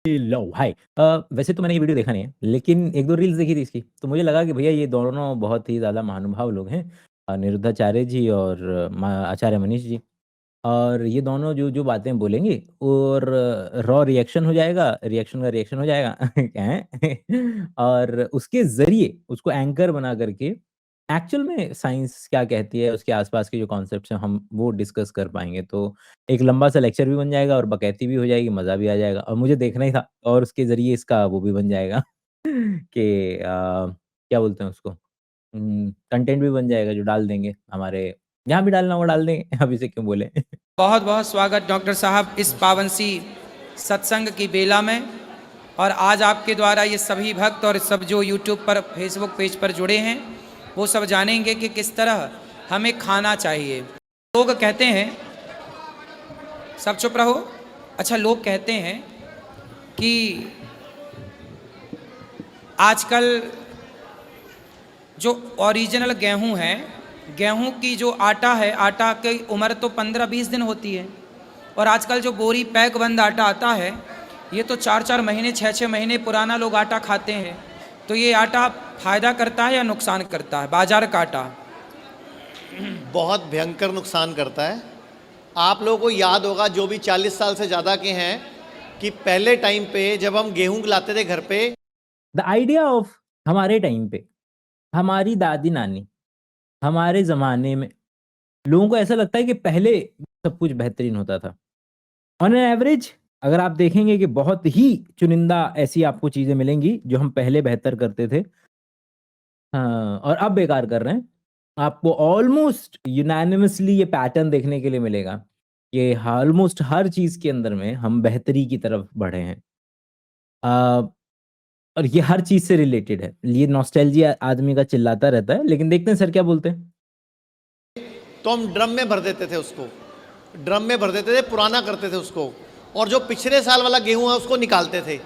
लो हाय। वैसे तो मैंने ये वीडियो देखा नहीं है, लेकिन एक दो रील्स देखी थी इसकी, तो मुझे लगा कि भैया ये दोनों बहुत ही ज़्यादा महानुभाव लोग हैं, निरुद्धाचार्य जी और आचार्य मनीष जी। और ये दोनों जो जो बातें बोलेंगे और रॉ रिएक्शन हो जाएगा, रिएक्शन का रिएक्शन हो जाएगा हैं? और उसके ज़रिए उसको एंकर बना करके एक्चुअल में साइंस क्या कहती है, उसके आसपास के जो कॉन्सेप्ट्स हैं हम वो डिस्कस कर पाएँगे। तो एक लंबा सा लेक्चर भी बन जाएगा और बकैती भी हो जाएगी, मज़ा भी आ जाएगा और मुझे देखना ही था और उसके ज़रिए इसका वो भी बन जाएगा कि क्या बोलते हैं उसको, कंटेंट भी बन जाएगा जो डाल देंगे हमारे, जहाँ भी डालना होगा डाल देंगे। अब इसे क्यों बोलें? बहुत बहुत स्वागत डॉक्टर साहब इस पावन सी सत्संग की बेला में। और आज आपके द्वारा ये सभी भक्त और सब जो यूट्यूब पर फेसबुक पेज पर जुड़े हैं वो सब जानेंगे कि किस तरह हमें खाना चाहिए। लोग कहते हैं, सब चुप रहो। अच्छा, लोग कहते हैं कि आजकल जो ओरिजिनल गेहूं है, गेहूं की जो आटा है, आटा की उम्र तो 15-20 दिन होती है। और आजकल जो बोरी पैक बंद आटा आता है ये तो 4-4 महीने 6-6 महीने पुराना लोग आटा खाते हैं। तो ये आटा फ़ायदा करता है या नुकसान करता है, बाजार का आटा? बहुत भयंकर नुकसान करता है। आप लोगों को याद होगा जो भी 40 साल से ज़्यादा के हैं कि पहले टाइम पे जब हम गेहूं लाते थे घर पे, द आइडिया ऑफ हमारे टाइम पे, हमारी दादी-नानी, हमारे ज़माने में लोगों को ऐसा लगता है कि पहले सब कुछ बेहतरीन होता था। ऑन एन एवरेज अगर आप देखेंगे कि बहुत ही चुनिंदा ऐसी आपको चीज़ें मिलेंगी जो हम पहले बेहतर करते थे, हाँ, और अब बेकार कर रहे हैं। आपको ऑलमोस्ट यूनानिमसली ये पैटर्न देखने के लिए मिलेगा कि ऑलमोस्ट हर चीज़ के अंदर में हम बेहतरी की तरफ बढ़े हैं। अ, और ये हर चीज़ से रिलेटेड है। ये नॉस्टैल्जिया आदमी का चिल्लाता रहता है, लेकिन देखते हैं सर क्या बोलते हैं। तो हम ड्रम में भर देते थे उसको, ड्रम में भर देते थे, पुराना करते थे उसको, और जो पिछले साल वाला गेहूं है उसको निकालते थे।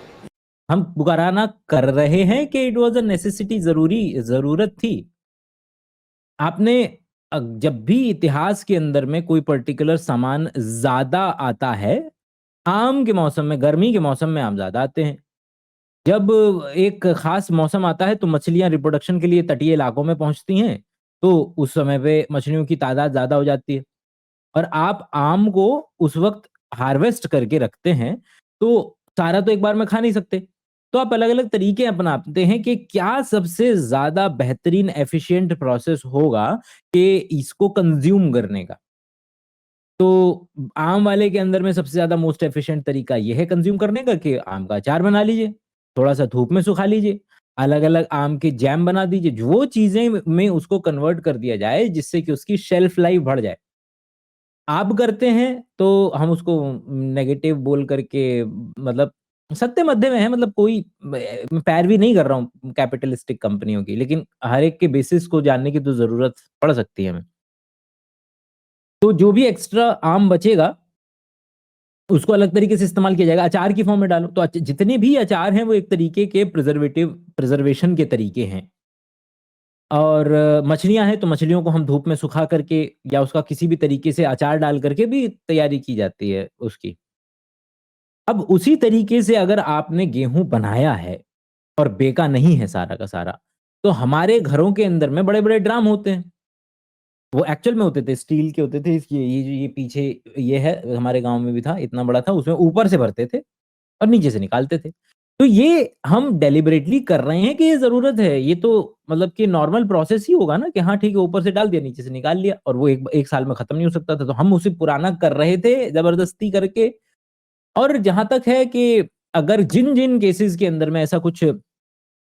हम पुकाराना कर रहे हैं कि इट वाज़ अ नेसेसिटी, ज़रूरत थी। आपने जब भी इतिहास के अंदर में कोई पर्टिकुलर सामान ज़्यादा आता है, आम के मौसम में, गर्मी के मौसम में आम ज़्यादा आते हैं। जब एक ख़ास मौसम आता है तो मछलियाँ रिप्रोडक्शन के लिए तटीय इलाकों में पहुँचती हैं, तो उस समय पे मछलियों की तादाद ज़्यादा हो जाती है। और आप आम को उस वक़्त हार्वेस्ट करके रखते हैं, तो सारा तो एक बार में खा नहीं सकते। तो आप अलग-अलग तरीके अपनाते हैं कि क्या सबसे ज़्यादा बेहतरीन एफ़िशिएंट प्रोसेस होगा कि इसको कंज़्यूम करने का। तो आम वाले के अंदर में सबसे ज़्यादा मोस्ट एफ़िशिएंट तरीका ये है कंज़्यूम करने का कि आम का अचार बना लीजिए, थोड़ा-सा धूप में सुखा लीजिए, अलग-अलग आम के जैम बना दीजिए, जो वो चीज़ें में उसको कन्वर्ट कर दिया जाए जिससे कि उसकी शेल्फ लाइफ़ बढ़ जाए। आप करते हैं तो हम उसको नेगेटिव बोल करके, मतलब सत्य मध्य में है, मतलब कोई मैं पैरवी नहीं कर रहा हूँ कैपिटलिस्टिक कंपनियों की, लेकिन हर एक के बेसिस को जानने की तो ज़रूरत पड़ सकती है हमें। तो जो भी एक्स्ट्रा आम बचेगा, उसको अलग तरीके से इस्तेमाल किया जाएगा, अचार की फॉर्म में डालो। तो जितने भी अचार हैं वो एक तरीके के प्रिजर्वेशन के तरीके हैं। और मछलियाँ हैं तो मछलियों को हम धूप में सुखा करके या उसका किसी भी तरीके से अचार डाल करके भी तैयारी की जाती है उसकी। अब उसी तरीके से अगर आपने गेहूँ बनाया है और बेका नहीं है सारा का सारा, तो हमारे घरों के अंदर में बड़े-बड़े ड्राम होते हैं। वो एक्चुअल में होते थे, स्टील के होते थे। ये जो ये पीछे ये है, हमारे गाँव में भी था, इतना बड़ा था, उसमें ऊपर से भरते थे और नीचे से निकालते थे। तो ये हम डेलिबरेटली कर रहे हैं कि ये ज़रूरत है, ये तो मतलब कि नॉर्मल प्रोसेस ही होगा ना कि हाँ ठीक है, ऊपर से डाल दिया, नीचे से निकाल लिया, और वो एक साल में खत्म नहीं हो सकता था, तो हम उसे पुराना कर रहे थे ज़बरदस्ती करके। और जहाँ तक है कि अगर जिन-जिन केसेज़ के अंदर में ऐसा कुछ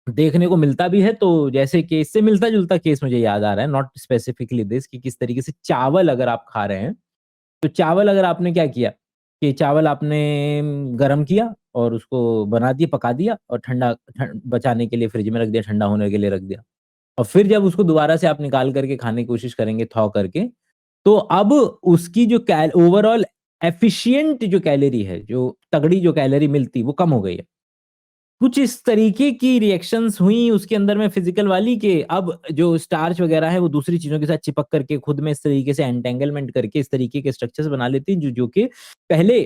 देखने को मिलता भी है, तो जैसे कि इससे मिलता-जुलता केस मुझे याद आ रहा है, नॉट स्पेसिफिकली दिस, कि किस तरीके से चावल अगर आप खा रहे हैं, तो चावल अगर आपने क्या किया कि चावल आपने गरम किया और उसको बना दिया, पका दिया और बचाने के लिए फ्रिज में रख दिया, ठंडा होने के लिए रख दिया। और फिर जब उसको दोबारा से आप निकाल करके खाने की कोशिश करेंगे थौ करके, तो अब उसकी जो ओवरऑल एफिशिएंट जो कैलोरी है, जो तगड़ी जो कैलोरी मिलती, वो कम हो गई है। कुछ इस तरीके की रिएक्शंस हुई उसके अंदर में फिजिकल वाली, कि अब जो स्टार्च वगैरह है वो दूसरी चीज़ों के साथ चिपक करके खुद में इस तरीके से एंटेंगलमेंट करके इस तरीके के स्ट्रक्चर्स बना लेती हैं जो जो कि पहले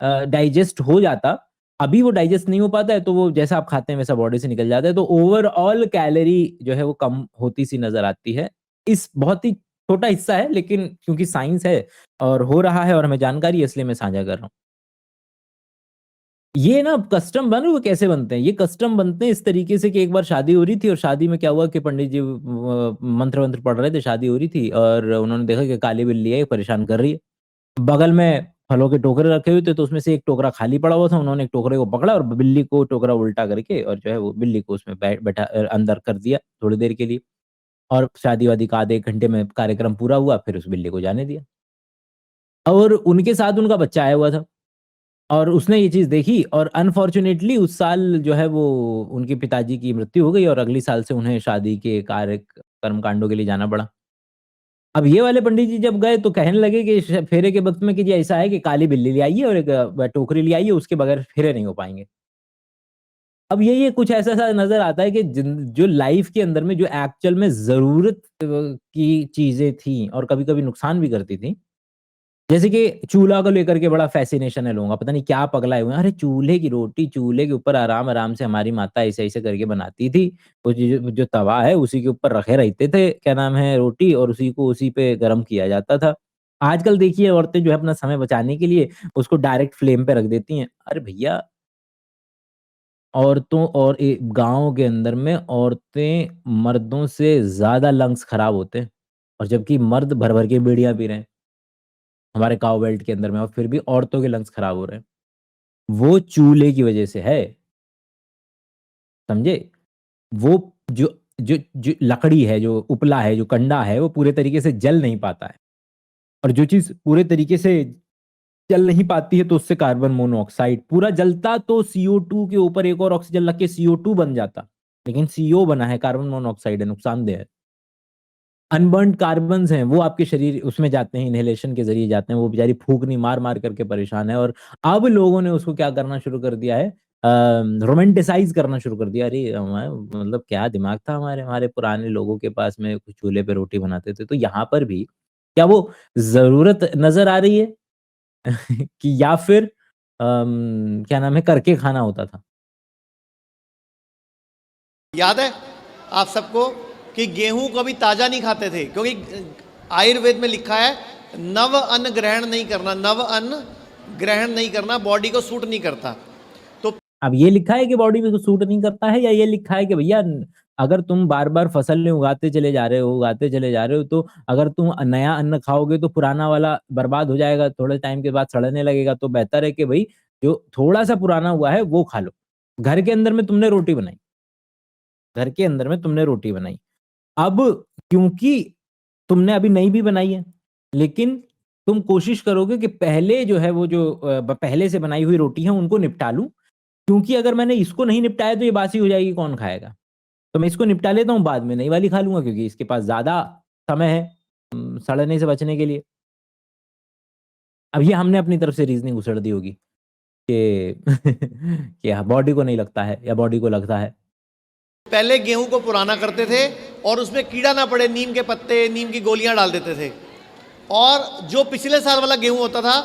डाइजेस्ट हो जाता, अभी वो डाइजेस्ट नहीं हो पाता है, तो वो जैसा आप खाते हैं वैसा बॉडी से निकल जाता है, तो ओवरऑल कैलोरी जो है वो कम होती सी नज़र आती है। इस बहुत ही छोटा हिस्सा है, लेकिन क्योंकि साइंस है और हो रहा है और हमें जानकारी है, इसलिए मैं साझा कर रहा हूँ। ये ना कस्टम बन वो कैसे बनते हैं? ये कस्टम बनते हैं इस तरीके से कि एक बार शादी हो रही थी और शादी में क्या हुआ कि पंडित जी मंत्र-वंत्र पढ़ रहे थे, शादी हो रही थी और उन्होंने देखा कि काली बिल्ली है, ये परेशान कर रही है। बगल में फलों के टोकरे रखे हुए थे, तो उसमें से एक टोकरा खाली पड़ा हुआ था, उन्होंने एक टोकरे को पकड़ा और बिल्ली को टोकरा उल्टा करके और जो है वो बिल्ली को उसमें बैठा अंदर कर दिया थोड़ी देर के लिए और शादी-वादी का आधे 1 घंटे में कार्यक्रम पूरा हुआ, फिर उस बिल्ली को जाने दिया। और उनके साथ उनका बच्चा आया हुआ था और उसने ये चीज़ देखी और अनफॉर्च्यूनेटली उस साल जो है वो उनके पिताजी की मृत्यु हो गई और अगली साल से उन्हें शादी के कर्मकांडों के लिए जाना पड़ा। अब ये वाले पंडित जी जब गए तो कहने लगे कि फेरे के वक़्त में कि जी ऐसा है कि काली बिल्ली ले आइए और एक टोकरी ले आइए, उसके बगैर फेरे नहीं हो पाएँगे। अब ये कुछ ऐसा-सा नज़र आता है कि जो लाइफ़ के अंदर में जो एक्चुअल में ज़रूरत की चीज़ें थी और कभी-कभी नुकसान भी करती थी। जैसे कि चूल्हा को लेकर के बड़ा फ़ैसिनेशन है लोगों का, पता नहीं क्या पगलाए हुए हैं। अरे! चूल्हे की रोटी, चूल्हे के ऊपर आराम-आराम से हमारी माता ऐसे-ऐसे करके बनाती थी। वो जो जो तवा है उसी के ऊपर रखे रहते थे, क्या नाम है, रोटी और उसी को उसी पे गरम किया जाता था। आजकल देखिए औरतें जो है अपना समय बचाने के लिए उसको डायरेक्ट फ्लेम पे रख देती हैं। अरे भैया! औरतों और गाँव के अंदर में औरतें मर्दों से ज़्यादा लंग्स खराब होते हैं और जबकि मर्द भर-भर के बीड़ियाँ पी रहे हैं, हमारे काऊ बेल्ट के अंदर में और फिर भी औरतों के लंग्स खराब हो रहे हैं। वो चूल्हे की वजह से है, समझे? वो जो लकड़ी है, जो उपला है, जो कंडा है, वो पूरे तरीके से जल नहीं पाता है और जो चीज़ पूरे तरीके से जल नहीं पाती है तो उससे कार्बन मोनोऑक्साइड पूरा जलता तो CO2 के ऊपर एक और ऑक्सीजन लग के CO2 बन जाता। लेकिन CO बना है, कार्बन मोनोऑक्साइड है, नुकसानदेह है। अनबर्न्ड कार्बन्स हैं, वो आपके शरीर उसमें जाते हैं, इन्हेलेशन के ज़रिए जाते हैं, वो बेचारी फूँकनी मार-मार करके परेशान है और अब लोगों ने उसको क्या करना शुरू कर दिया है रोमांटिसाइज़ करना शुरू कर दिया। अरे! मतलब क्या दिमाग था हमारे हमारे पुराने लोगों के पास में चूल्हे पे रोटी बनाते थे। तो यहाँ पर भी क्या वो ज़रूरत नज़र आ रही है कि या फिर क्या नाम है करके खाना होता था? याद है आप सबको कि गेहूं कभी ताजा नहीं खाते थे, क्योंकि आयुर्वेद में लिखा है नव अन्न ग्रहण नहीं करना, नव अन्न ग्रहण नहीं करना, बॉडी को सूट नहीं करता। तो अब ये लिखा है कि बॉडी में सूट नहीं करता है या ये लिखा है कि भैया अगर तुम बार-बार फसलें उगाते चले जा रहे हो, उगाते चले जा रहे हो, तो अगर तुम नया अन्न खाओगे तो पुराना वाला बर्बाद हो जाएगा, थोड़े टाइम के बाद सड़ने लगेगा, तो बेहतर है कि भई जो थोड़ा-सा पुराना हुआ है वो खा लो। घर के अंदर में तुमने रोटी बनाई, घर के अंदर में तुमने रोटी बनाई। अब क्योंकि तुमने अभी नई भी बनाई है, लेकिन तुम कोशिश करोगे कि पहले जो है वो जो पहले से बनाई हुई रोटी है उनको निपटा लूँ, क्योंकि अगर मैंने इसको नहीं निपटाया तो ये बासी हो जाएगी, कौन खाएगा? तो मैं इसको निपटा लेता हूँ, बाद में नई वाली खा लूँगा क्योंकि इसके पास ज़्यादा समय है सड़ने से बचने के लिए। अब ये हमने अपनी तरफ से रीज़निंग उछल दी होगी कि कि हाँ, बॉडी को नहीं लगता है या बॉडी को लगता है। पहले गेहूं को पुराना करते थे और उसमें कीड़ा ना पड़े, नीम के पत्ते, नीम की गोलियां डाल देते थे। और जो पिछले साल वाला गेहूं होता था,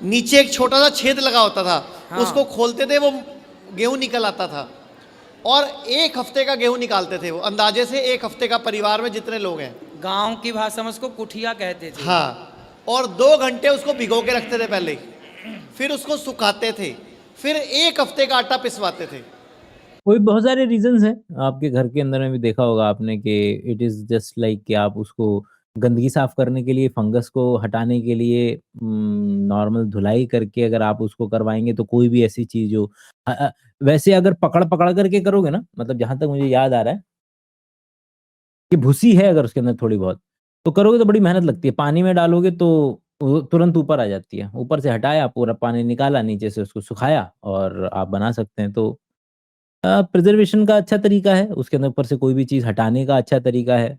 नीचे एक छोटा सा छेद लगा होता था, हाँ। उसको खोलते थे, वो गेहूं निकल आता था और 1 हफ्ते का गेहूं निकालते थे वो, अंदाजे से 1 हफ्ते का, परिवार में जितने लोग हैं। गांव की भाषा में उसको कुठिया कहते थे। हाँ, और 2 घंटे उसको भिगो के रखते थे पहले, फिर उसको सुखाते थे, फिर 1 हफ्ते का आटा पिसवाते थे। कोई बहुत सारे रीज़न्स हैं, आपके घर के अंदर में भी देखा होगा आपने कि इट इज़ जस्ट लाइक कि आप उसको गंदगी साफ़ करने के लिए, फंगस को हटाने के लिए नॉर्मल धुलाई करके अगर आप उसको करवाएँगे तो कोई भी ऐसी चीज़ हो वैसे अगर पकड़-पकड़ करके करोगे ना, मतलब जहाँ तक मुझे याद आ रहा है कि भूसी है अगर उसके अंदर थोड़ी बहुत, तो करोगे तो बड़ी मेहनत लगती है। पानी में डालोगे तो वो तुरंत ऊपर आ जाती है। ऊपर से हटाया, पूरा पानी निकाला, नीचे से उसको सुखाया और आप बना सकते हैं। तो प्रिज़र्वेशन का अच्छा तरीका है, उसके अंदर ऊपर से कोई भी चीज़ हटाने का अच्छा तरीका है।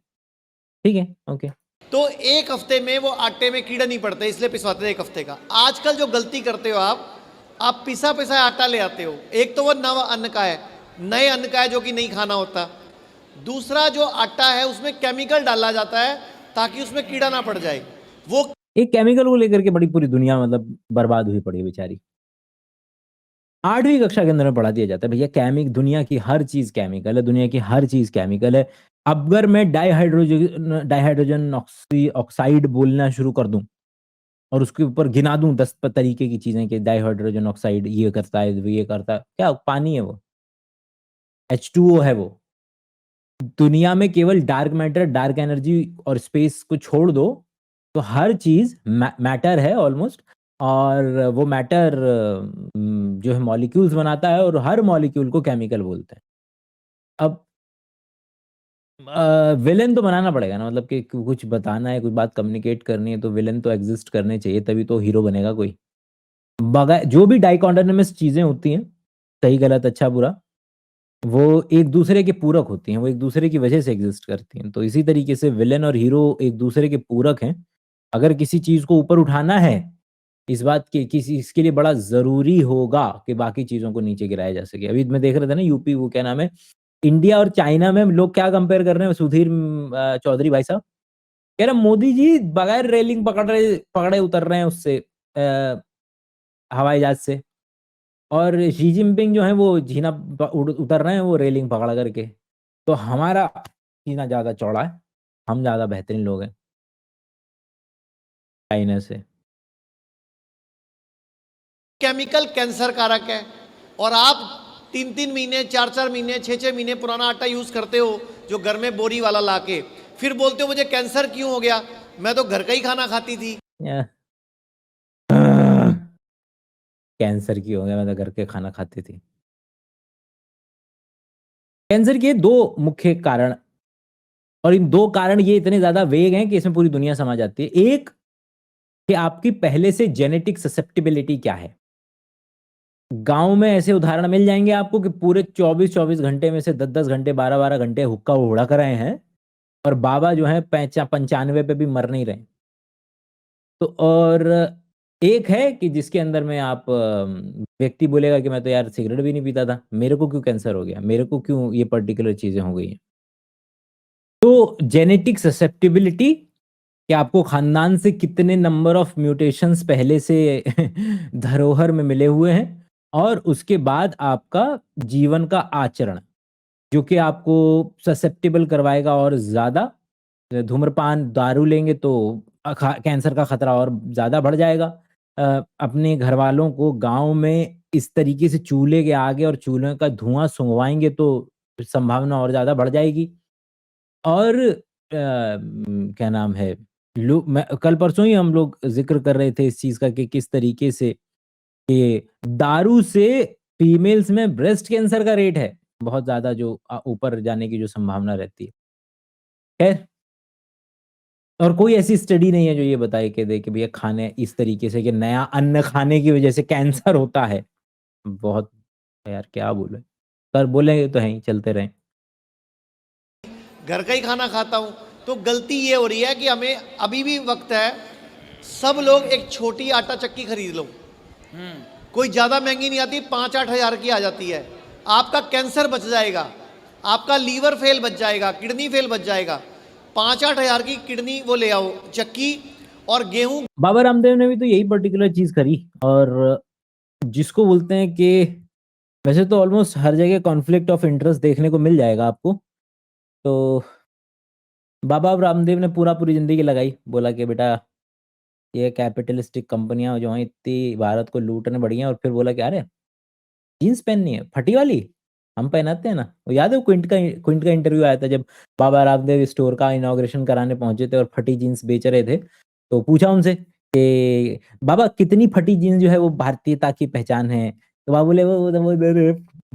ठीक है, ओके। तो 1 हफ्ते में वो आटे में कीड़ा नहीं पड़ता, इसलिए पिसवाते थे 1 हफ्ते का। आजकल जो गलती करते हो आप पिसा-पिसा आटा ले आते हो। एक तो वो नव अन्न का है, नए अन्न का है जो कि नहीं खाना होता। दूसरा जो आटा है उसमें केमिकल डाला जाता है ताकि उसमें कीड़ा ना पड़ जाए। वो एक केमिकल को लेकर के बड़ी पूरी दुनिया मतलब बर्बाद हुई पड़ी है बेचारी। 8वीं कक्षा के अंदर में पढ़ा दिया जाता है भैया दुनिया की हर चीज़ केमिकल है, दुनिया की हर चीज़ केमिकल है। अगर मैं डाइहाइड्रोजन ऑक्साइड बोलना शुरू कर दूँ और उसके ऊपर गिना दूँ 10 तरीके की चीज़ें कि डाइहाइड्रोजन ऑक्साइड ये करता है, वो ये करता है, क्या पानी है वो, H2O है वो। दुनिया में केवल डार्क मैटर, डार्क एनर्जी और स्पेस को छोड़ दो, तो हर चीज़ मैटर है ऑलमोस्ट, और वो मैटर जो है मॉलिक्यूल्स बनाता है, और हर मॉलिक्यूल को केमिकल बोलते हैं। अब विलेन तो बनाना पड़ेगा ना, मतलब कि कुछ बताना है, कुछ बात कम्युनिकेट करनी है, तो विलेन तो एग्ज़िस्ट करने चाहिए, तभी तो हीरो बनेगा कोई। जो भी डाइकोटोमिस चीज़ें होती हैं, सही गलत अच्छा बुरा, वो एक दूसरे के पूरक होती हैं, वो एक दूसरे की वजह से एग्ज़िस्ट करती हैं। तो इसी तरीके से विलेन और हीरो एक दूसरे के पूरक हैं। अगर किसी चीज़ को ऊपर उठाना है, इस बात की किसी इसके लिए बड़ा ज़रूरी होगा कि बाकी चीज़ों को नीचे गिराया जा सके। अभी मैं देख रहा था ना यूपी, वो क्या नाम है, इंडिया और चाइना में लोग क्या कंपेयर कर रहे हैं, सुधीर चौधरी भाई साहब, कह रहे मोदी जी बगैर रेलिंग पकड़े उतर रहे हैं उससे, हवाई जहाज़ से। और शी जिनपिंग जो है वो जीना उतर रहे हैं वो रेलिंग पकड़ करके। तो हमारा जीना ज़्यादा चौड़ा है, हम ज़्यादा बेहतरीन लोग हैं चाइना से। केमिकल कैंसर कारक है, और आप 3-3 महीने 4-4 महीने 6-6 महीने पुराना आटा यूज करते हो, जो घर में बोरी वाला लाके, फिर बोलते हो मुझे कैंसर क्यों हो गया, मैं तो घर का ही खाना खाती थी। कैंसर की हो गया, मैं तो घर के खाना खाती थी। कैंसर के 2 मुख्य कारण, और इन 2 कारण ये इतने ज़्यादा वेग हैं कि इसमें पूरी दुनिया समा जाती है। एक, कि आपकी पहले से जेनेटिक ससेप्टिबिलिटी क्या है। गाँव में ऐसे उदाहरण मिल जाएँगे आपको कि पूरे 24-24 घंटे में से 10-10 घंटे, 12-12 घंटे हुक्का हुड़क रहे हैं, और बाबा जो हैं 95 पे भी मर नहीं रहे। तो और एक है कि जिसके अंदर में आप व्यक्ति बोलेगा कि मैं तो यार सिगरेट भी नहीं पीता था, मेरे को क्यों कैंसर हो गया? मेरे को क्यों ये पर्टिकुलर चीज़ें हो गई हैं? तो जेनेटिक ससेप्टिबिलिटी, कि आपको खानदान से कितने नंबर ऑफ म्यूटेशंस पहले से धरोहर में मिले हुए हैं, और उसके बाद आपका जीवन का आचरण, जो कि आपको ससेप्टिबल करवाएगा और ज़्यादा। धूम्रपान, दारू लेंगे तो कैंसर का खतरा और ज़्यादा बढ़ जाएगा। अपने घरवालों को गाँव में इस तरीके से चूल्हे के आगे और चूल्हे का धुआँ सूँघवाएँगे तो संभावना और ज़्यादा बढ़ जाएगी। और क्या नाम है, मैं कल परसों ही हम लोग ज़िक्र कर रहे थे इस चीज़ का कि किस तरीके से ये दारू से फीमेल्स में ब्रेस्ट कैंसर का रेट है, बहुत ज़्यादा, जो ऊपर जाने की जो संभावना रहती है। खैर, और कोई ऐसी स्टडी नहीं है जो ये बताए कि देखिए भैया खाने इस तरीके से कि नया अन्न खाने की वजह से कैंसर होता है। बहुत, यार क्या बोले? पर बोलेंगे तो हैं ही, चलते रहें। घर का ही खाना खाता हूं, तो गलती ये हो रही है कि हमें अभी भी वक्त है, सब लोग एक छोटी आटा चक्की खरीद लो, कोई ज्यादा महंगी नहीं आती, 5-8 हजार की आ जाती है। आपका कैंसर बच जाएगा, आपका लीवर फेल बच जाएगा, किडनी फेल बच जाएगा। 5-8 हजार की किडनी वो ले आओ चक्की, और गेहूं। बाबा रामदेव ने भी तो यही पर्टिकुलर चीज़ करी, और जिसको बोलते हैं कि वैसे तो ऑलमोस्ट हर जगह कॉन्फ्लिक्ट ऑफ इंटरेस्ट देखने को मिल जाएगा आपको। तो बाबा रामदेव ने पूरी ज़िंदगी लगाई, बोला कि बेटा ये कैपिटलिस्टिक कंपनियाँ जो हैं इतनी भारत को लूटने बढ़ी हैं, और फिर बोला कि अरे! जीन्स पहननी है, फटी वाली? हम पहनाते हैं ना। वो याद है क्विंट का इंटरव्यू आया था जब बाबा रामदेव स्टोर का इनॉग्रेशन कराने पहुँचे थे और फटी जीन्स बेच रहे थे। तो पूछा उनसे कि बाबा कितनी फटी जीन्स जो है वो भारतीयता की पहचान है? तो बाबा बोले वो इधर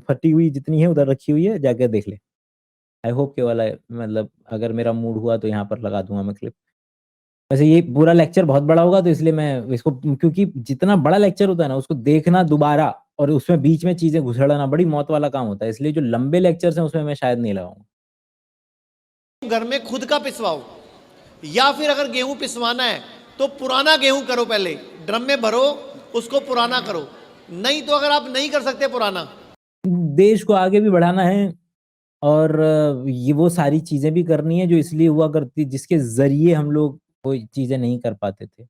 फटी हुई जितनी है उधर रखी हुई है, जाकर देख ले। आई होप कि वाला मतलब अगर मेरा मूड हुआ तो यहाँ पर लगा दूँगा मैं क्लिप। वैसे ये पूरा लेक्चर बहुत बड़ा होगा तो इसलिए मैं इसको, क्योंकि जितना बड़ा लेक्चर होता है ना उसको देखना दोबारा और उसमें बीच में चीज़ें घुसड़ना बड़ी मौत वाला काम होता है। इसलिए जो लंबे लेक्चर्स हैं उसमें मैं शायद नहीं लगाऊँगा। घर में खुद का पिसवाओ, या फिर अगर गेहूं पिसवाना है तो पुराना गेहूं करो, पहले ड्रम में भरो, उसको पुराना करो। नहीं तो अगर आप नहीं कर सकते पुराना, देश को आगे भी बढ़ाना है, और ये वो सारी चीज़ें भी करनी है जो इसलिए हुआ करती जिसके ज़रिए हम लोग वो चीज़ें नहीं कर पाते थे।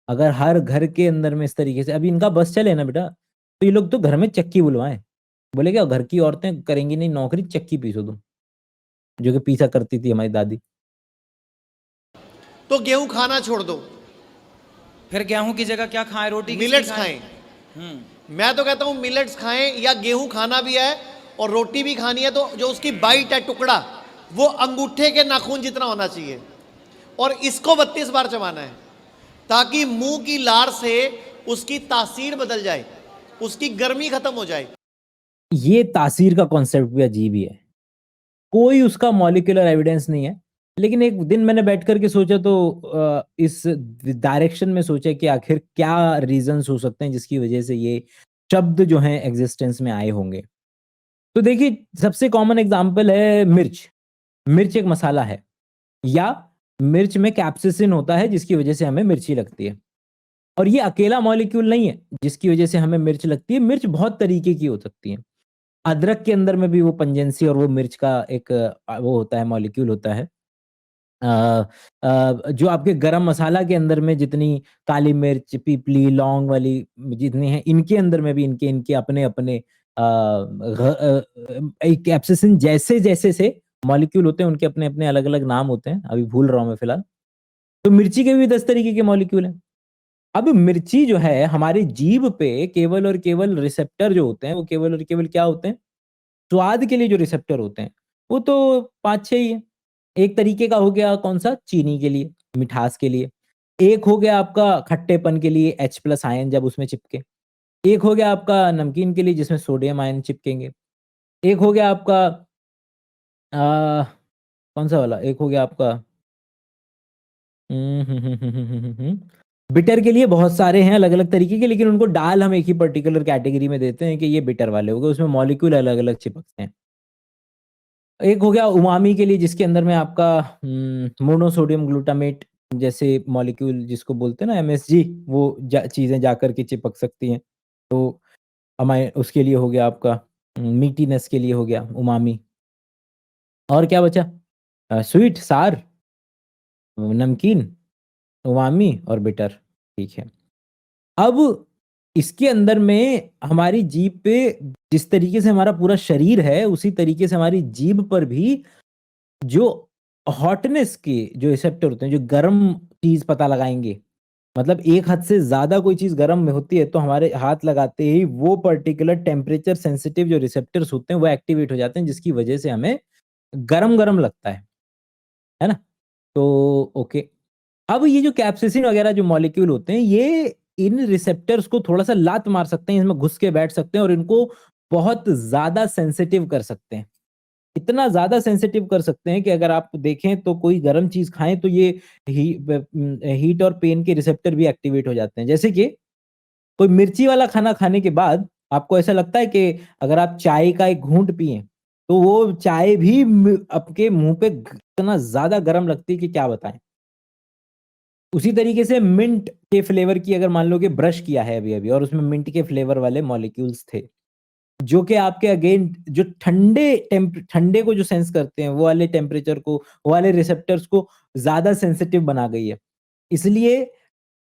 अगर हर घर के अंदर में इस तरीके से अभी इनका बस चले ना बेटा, तो ये लोग तो घर में चक्की बुलवाएं, बोले क्या घर की औरतें करेंगी नहीं नौकरी, चक्की पीसो तुम, जो कि पीसा करती थी हमारी दादी। तो गेहूं खाना छोड़ दो, फिर गेहूं की जगह क्या खाएं? रोटी किसकी मिलेट्स खाएं? खाएं। मैं तो कहता हूं मिलेट्स खाएं, या गेहूं खाना भी है और रोटी भी खानी है तो जो उसकी बाइट है, टुकड़ा, वो अंगूठे के नाखून जितना होना चाहिए, और इसको 32 बार चबाना है, ताकि मुंह की लार से उसकी तासीर बदल जाए, उसकी गर्मी खत्म हो जाए। ये तासीर का कॉन्सेप्ट भी अजीब ही है, कोई उसका मॉलिक्यूलर एविडेंस नहीं है। लेकिन एक दिन मैंने बैठ कर के सोचा तो इस डायरेक्शन में सोचा कि आखिर क्या रीजंस हो सकते हैं जिसकी वजह से ये शब्द जो हैं एग्जिस्टेंस में आए होंगे। तो देखिए सबसे कॉमन एग्जांपल है मिर्च। मिर्च एक मसाला है, या मिर्च में कैप्सिसिन होता है जिसकी वजह से हमें मिर्ची लगती है। और ये अकेला मॉलिक्यूल नहीं है जिसकी वजह से हमें मिर्च लगती है, मिर्च बहुत तरीके की हो सकती है। अदरक के अंदर में भी वो पंजेंसी और वो मिर्च का एक वो होता है, मॉलिक्यूल होता है। अ जो आपके गरम मसाला के अंदर में जितनी काली मिर्च, पीपली, लौंग वाली जितनी हैं, इनके अंदर में भी इनके इनके अपने-अपने एक कैप्सिसिन जैसे से मॉलिक्यूल होते हैं, उनके अपने-अपने अलग-अलग नाम होते हैं, अभी भूल रहा हूँ मैं फिलहाल। तो मिर्ची के भी 10 तरीके के मॉलिक्यूल हैं। अब मिर्ची जो है हमारी जीभ पे केवल और केवल रिसेप्टर जो होते हैं, वो केवल और केवल क्या होते हैं? स्वाद के लिए जो रिसेप्टर होते हैं, वो तो 5-6 ही हैं। एक तरीके का हो गया कौन-सा? चीनी के लिए, मिठास के लिए। एक हो गया आपका खट्टेपन के लिए H प्लस आयन जब उसमें चिपके। एक हो गया आपका नमकीन के लिए जिसमें सोडियम आयन चिपकेंगे। एक हो गया आपका अ, कौन-सा वाला? एक हो गया आपका बिटर के लिए बहुत सारे हैं अलग-अलग तरीके के, लेकिन उनको डाल हम एक ही पर्टिकुलर कैटेगरी में देते हैं कि ये बिटर वाले हो गए, उसमें मॉलिक्यूल अलग-अलग चिपकते हैं। एक हो गया उमामी के लिए जिसके अंदर में आपका मोनोसोडियम ग्लूटामेट जैसे मॉलिक्यूल जिसको बोलते हैं ना एमएसजी, वो चीज़ें जाकर के चिपक सकती हैं। तो अमाइ उसके लिए हो गया आपका मीठीनेस के लिए हो गया उमामी। और क्या बचा? स्वीट, सार, नमकीन, उमामी और बिटर, ठीक है। अब इसके अंदर में हमारी जीभ पे जिस तरीके से हमारा पूरा शरीर है, उसी तरीके से हमारी जीभ पर भी जो हॉटनेस के जो रिसेप्टर होते हैं, जो गर्म चीज़ पता लगाएँगे, मतलब एक हद से ज़्यादा कोई चीज़ गर्म में होती है, तो हमारे हाथ लगाते ही वो पर्टिकुलर टेम्परेचर सेंसिटिव जो रिसेप्टर्स होते हैं, वो एक्टिवेट हो जाते हैं, जिसकी वजह से हमें गरम-गरम लगता है ना? तो ओके। अब ये जो कैप्साइसिन वगैरह जो मॉलिक्यूल होते हैं, ये इन रिसेप्टर्स को थोड़ा-सा लात मार सकते हैं, इसमें घुस के बैठ सकते हैं और इनको बहुत ज़्यादा सेंसिटिव कर सकते हैं। इतना ज़्यादा सेंसिटिव कर सकते हैं कि अगर आप देखें तो कोई गरम चीज़ खाएँ तो ये हीट और पेन के रिसेप्टर भी एक्टिवेट हो जाते हैं। जैसे कि कोई मिर्ची वाला खाना खाने के बाद आपको ऐसा लगता है कि अगर आप चाय का एक घूँट पिएँ, तो वो चाय भी आपके मुँह पे इतना ज़्यादा गरम लगती है कि क्या बताएँ। उसी तरीके से मिंट के फ्लेवर की अगर मान लो कि ब्रश किया है अभी-अभी और उसमें मिंट के फ्लेवर वाले मॉलिक्यूल्स थे, जो कि आपके अगेन जो ठंडे को जो सेंस करते हैं, वो वाले टेम्परेचर को, वो वाले रिसेप्टर्स को ज़्यादा सेंसिटिव बना गई है। इसलिए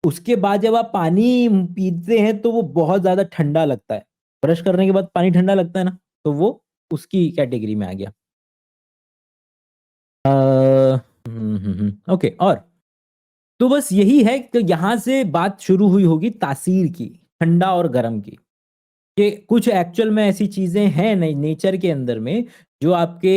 उसके बाद जब आप पानी पीते हैं, तो वो बहुत ज़्यादा ठंडा लगता है। ब्रश करने के बाद पानी ठंडा लगता है ना, तो वो उसकी कैटेगरी में आ गया। ओके और तो बस यही है कि यहाँ से बात शुरू हुई होगी तासीर की, ठंडा और गरम की, कि कुछ एक्चुअल में ऐसी चीज़ें हैं नेचर के अंदर में जो आपके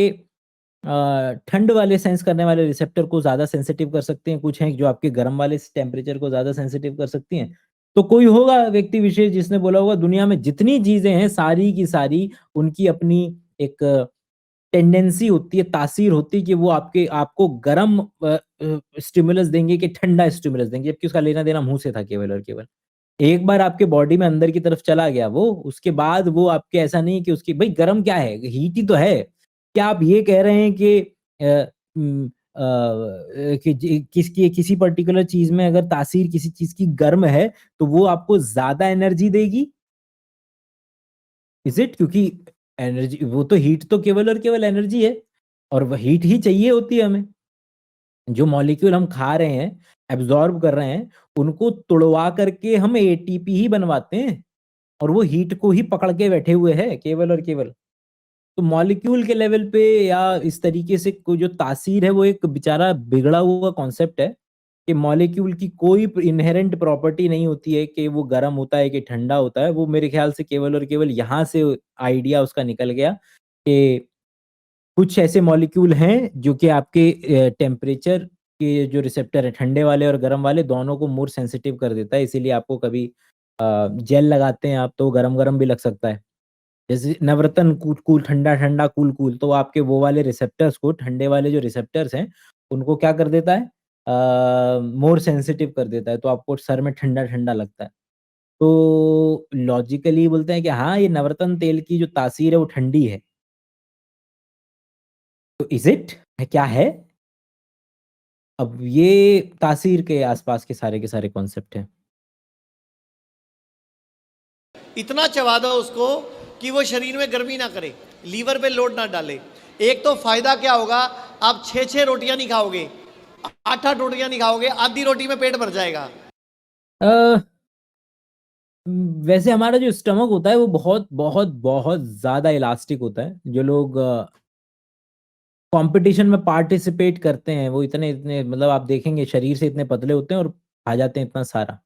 ठंड वाले सेंस करने वाले रिसेप्टर को ज़्यादा सेंसिटिव कर सकते हैं, कुछ हैं जो आपके गरम वाले टेम्परेचर को ज़्यादा सेंसिटिव कर सकती हैं। तो कोई होगा व्यक्ति विशेष जिसने बोला होगा दुनिया में जितनी चीज़ें हैं सारी की सारी उनकी अपनी एक टेंडेंसी होती है, तासीर होती है कि वो आपको गरम स्टिमुलस देंगे कि ठंडा स्टिमुलस देंगे, जबकि उसका लेना-देना मुँह से था केवल और केवल। एक बार आपके बॉडी में अंदर की तरफ चला गया वो, उसके बाद वो आपके ऐसा नहीं कि उसकी भई गरम क्या है? हीट ही तो है। क्या आप ये कह रहे हैं कि कि किसी पर्टिकुलर चीज़ में अगर तासीर किसी चीज़ की गर्म है, तो वो आपको ज़्यादा एनर्जी देगी? Is it? क्योंकि एनर्जी वो तो हीट तो केवल और केवल एनर्जी है और वो हीट ही चाहिए होती है हमें। जो मॉलिक्यूल हम खा रहे हैं, एब्ज़ॉर्ब कर रहे हैं, उनको तुड़वा करके हम एटीपी ही बनवाते हैं। और वो हीट को ही पकड़ के बैठे हुए हैं केवल और केवल। तो मॉलिक्यूल के लेवल पे या इस तरीके से कोई जो तासीर है वो एक बेचारा बिगड़ा हुआ कॉन्सेप्ट है कि मॉलिक्यूल की कोई इनहेरेंट प्रॉपर्टी नहीं होती है कि वो गर्म होता है कि ठंडा होता है। वो मेरे ख्याल से केवल और केवल यहाँ से आइडिया उसका निकल गया कि कुछ ऐसे मॉलिक्यूल हैं जो कि आपके टेम्परेचर के जो रिसेप्टर हैं ठंडे वाले और गर्म वाले दोनों को मोर सेंसिटिव कर देता है। इसीलिए आपको कभी जेल लगाते हैं आप तो गरम-गरम भी लग सकता है। जैसे नवरत्न कूल-कूल, ठंडा-ठंडा, कूल-कूल तो आपके वो वाले रिसेप्टर्स को ठंडे वाले जो रिसेप्टर्स हैं, उनको क्या कर देता है मोर सेंसिटिव कर देता है, तो आपको सर में ठंडा-ठंडा लगता है। तो लॉजिकली बोलते हैं कि हाँ, ये नवरत्न तेल की जो तासीर है वो ठंडी है। तो इज़ इट? है क्या है? अब ये तासीर के आसपास के सारे कॉन्सेप्ट हैं। इतना चबा दो उसको कि वो शरीर में गर्मी ना करे, लीवर पे लोड ना डाले। एक तो फायदा क्या होगा, आप 6-6 रोटियां नहीं खाओगे, 8-8 रोटियां नहीं खाओगे, आधी रोटी में पेट भर जाएगा। अ, वैसे हमारा जो स्टमक होता है वो बहुत, बहुत, बहुत ज़्यादा इलास्टिक होता है। जो लोग कॉम्पिटिशन में पार्टिसिपेट करते हैं, वो इतने-इतने मतलब आप देखेंगे शरीर से इतने पतले होते हैं और खा जाते हैं इतना सारा।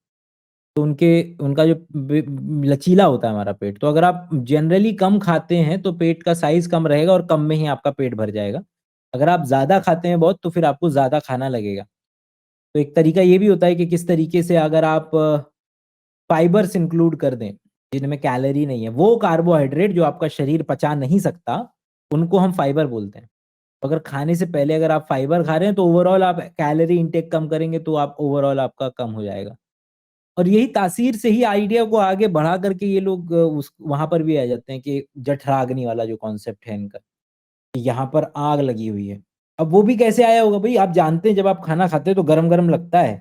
तो उनका जो लचीला होता है हमारा पेट, तो अगर आप जनरली कम खाते हैं तो पेट का साइज़ कम रहेगा और कम में ही आपका पेट भर जाएगा। अगर आप ज़्यादा खाते हैं बहुत तो फिर आपको ज़्यादा खाना लगेगा। तो एक तरीका ये भी होता है कि किस तरीके से अगर आप फाइबर्स इंक्लूड कर दें, जिनमें कैलोरी नहीं है, वो कार्बोहाइड्रेट जो आपका शरीर पचा नहीं सकता, उनको हम फाइबर बोलते हैं। अगर खाने से पहले अगर आप फाइबर खा रहे हैं तो ओवरऑल आप कैलोरी इंटेक कम करेंगे तो आप ओवरऑल आपका कम हो जाएगा। और यही तासीर से ही आइडिया को आगे बढ़ा करके ये लोग उस वहाँ पर भी आ जाते हैं कि जठराग्नि वाला जो कॉन्सेप्ट है इनका, कि यहाँ पर आग लगी हुई है। अब वो भी कैसे आया होगा भई? आप जानते हैं जब आप खाना खाते हैं तो गरम-गरम लगता है।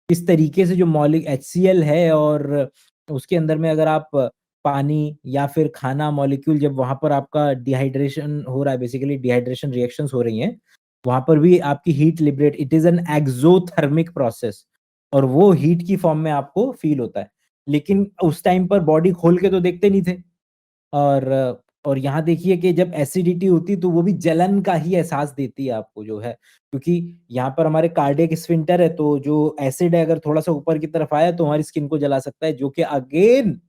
इस तरीके से जो HCl है और उसके अंदर में अगर आप पानी या फिर खाना मॉलिक्यूल जब वहाँ पर आपका डिहाइड्रेशन हो रहा है बेसिकली डिहाइड्रेशन रिएक्शंस हो रही हैं, वहाँ पर भी आपकी heat liberate it is an exothermic process और वो हीट की फॉर्म में आपको फ़ील होता है। लेकिन उस टाइम पर बॉडी खोल के तो देखते नहीं थे और और यहाँ देखिए कि जब एसिडिटी होती है तो वो भी जलन का ही एहसास देती है आपको जो है। क्योंकि यहाँ पर हमारे कार्डियक स्फिंक्टर है तो जो एसिड है अगर थोड़ा-सा ऊपर की तरफ आया तो हमारी स्किन को जला सकता है जो कि अगेन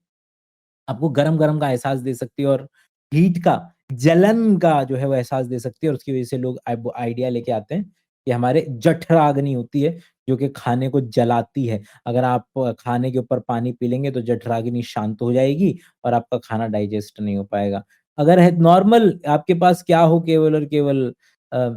आपको गरम-गरम का एहसास दे सकती है और हीट का, जलन का जो है वो एहसास दे सकती है और उसकी वज़ह से लोग अब आइडिया लेके आते हैं कि हमारे जठराग्नि होती है जो कि खाने को जलाती है। अगर आप खाने के ऊपर पानी पी लेंगे तो जठराग्नि शांत हो जाएगी और आपका खाना डाइजेस्ट नहीं हो पाएगा। अगर है नॉर्मल आपके पास क्या हो केवल और केवल अ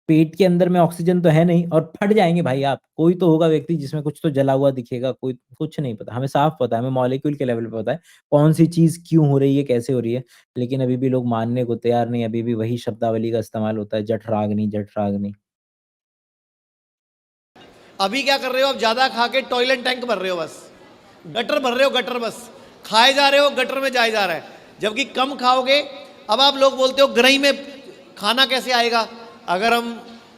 पेट के अंदर में ऑक्सीजन तो है नहीं और फट जाएँगे भाई आप। कोई तो होगा व्यक्ति जिसमें कुछ तो जला हुआ दिखेगा, कोई कुछ नहीं पता। हमें साफ पता है, हमें मॉलिक्यूल के लेवल पे पता है, कौन-सी चीज़ क्यों हो रही है, कैसे हो रही है। लेकिन अभी भी लोग मानने को तैयार नहीं, अभी भी वही शब्दावली का इस्तेमाल होता है जठराग्नि, जठराग्नि। अभी क्या कर रहे हो, आप ज्यादा खा के टॉयलेट टैंक भर रहे हो, बस गटर भर रहे हो, गटर बस खाए जा रहे हो, गटर में जाए जा रहा है। जबकि कम खाओगे। अब आप लोग बोलते हो ग्रही में खाना कैसे आएगा, अगर हम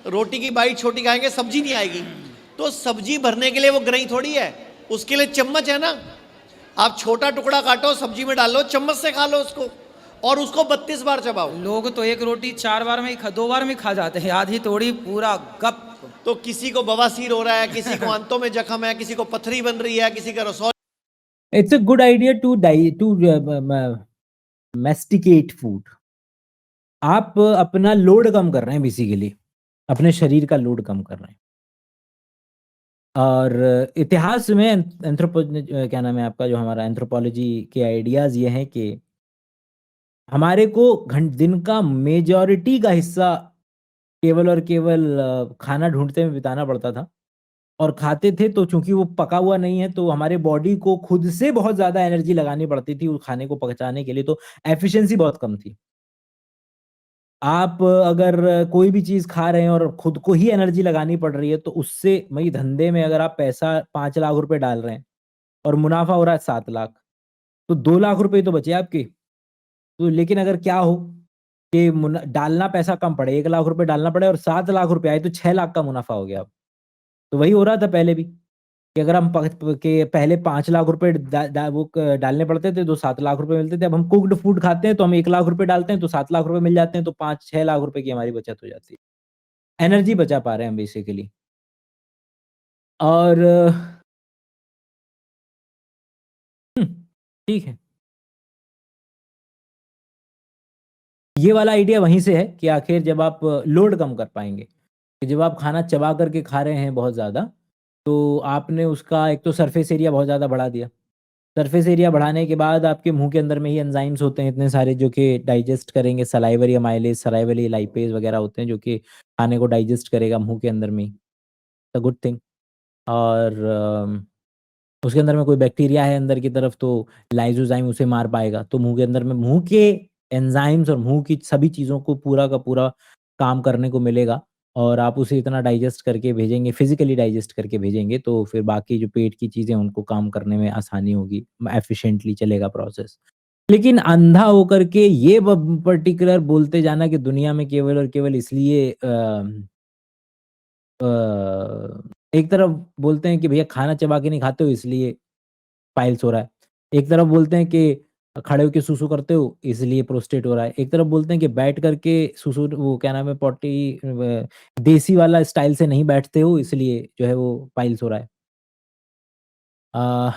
रोटी की बाइट छोटी खाएंगे सब्जी नहीं आएगी। तो सब्जी भरने के लिए वो ग्रही थोड़ी है, उसके लिए चम्मच है ना। आप छोटा टुकड़ा काटो, सब्जी में डालो, चम्मच से खा लो उसको और उसको 32 बार चबाओ। लोग तो एक रोटी 4 बार में ही 2 बार में ही खा जाते हैं, आधी तोड़ी पूरा गप। तो किसी को बवासीर हो रहा है, किसी को आंतों में जख्म है, किसी को पथरी बन रही है, किसी का रसौली। It's a good idea to masticate food. आप अपना लोड कम कर रहे हैं बेसिकली, अपने शरीर का लोड कम कर रहे हैं। और इतिहास में क्या नाम है आपका जो हमारा एंथ्रोपोलॉजी के आइडियाज़ ये हैं कि हमारे को दिन का मेजॉरिटी का हिस्सा केवल और केवल खाना ढूँढते में बिताना पड़ता था और खाते थे तो चूँकि वो पका हुआ नहीं है तो हमारे बॉडी को खुद से बहुत ज़्यादा एनर्जी लगानी पड़ती थी उस खाने को पचाने के लिए, तो एफिशिएंसी बहुत कम थी। आप अगर कोई भी चीज़ खा रहे हैं और खुद को ही एनर्जी लगानी पड़ रही है, तो उससे वही धंधे में अगर आप पैसा 5 लाख रुपए डाल रहे हैं और मुनाफ़ा हो रहा है 7 लाख, तो 2 लाख रुपए तो बचे आपके। तो लेकिन अगर क्या हो कि डालना पैसा कम पड़े, 1 लाख रुपए डालना पड़े और 7 लाख रुपए आए, तो 6 लाख का मुनाफ़ा हो गया अब। तो वही हो रहा था पहले भी। कि अगर हम के पहले 5 लाख रुपए डालने पड़ते थे तो 7 लाख रुपए मिलते थे। अब हम कुक्ड फूड खाते हैं तो हम 1 लाख रुपए डालते हैं तो 7 लाख रुपए मिल जाते हैं, तो 5-6 लाख रुपए की हमारी बचत हो जाती है। एनर्जी बचा पा रहे हैं हम बेसिकली। और हुँ, ठीक है। ये वाला आइडिया वहीं से है कि आखिर जब आप लोड कम कर पाएँगे, कि जब आप खाना चबा कर के खा रहे हैं बहुत ज़्यादा, तो आपने उसका एक तो सरफेस एरिया बहुत ज़्यादा बढ़ा दिया। सरफेस एरिया बढ़ाने के बाद आपके मुँह के अंदर में ही एंजाइम्स होते हैं इतने सारे जो कि डाइजेस्ट करेंगे, सलाइवरी अमाइलेज, सलाइवरी लाइपेज़ वगैरह होते हैं जो कि खाने को डाइजेस्ट करेगा मुँह के अंदर में ही। A good thing. और उसके अंदर में कोई बैक्टीरिया है अंदर की तरफ तो लाइसोज़ाइम उसे मार पाएगा। तो मुँह के अंदर में मुँह के एंजाइम्स और मुँह की सभी चीज़ों को पूरा का पूरा काम करने को मिलेगा और आप उसे इतना डाइजेस्ट करके भेजेंगे, फिज़िकली डाइजेस्ट करके भेजेंगे तो फिर बाकी जो पेट की चीज़ें उनको काम करने में आसानी होगी, एफ़िशिएंटली चलेगा प्रोसेस। लेकिन अंधा होकर के ये पर्टिकुलर बोलते जाना कि दुनिया में केवल और केवल इसलिए एक तरफ बोलते हैं कि भैया खाना चबा के नहीं खाते हो इसलिए पाइल्स हो रहा है। एक तरफ बोलते हैं कि खड़े होके सुसु करते हो इसलिए प्रोस्टेट हो रहा है। एक तरफ बोलते हैं कि बैठ करके सुसु वो क्या नाम है पॉटी देसी वाला स्टाइल से नहीं बैठते हो इसलिए जो है वो पाइल्स हो रहा है। अ,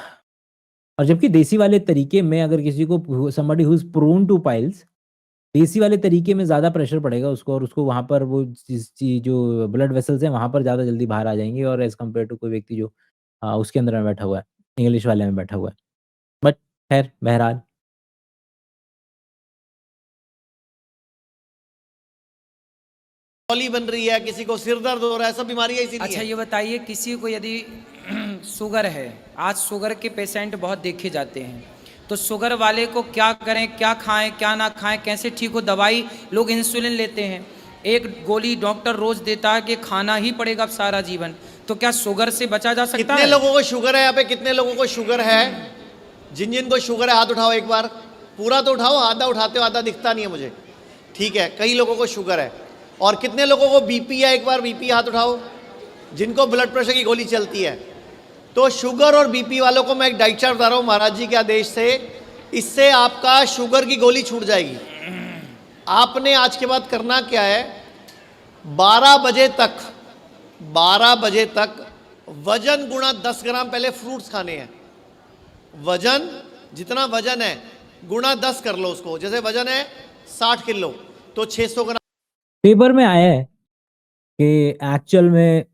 और जबकि देसी वाले तरीके में अगर किसी को somebody who is prone to piles देसी वाले तरीके में ज़्यादा प्रेशर पड़ेगा उसको और उसको वहाँ पर वो जो ब्लड वेसल्स हैं वहाँ पर ज़्यादा जल्दी बाहर आ जाएँगे और एज़ कम्पेयर टू कोई व्यक्ति जो उसके अंदर में बैठा हुआ है, इंग्लिश वाले में बैठा हुआ है। बट ख़ैर बहरहाल बन रही है, किसी को सिर दर्द हो रहा है, सब बीमारियां इसीलिए अच्छा हैं। ये बताइए किसी को यदि शुगर है, आज शुगर के पेशेंट बहुत देखे जाते हैं, तो शुगर वाले को क्या करें, क्या खाएं, क्या ना खाएं, कैसे ठीक हो? दवाई लोग इंसुलिन लेते हैं, एक गोली डॉक्टर रोज देता है कि खाना ही पड़ेगा अब सारा जीवन, तो क्या शुगर से बचा जा सकता कितने है? लोगों को शुगर है यहाँ पे? कितने लोगों को शुगर है? जिन जिन को शुगर है हाथ उठाओ एक बार। पूरा तो उठाओ, आधा उठाते हो, आधा दिखता नहीं है मुझे। ठीक है, कई लोगों को शुगर है। और कितने लोगों को बीपी है? एक बार बीपी हाथ उठाओ। जिनको ब्लड प्रेशर की गोली चलती है। तो शुगर और बीपी वालों को मैं एक डाइट चार्ट बता रहा हूँ महाराज जी के आदेश से, इससे आपका शुगर की गोली छूट जाएगी। आपने आज के बाद करना क्या है, 12 बजे तक वजन गुणा 10 ग्राम पहले फ्रूट्स खाने हैं। वजन जितना वजन है गुणा 10 कर लो उसको। जैसे वजन है 60 किलो तो 600 ग्राम। पेपर में आया है कि एक्चुअल में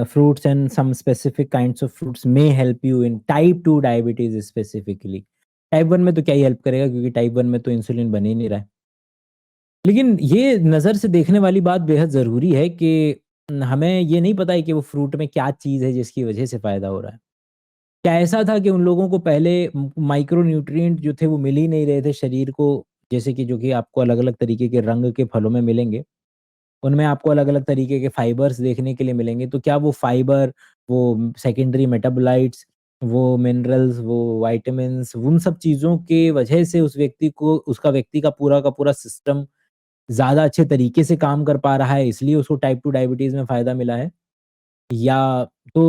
fruits and some specific kinds of fruits may help you in type 2 diabetes specifically. Type 1 में तो क्या ही हेल्प करेगा क्योंकि टाइप 1 में तो इंसुलिन बन ही नहीं रहा है। लेकिन ये नज़र से देखने वाली बात बेहद ज़रूरी है कि हमें ये नहीं पता है कि वो फ्रूट में क्या चीज़ है जिसकी वजह से फ़ायदा हो रहा है। क्या ऐसा था कि उन लोगों को पहले माइक्रो न्यूट्रिएंट जो थे वो मिल ही नहीं रहे थे शरीर को, जैसे कि जो कि आपको अलग-अलग तरीके के रंग के फलों में मिलेंगे। उनमें आपको अलग-अलग तरीके के फाइबर्स देखने के लिए मिलेंगे, तो क्या वो फाइबर, वो सेकेंडरी मेटाबोलाइट्स, वो मिनरल्स, वो विटामिन्स, उन सब चीज़ों के वजह से उस व्यक्ति को व्यक्ति का पूरा सिस्टम ज़्यादा अच्छे तरीके से काम कर पा रहा है, इसलिए उसको टाइप 2 डायबिटीज़ में फ़ायदा मिला है? या तो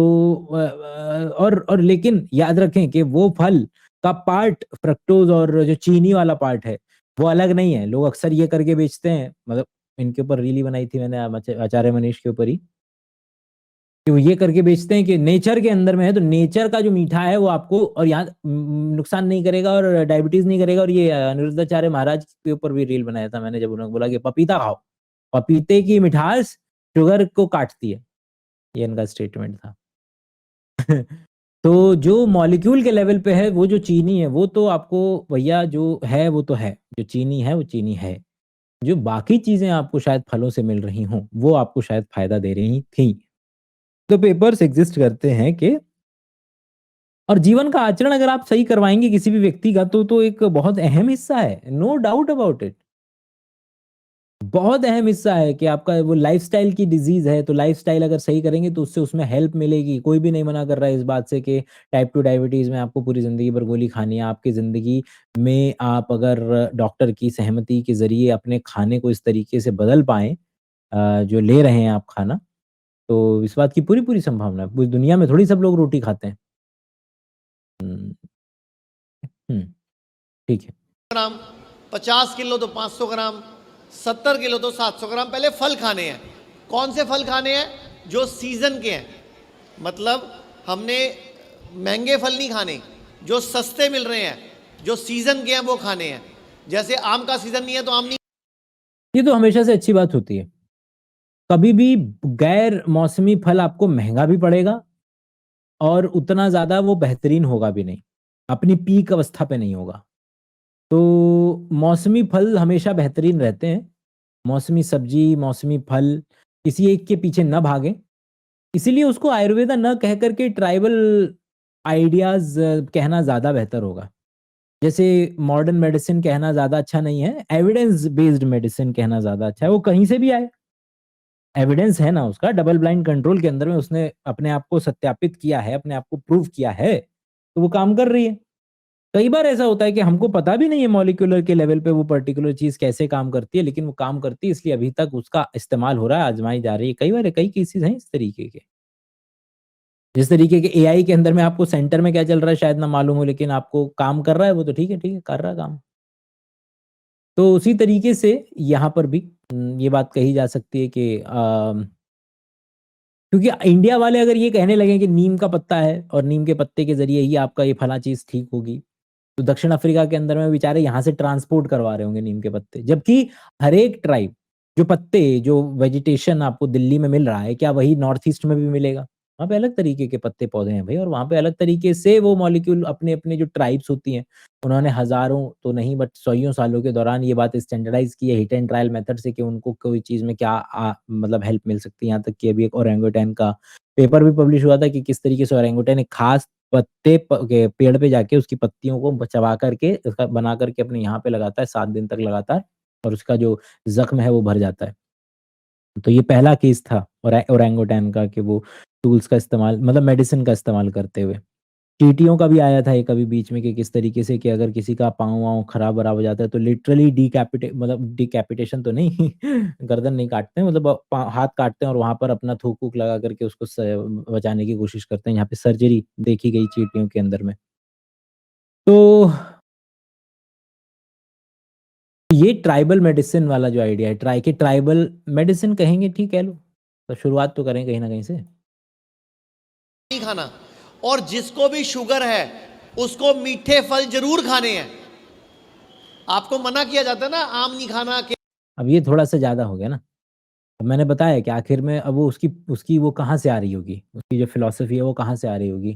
और लेकिन याद रखें कि वो फल का पार्ट फ्रक्टोज़ और जो चीनी वाला पार्ट है, वो अलग नहीं है। लोग अक्सर ये करके बेचते हैं, मतलब इनके ऊपर रील ही बनाई थी मैंने आचार्य मनीष के ऊपर ही, कि वो ये करके बेचते हैं कि नेचर के अंदर में है, तो नेचर का जो मीठा है वो आपको और यहाँ नुकसान नहीं करेगा और डायबिटीज़ नहीं करेगा। और ये अनिरुद्धाचार्य महाराज के ऊपर भी रील बनाया था मैंने जब उन्होंने बोला कि पपीता खाओ, पपीते की मिठास शुगर को काटती है। ये इनका स्टेटमेंट था। तो जो मॉलिक्यूल के लेवल पे है, वो जो चीनी है, वो तो आपको भैया जो है वो तो है। जो चीनी है, वो चीनी है। जो बाकी चीज़ें आपको शायद फलों से मिल रही हों, वो आपको शायद फ़ायदा दे रही थीं। तो पेपर्स एक्सिस्ट करते हैं कि और जीवन का आचरण अगर आप सही करवाएँगे किसी भी व्यक्ति का तो एक बहुत अहम हिस्सा है, नो डाउट अबाउट इट। बहुत अहम हिस्सा है कि आपका वो लाइफ़स्टाइल की डिज़ीज़ है, तो लाइफ़स्टाइल अगर सही करेंगे तो उससे उसमें हेल्प मिलेगी। कोई भी नहीं मना कर रहा है इस बात से कि टाइप 2 डायबिटीज़ में आपको पूरी ज़िंदगी भर गोली खानी है। आपकी ज़िंदगी में आप अगर डॉक्टर की सहमति के ज़रिए अपने खाने को इस तरीके से बदल पाएँ जो ले रहे हैं आप खाना, तो इस बात की पूरी-पूरी संभावना है। पूरी दुनिया में थोड़ी सब लोग रोटी खाते हैं। ठीक है। ग्राम, 50 किलो तो 500 ग्राम, 70 किलो तो 700 ग्राम। पहले फल खाने हैं। कौन से फल खाने हैं? जो सीजन के हैं। मतलब हमने महंगे फल नहीं खाने, जो सस्ते मिल रहे हैं, जो सीजन के हैं वो खाने हैं। जैसे आम का सीजन नहीं है तो आम नहीं। ये तो हमेशा से अच्छी बात होती है। कभी भी गैर मौसमी फल आपको महंगा भी पड़ेगा और उतना ज़्यादा वो बेहतरीन होगा भी नहीं, अपनी पीक अवस्था पे नहीं होगा। तो मौसमी फल हमेशा बेहतरीन रहते हैं। मौसमी सब्जी, मौसमी फल, किसी एक के पीछे ना भागें। इसीलिए उसको आयुर्वेदा ना कह कर के ट्राइबल आइडियाज़ कहना ज़्यादा बेहतर होगा। जैसे मॉडर्न मेडिसिन कहना ज़्यादा अच्छा नहीं है, एविडेंस बेस्ड मेडिसिन कहना ज़्यादा अच्छा है। वो कहीं से भी आए, एविडेंस है ना उसका, डबल ब्लाइंड कंट्रोल के अंदर में उसने अपने आप को सत्यापित किया है, अपने आप को प्रूव किया है, तो वो काम कर रही है। कई बार ऐसा होता है कि हमको पता भी नहीं है मॉलिक्यूलर के लेवल पे वो पर्टिकुलर चीज़ कैसे काम करती है, लेकिन वो काम करती है इसलिए अभी तक उसका इस्तेमाल हो रहा है, आज़माई जा रही है। कई बार कई केसेज़ हैं इस तरीके के। जिस तरीके के एआई के अंदर में आपको सेंटर में क्या चल रहा है शायद ना मालूम हो, लेकिन आपको काम कर रहा है वो तो ठीक है, कर रहा है काम। तो उसी तरीके से यहाँ पर भी ये बात कही जा सकती है कि क्योंकि इंडिया वाले अगर ये कहने लगे कि नीम का पत्ता है और नीम के पत्ते के ज़रिए ही आपका ये फलाँ चीज़ ठीक होगी, तो दक्षिण अफ्रीका के अंदर में बेचारे यहाँ से ट्रांसपोर्ट करवा रहे होंगे नीम के पत्ते। जबकि हर एक ट्राइब जो पत्ते, जो वेजिटेशन आपको दिल्ली में मिल रहा है, क्या वही नॉर्थ ईस्ट में भी मिलेगा? वहाँ पे अलग तरीके के पत्ते पौधे हैं भई और वहाँ पे अलग तरीके से वो मॉलिक्यूल अपने-अपने जो ट्राइब्स होती हैं, उन्होंने हज़ारों तो नहीं बट सौयों सालों के दौरान ये बात स्टैंडर्डाइज़ की है हिट एंड ट्रायल मेथड से कि उनको कोई चीज़ में क्या मतलब हेल्प मिल सकती है। यहाँ तक कि अभी एक ओरेंगुटैन का पेपर भी पब्लिश हुआ था कि किस तरीके से ओरेंगुटैन एक खास पत्ते के पेड़ पे जाके उसकी पत्तियों को चबा करके उसका बना करके अपने यहाँ पे लगाता है 7 दिन तक लगातार और उसका जो ज़ख्म है वो भर जाता है। तो ये पहला केस था ओरेंगुटैन का कि वो टूल्स का इस्तेमाल मतलब मेडिसिन का इस्तेमाल करते हुए। चींटियों का भी आया था एक अभी बीच में कि किस तरीके से कि अगर किसी का पाँव-वाँव खराब-वराब हो जाता है तो लिटरली डिकैपिटेशन तो नहीं गर्दन नहीं काटते हैं मतलब हाथ काटते हैं और वहाँ पर अपना थूक-वूक लगा करके उसको बचाने की कोशिश करते हैं। यहाँ पे सर्जरी देखी गई चींटियों के अंदर में। तो ये ट्राइबल मेडिसिन वाला जो आइडिया है ट्राइबल मेडिसिन कहेंगे ठीक कह लो। तो शुरुआत तो करें कहीं न कहीं से। नहीं खाना। और जिसको भी शुगर है उसको मीठे फल जरूर खाने हैं। आपको मना किया जाता है ना आम नहीं खाना के। अब ये थोड़ा-सा ज़्यादा हो गया ना। अब मैंने बताया कि आखिर में अब वो उसकी उसकी वो कहाँ से आ रही होगी? उसकी जो फ़िलॉसफ़ी है वो कहाँ से आ रही होगी?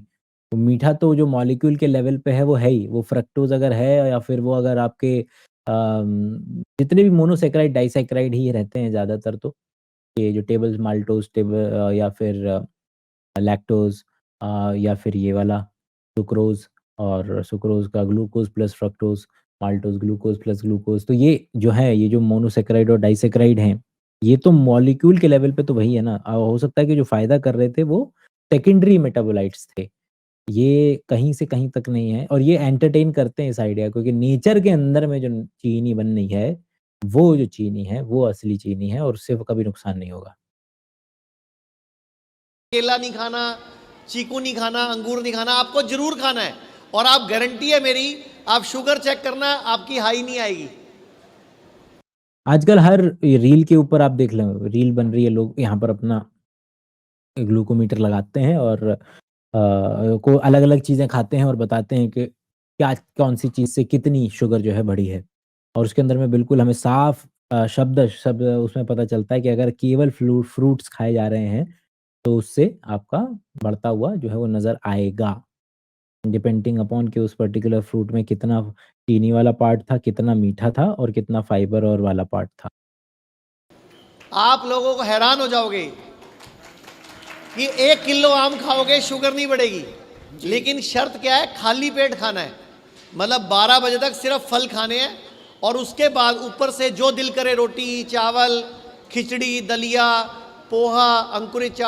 तो मीठा तो जो मॉलिक्यूल के लेवल पे है वो है ही। वो फ्रक्टोज़ अगर है या फिर वो अगर आपके जितने भी मोनोसैकेराइड, डाइसैकेराइड ही रहते हैं ज़्यादातर तो। ये जो टेबल माल्टोज़ या फिर लैक्टोज़ या फिर ये वाला सुक्रोज़ और सुक्रोज़ का glucose plus fructose, maltose glucose plus glucose तो ये जो है, ये जो मोनोसैकेराइड और डाइसैकेराइड हैं, ये तो मॉलिक्यूल के लेवल पे तो वही है ना। हो सकता है कि जो फ़ायदा कर रहे थे वो सेकेंडरी मेटाबोलाइट्स थे। ये कहीं से कहीं तक नहीं है और ये एंटरटेन करते हैं इस आइडिया को कि नेचर के अंदर में जो चीनी बन रही है, वो जो चीनी है, वो असली चीनी है और उससे वो कभी नुकसान नहीं होगा। केला नहीं खाना, चीकू नहीं खाना, अंगूर नहीं खाना, आपको जरूर खाना है। और आप गारंटी है मेरी, आप शुगर चेक करना आपकी हाई नहीं आएगी। आजकल हर रील के ऊपर आप देख लो, रील बन रही है, लोग यहाँ पर अपना ग्लूकोमीटर लगाते हैं और को अलग-अलग चीज़ें खाते हैं और बताते हैं कि क्या कौन-सी चीज़ से कितनी शुगर जो है बढ़ी है। और उसके अंदर में बिल्कुल हमें साफ शब्द शब्द उसमें पता चलता है कि अगर केवल फ्रूट्स खाए जा रहे हैं, तो उससे आपका बढ़ता हुआ जो है वो नज़र आएगा। डिपेंडिंग अपॉन कि उस पर्टिकुलर फ्रूट में कितना चीनी वाला पार्ट था, कितना मीठा था और कितना फाइबर और वाला पार्ट था। आप लोगों को हैरान हो जाओगे कि 1 किलो आम खाओगे शुगर नहीं बढ़ेगी। लेकिन शर्त क्या है? खाली पेट खाना है। मतलब 12 बजे तक सिर्फ फल खाने हैं और उसके बाद ऊपर से जो दिल करे रोटी, चावल, खिचड़ी, दलिया, पोहा, अंकुरित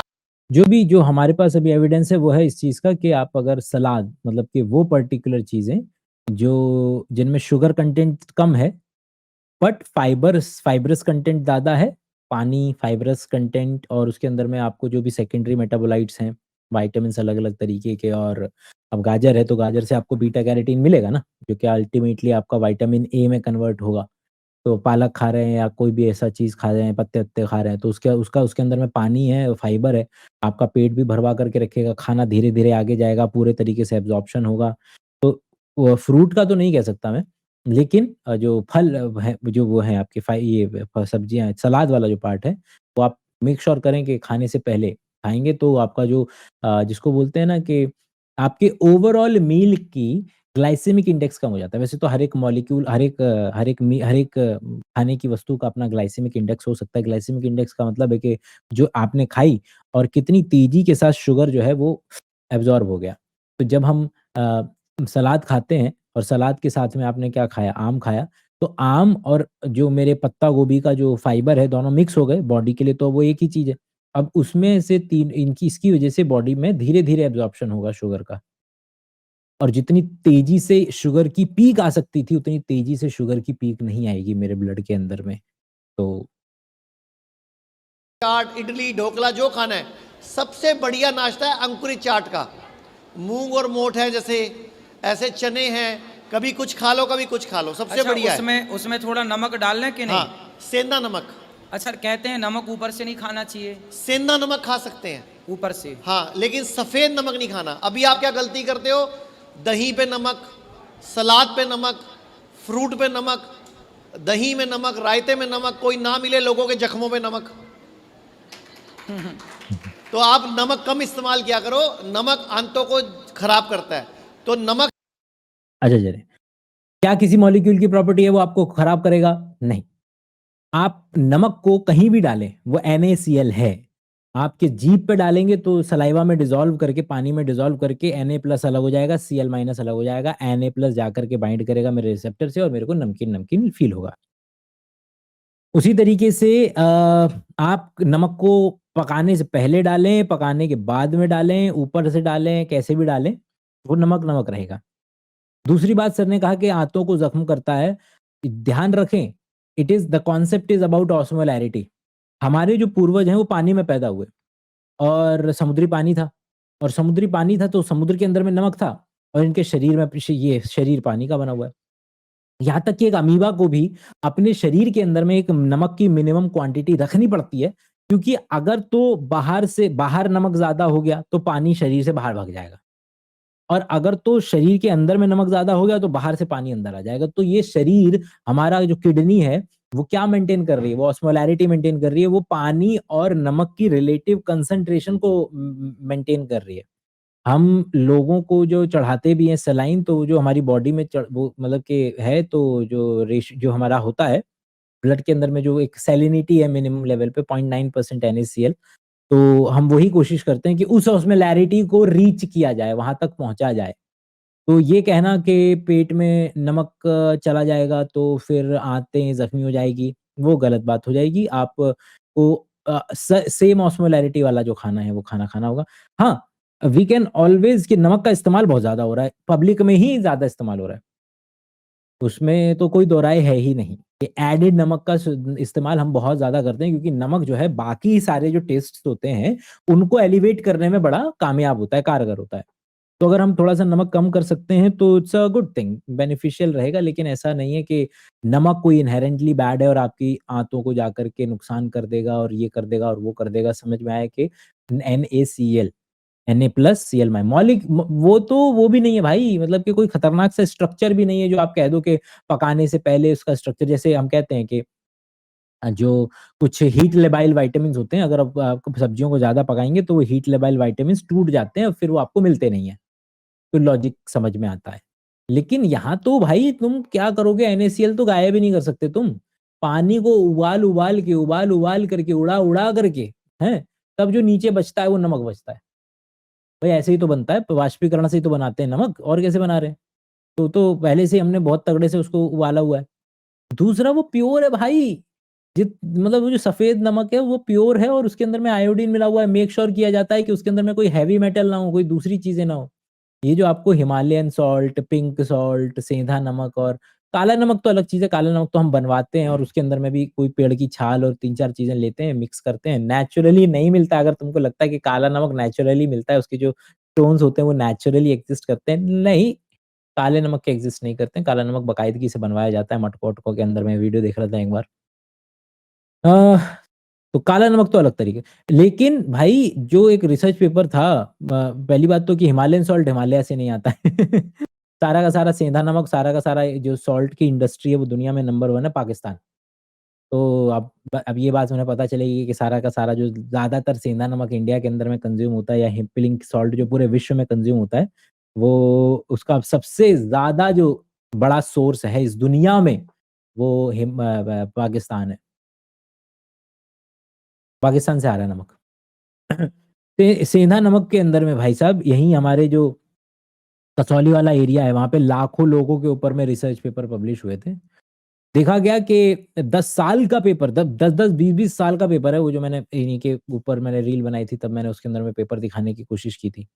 जो हमारे पास अभी एविडेंस है वो है इस चीज़ का कि आप अगर सलाद मतलब कि वो पर्टिकुलर चीज़ें जो जिनमें शुगर कंटेंट कम है बट फाइब्रस कंटेंट ज़्यादा है, पानी, फाइब्रस कंटेंट और उसके अंदर में आपको जो भी सेकेंडरी मेटाबोलाइट्स हैं, विटामिन्स अलग-अलग तरीके के, और अब गाजर है तो गाजर से आपको बीटा कैरोटीन मिलेगा ना, जो कि अल्टीमेटली आपका विटामिन ए में कन्वर्ट होगा। तो पालक खा रहे हैं या कोई भी ऐसा चीज़ खा रहे हैं, पत्ते-वत्ते खा रहे हैं, तो उसके अंदर में पानी है, फाइबर है, आपका पेट भी भरवा करके रखेगा, खाना धीरे-धीरे आगे जाएगा, पूरे तरीके से एब्ज़ॉर्प्शन होगा। तो वो फ्रूट का तो नहीं कह सकता मैं, लेकिन जो फल है, जो वो है आपके सब्जियाँ हैं, सलाद वाला जो पार्ट है, वो आप मेक श्योर करें कि खाने से पहले खाएँगे, तो आपका जो जिसको बोलते हैं ना कि आपके ओवरऑल मील की ग्लाइसेमिक इंडेक्स कम हो जाता है। वैसे तो हर एक मॉलिक्यूल, हर एक खाने की वस्तु का अपना ग्लाइसेमिक इंडेक्स हो सकता है। ग्लाइसेमिक इंडेक्स का मतलब है कि जो आपने खाई और कितनी तेज़ी के साथ शुगर जो है वो एब्ज़ॉर्ब हो गया। तो जब हम सलाद खाते हैं और सलाद के साथ में आपने क्या खाया? आम खाया, तो आम और जो मेरे पत्ता गोभी का जो फाइबर है, दोनों मिक्स हो गए बॉडी के लिए, तो वो एक ही चीज़ है। अब उसमें से 3 इनकी इसकी वज़ह से बॉडी में धीरे-धीरे एब्ज़ॉर्प्शन होगा शुगर का। और जितनी तेज़ी से शुगर की पीक आ सकती थी, उतनी तेज़ी से शुगर की पीक नहीं आएगी मेरे ब्लड के अंदर में। तो चाट, इडली, ढोकला जो खाना है, सबसे बढ़िया नाश्ता है अंकुरित चाट का। मूंग और मोठ है, जैसे ऐसे चने हैं, कभी कुछ खा लो कभी कुछ खा लो, सबसे अच्छा, बढ़िया है। उसमें थोड़ा नमक डाल लें कि नहीं? हाँ, सेंधा नमक। अच्छा, कहते हैं नमक ऊपर से नहीं खाना चाहिए, सेंधा नमक खा सकते हैं, ऊपर से। हाँ, लेकिन सफेद नमक नहीं खाना। अभी आप क्या गलती करते हो? दही पे नमक, सलाद पे नमक, फ्रूट पे नमक, दही में नमक, रायते में नमक, कोई ना मिले लोगों के जख्मों पे नमक। तो आप नमक कम इस्तेमाल किया करो, नमक आंतों को खराब करता है। तो नमक अच्छा चलिए, क्या किसी मॉलिक्यूल की प्रॉपर्टी है वो आपको खराब करेगा? नहीं। आप नमक को कहीं भी डालें, वो NaCl है। आपके जीभ पे डालेंगे तो सलाइवा में डिसॉल्व करके, पानी में डिसॉल्व करके Na+ अलग हो जाएगा, Cl- अलग हो जाएगा, Na+ जाकर के बाइंड करेगा मेरे रिसेप्टर से और मेरे को नमकीन-नमकीन फ़ील होगा। उसी तरीके से आप नमक को पकाने से पहले डालें, पकाने के बाद में डालें, ऊपर से डालें, कैसे भी डालें, वो नमक-नमक रहेगा। दूसरी बात, सर ने कहा कि आंतों को ज़ख्म करता है। ध्यान रखें, the concept is about osmolarity. हमारे जो पूर्वज हैं वो पानी में पैदा हुए और समुद्री पानी था, और समुद्री पानी था तो समुद्र के अंदर में नमक था, और इनके शरीर में ये शरीर पानी का बना हुआ है। यहाँ तक कि एक अमीबा को भी अपने शरीर के अंदर में एक नमक की मिनिमम क्वांटिटी रखनी पड़ती है, क्योंकि अगर तो बाहर नमक ज़्यादा हो गया तो पानी शरीर से बाहर भाग जाएगा, और अगर तो शरीर के अंदर में नमक ज़्यादा हो गया तो बाहर से पानी अंदर आ जाएगा। तो ये शरीर, हमारा जो किडनी है, वो क्या मेंटेन कर रही है? वो ऑस्मोलैरिटी मेंटेन कर रही है, वो पानी और नमक की रिलेटिव कंसंट्रेशन को मेंटेन कर रही है। हम लोगों को जो चढ़ाते भी हैं सलाइन, तो जो हमारी बॉडी में वो मतलब कि है, तो जो हमारा होता है, ब्लड के अंदर में जो एक सैलिनिटी है मिनिमम लेवल पे 0.9% NaCl, तो हम वही कोशिश करते हैं कि उस ऑस्मोलैरिटी को रीच किया जाए, वहाँ तक पहुँचा जाए। तो ये कहना कि पेट में नमक चला जाएगा तो फिर आंतें ज़ख्मी हो जाएगी, वो गलत बात हो जाएगी। आपको सेम ऑस्मोलैरिटी वाला जो खाना है वो खाना खाना होगा। हाँ, वी कैन ऑलवेज़, कि नमक का इस्तेमाल बहुत ज़्यादा हो रहा है, पब्लिक में ही ज़्यादा इस्तेमाल हो रहा है। उसमें तो कोई दो राय है ही नहीं कि एडेड नमक का इस्तेमाल हम बहुत ज़्यादा करते हैं, क्योंकि नमक जो है बाकी सारे जो टेस्ट्स होते हैं, उनको एलिवेट करने में बड़ा कामयाब होता है, कारगर होता है। तो अगर हम थोड़ा-सा नमक कम कर सकते हैं तो it's a good thing, beneficial रहेगा, लेकिन ऐसा नहीं है कि नमक कोई इन्हेरेंटली बैड है और आपकी आंतों को जाकर के नुकसान कर देगा और ये कर देगा और वो कर देगा। समझ में आया कि NaCl, Na+Cl- वो भी नहीं है भाई, मतलब कि कोई खतरनाक सा स्ट्रक्चर भी नहीं है जो आप कह दो कि पकाने से पहले उसका स्ट्रक्चर, जैसे हम कहते हैं कि जो कुछ हीट लेबाइल विटामिन्स होते हैं, अगर आप सब्जियों को ज़्यादा पकाएँगे तो वो हीट लेबाइल विटामिन्स टूट जाते हैं और फिर वो आपको मिलते नहीं हैं। तो लॉजिक समझ में आता है। लेकिन यहाँ तो भाई तुम क्या करोगे, NaCl तो गायब ही नहीं कर सकते तुम। पानी को उबाल-उबाल करके, उड़ा-उड़ा करके, हैं? तब जो नीचे बचता है वो नमक बचता है। भाई ऐसे ही तो बनता है, वाष्पीकरण से ही तो बनाते हैं नमक, और कैसे बना रहे हैं? तो पहले से ही हमने बहुत तगड़े से उसको उबाला हुआ है। दूसरा, वो प्योर है भाई। मतलब वो जो सफ़ेद नमक है वो प्योर है और उसके अंदर में आयोडीन मिला हुआ है। मेक श्योर किया जाता है कि उसके अंदर में कोई हेवी मेटल ना हो, कोई दूसरी चीज़ें ना हो। ये जो आपको हिमालयन सॉल्ट, पिंक सॉल्ट, सेंधा नमक और काला नमक तो अलग चीज़ है, काला नमक तो हम बनवाते हैं और उसके अंदर में भी कोई पेड़ की छाल और 3-4 चीज़ें लेते हैं, मिक्स करते हैं। नेचुरली नहीं मिलता, अगर तुमको लगता है कि काला नमक नेचुरली मिलता है, उसके जो टोन्स होते हैं वो नेचुरली एक्सिस्ट करते हैं, नहीं, काले नमक के एक्सिस्ट नहीं करते हैं। काला नमक बाकायदगी से बनवाया जाता है मटको-वटको के अंदर, मैं वीडियो देख रहा था एक बार। अ, तो काला नमक तो अलग तरीके, लेकिन भाई जो एक रिसर्च पेपर था, पहली बात तो कि हिमालयन सॉल्ट हिमालय से नहीं आता है। सारा का सारा सेंधा नमक, सारा का सारा जो सॉल्ट की इंडस्ट्री है वो दुनिया में नंबर 1 है पाकिस्तान। तो अब ये बात उन्हें पता चलेगी कि सारा का सारा जो ज़्यादातर सेंधा नमक इंडिया के अंदर में कंज़्यूम होता है, या पिंक सॉल्ट जो पूरे विश्व में कंज़्यूम होता है, वो उसका सबसे ज़्यादा जो बड़ा सोर्स है इस दुनिया में, वो पाकिस्तान है। पाकिस्तान से आ रहा है नमक। सेंधा नमक के अंदर में भाई साहब, यहीं हमारे जो कसौली वाला एरिया है, वहाँ पे लाखों लोगों के ऊपर में रिसर्च पेपर पब्लिश हुए थे। देखा गया कि 10 साल का पेपर, द 10-10, 20-20 साल का पेपर है वो, जो मैंने इन्हीं के ऊपर मैंने रील बनाई थी, तब मैंने उसके अंदर में पेपर दिखाने की कोशिश की थी,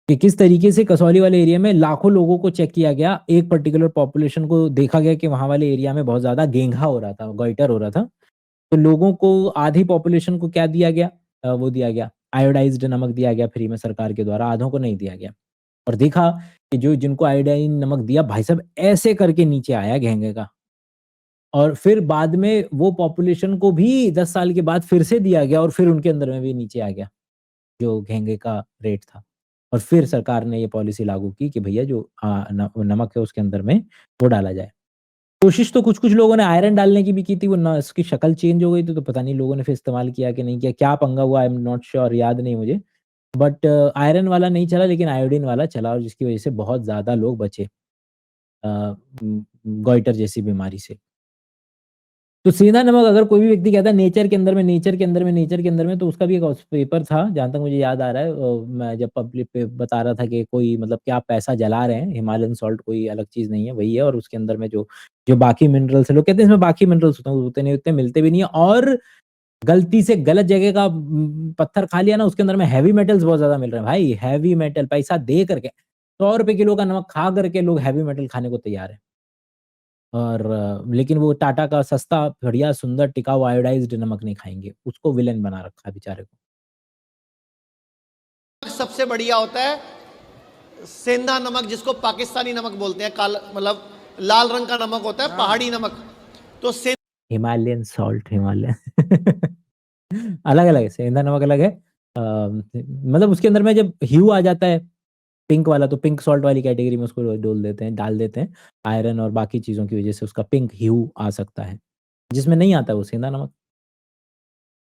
कि किस तरीके से कसौली वाले एरिया में लाखों लोगों को चेक किया गया। एक पर्टिकुलर पॉपुलेशन को देखा गया कि वहाँ वाले एरिया में बहुत ज़्यादा गेंगा हो रहा था, गॉइटर हो रहा था। तो लोगों को, आधी पॉपुलेशन को क्या दिया गया? वो दिया गया, आयोडाइज़्ड नमक दिया गया फ्री में सरकार के द्वारा, आधों को नहीं दिया गया। और देखा कि जो जिनको आयोडाइन नमक दिया, भाई साहब ऐसे करके नीचे आया घेंगे का। और फिर बाद में वो पॉपुलेशन को भी 10 साल के बाद फिर से दिया गया और फिर उनके अंदर में भी नीचे आ गया, जो घेंगे का रेट था। और फिर सरकार ने ये पॉलिसी लागू की कि भैया जो नमक है उसके अंदर में वो डाला जाए। कोशिश तो कुछ-कुछ लोगों ने आयरन डालने की भी की थी, वो ना उसकी शक्ल चेंज हो गई थी, तो पता नहीं लोगों ने फिर इस्तेमाल किया कि नहीं किया, क्या पंगा हुआ, आई एम नॉट श्योर, याद नहीं मुझे। बट आयरन वाला नहीं चला, लेकिन आयोडीन वाला चला, और जिसकी वज़ह से बहुत ज़्यादा लोग बचे गॉइटर जैसी बीमारी से। तो सेंधा नमक, अगर कोई भी व्यक्ति कहता है नेचर के अंदर में, नेचर के अंदर में, नेचर के अंदर में, तो उसका भी एक पेपर था, जहाँ तक मुझे याद आ रहा है, मैं जब पब्लिक पे बता रहा था कि कोई मतलब क्या आप पैसा जला रहे हैं, हिमालयन सॉल्ट कोई अलग चीज़ नहीं है, वही है, और उसके अंदर में जो जो बाकी मिनरल्स है, लोग कहते हैं इसमें बाकी मिनरल्स होते हैं, होते नहीं, उतने मिलते भी नहीं है, और गलती से गलत जगह का पत्थर खा लिया ना, उसके अंदर में हेवी मेटल्स बहुत ज़्यादा मिल रहे हैं भाई, हेवी मेटल पैसा दे करके, ₹100 किलो का नमक खा करके लोग हेवी मेटल खाने को तैयार हैं। और लेकिन वो टाटा का सस्ता, बढ़िया, सुंदर, टिकाऊ आयोडाइज़्ड नमक नहीं खाएँगे, उसको विलेन बना रखा है बेचारे को। सबसे बढ़िया होता है सेंधा नमक, जिसको पाकिस्तानी नमक बोलते हैं, काला मतलब लाल रंग का नमक होता है, पहाड़ी नमक। तो हिमालयन सॉल्ट, हिमालयन अलग-अलग है, सेंधा नमक अलग है। मतलब उसके अंदर में जब ह्यू आ जाता है, पिंक वाला, तो पिंक सॉल्ट वाली कैटेगरी में उसको डोल देते हैं, डाल देते हैं। आयरन और बाकी चीज़ों की वज़ह से उसका पिंक ह्यू आ सकता है, जिसमें नहीं आता वो सेंधा नमक।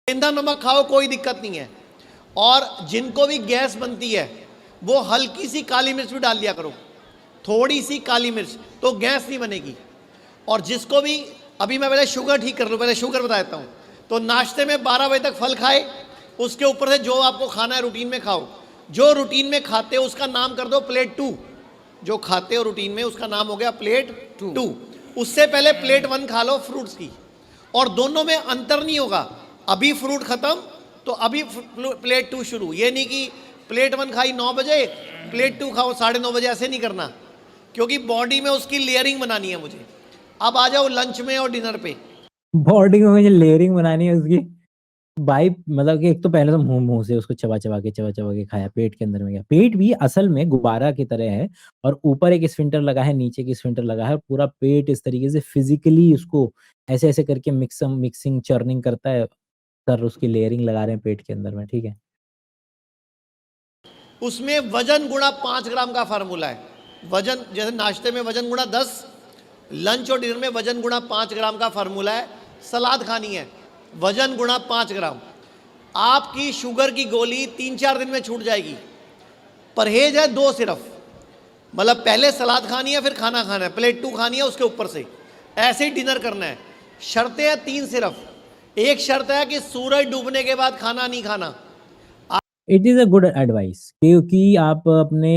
सेंधा नमक खाओ, कोई दिक्कत नहीं है। और जिनको भी गैस बनती है, वो हल्की सी काली मिर्च भी डाल दिया करो, थोड़ी सी काली मिर्च, तो गैस नहीं बनेगी। और जिसको भी, अभी मैं पहले शुगर ठीक कर लूँ, पहले शुगर बता देता हूँ। तो नाश्ते में 12 बजे तक फल खाए, उसके ऊपर से जो आपको खाना है रूटीन में खाओ। जो रूटीन में खाते हो उसका नाम कर दो प्लेट 2। जो खाते हो रूटीन में उसका नाम हो गया प्लेट 2। उससे पहले प्लेट 1 खा लो फ्रूट्स की, और दोनों में अंतर नहीं होगा। अभी फ्रूट खत्म तो अभी प्लेट 2 शुरू। ये नहीं कि प्लेट 1 खाई 9 बजे, प्लेट 2 खाओ 9:30 बजे, ऐसे नहीं करना, क्योंकि बॉडी में उसकी लेयरिंग बनानी है मुझे। अब आ जाओ लंच में और डिनर पे। बॉडी में मुझे लेयरिंग बनानी है उसकी। भाई मतलब कि एक तो पहले तो मुँह से उसको चबा-चबा के खाया, पेट के अंदर में गया। पेट भी असल में गुब्बारा की तरह है, और ऊपर एक स्फिंक्टर लगा है, नीचे एक स्फिंक्टर लगा है, और पूरा पेट इस तरीके से फिज़िकली उसको ऐसे-ऐसे करके मिक्सिंग, चर्निंग करता है। सर उसकी लेयरिंग लगा रहे हैं पेट के अंदर में, ठीक है? उसमें वजन गुणा 5 ग्राम का फार्मूला है। वजन जैसे नाश्ते में वजन गुणा 10, लंच और डिनर में वजन गुणा 5 ग्राम का फार्मूला है। सलाद खानी है, वजन गुणा 5 ग्राम। आपकी शुगर की गोली 3-4 दिन में छूट जाएगी। परहेज है 2 सिर्फ, मतलब पहले सलाद खानी है, फिर खाना खाना है, प्लेट 2 खानी है उसके ऊपर से, ऐसे ही डिनर करना है। शर्तें हैं 3 सिर्फ। एक शर्त है कि सूरज डूबने के बाद खाना नहीं खाना। It is a good advice, क्योंकि आप अपने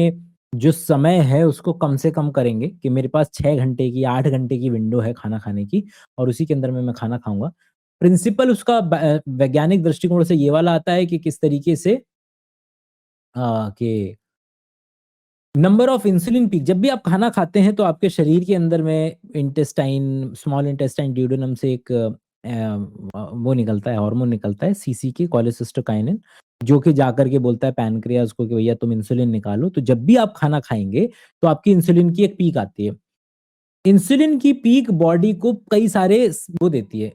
जो समय है उसको कम से कम करेंगे कि मेरे पास 6 घंटे की, 8 घंटे की विंडो है खाना खाने की, और उसी के अंदर में मैं खाना खाऊँगा। प्रिंसिपल उसका वैज्ञानिक दृष्टिकोण से ये वाला आता है कि किस तरीके से कि नंबर ऑफ इंसुलिन पीक, जब भी आप खाना खाते हैं तो आपके शरीर के अंदर में इंटेस्टाइन, स्मॉल इंटेस्टाइन ड्यूडेनम से एक वो निकलता है, हार्मोन निकलता है सीसीके, कोलेसिस्टोकाइनिन, जो कि जाकर के बोलता है पैनक्रियाज को कि भैया तुम इंसुलिन निकालो। तो जब भी आप खाना खाएंगे तो आपकी इंसुलिन की एक पीक आती है। इंसुलिन की पीक बॉडी को कई सारे वो देती है,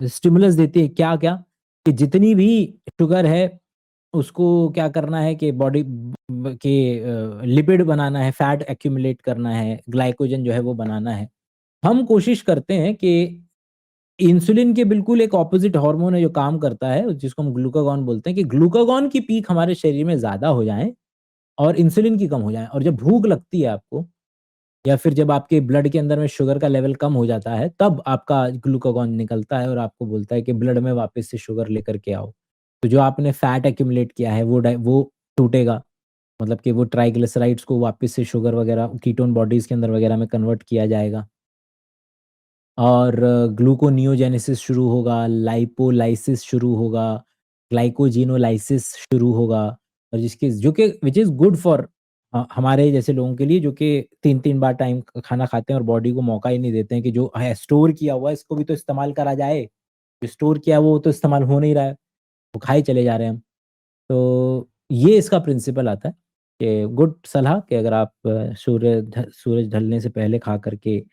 स्टिमुलस देती है। क्या क्या? कि जितनी भी शुगर है उसको क्या करना है कि बॉडी के लिपिड बनाना है, फैट एक्यूमुलेट करना है, ग्लाइकोजन जो है वो बनाना है। हम कोशिश करते हैं कि इंसुलिन के बिल्कुल एक ऑपोजिट हार्मोन है जो काम करता है, जिसको हम ग्लूकागॉन बोलते हैं, कि ग्लूकागॉन की पीक हमारे शरीर में ज़्यादा हो जाए और इंसुलिन की कम हो जाए। और जब भूख लगती है आपको या फिर जब आपके ब्लड के अंदर में शुगर का लेवल कम हो जाता है, तब आपका ग्लूकागॉन निकलता है और आपको बोलता है कि ब्लड में वापस से शुगर लेकर के आओ। तो जो आपने फैट एक्यूमुलेट किया है वो टूटेगा, मतलब कि वो ट्राइग्लिसराइड्स को वापस से शुगर वगैरह कीटोन बॉडीज़ के अंदर वगैरह में कन्वर्ट किया जाएगा। और ग्लूकोनियोजेनेसिस शुरू होगा, लाइपोलाइसिस शुरू होगा, ग्लाइकोजिनोलाइसिस शुरू होगा, और जिसके जो कि व्हिच इज़ गुड फॉर हमारे जैसे लोगों के लिए, जो कि 3-3 बार टाइम खाना खाते हैं और बॉडी को मौका ही नहीं देते हैं कि जो है स्टोर किया हुआ है इसको भी तो इस्तेमाल करा जाए। जो स्टोर किया हुआ वो तो इस्तेमाल हो नहीं रहा है, वो खाए चले जा रहे हैं हम। तो ये इसका प्रिंसिपल आता है कि गुड सलाह कि अगर आप सूरज ढलने से पहले खा करके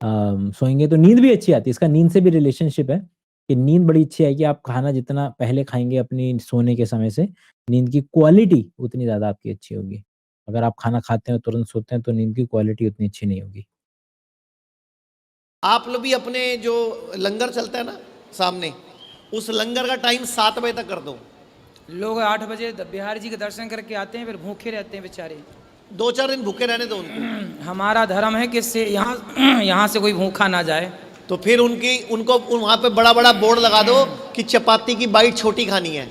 सोएँगे तो नींद भी अच्छी आती है। इसका नींद से भी रिलेशनशिप है कि नींद बड़ी अच्छी आएगी। आप खाना जितना पहले खाएँगे अपनी सोने के समय से, नींद की क्वालिटी उतनी ज़्यादा आपकी अच्छी होगी। अगर आप खाना खाते हैं और तुरंत सोते हैं तो नींद की क्वालिटी उतनी अच्छी नहीं होगी। आप लोग भी अपने जो लंगर चलता है ना सामने, उस लंगर का टाइम 7 बजे तक कर दो। लोग 8 बजे बिहारी जी के दर्शन करके आते हैं, फिर भूखे रहते हैं बेचारे। 2-4 दिन भूखे रहने दो उनको। हमारा धर्म है कि इससे यहाँ से कोई भूखा ना जाए। तो फिर उनको वहां पे बड़ा बड़ा बोर्ड लगा दो कि चपाती की बाइट छोटी खानी है,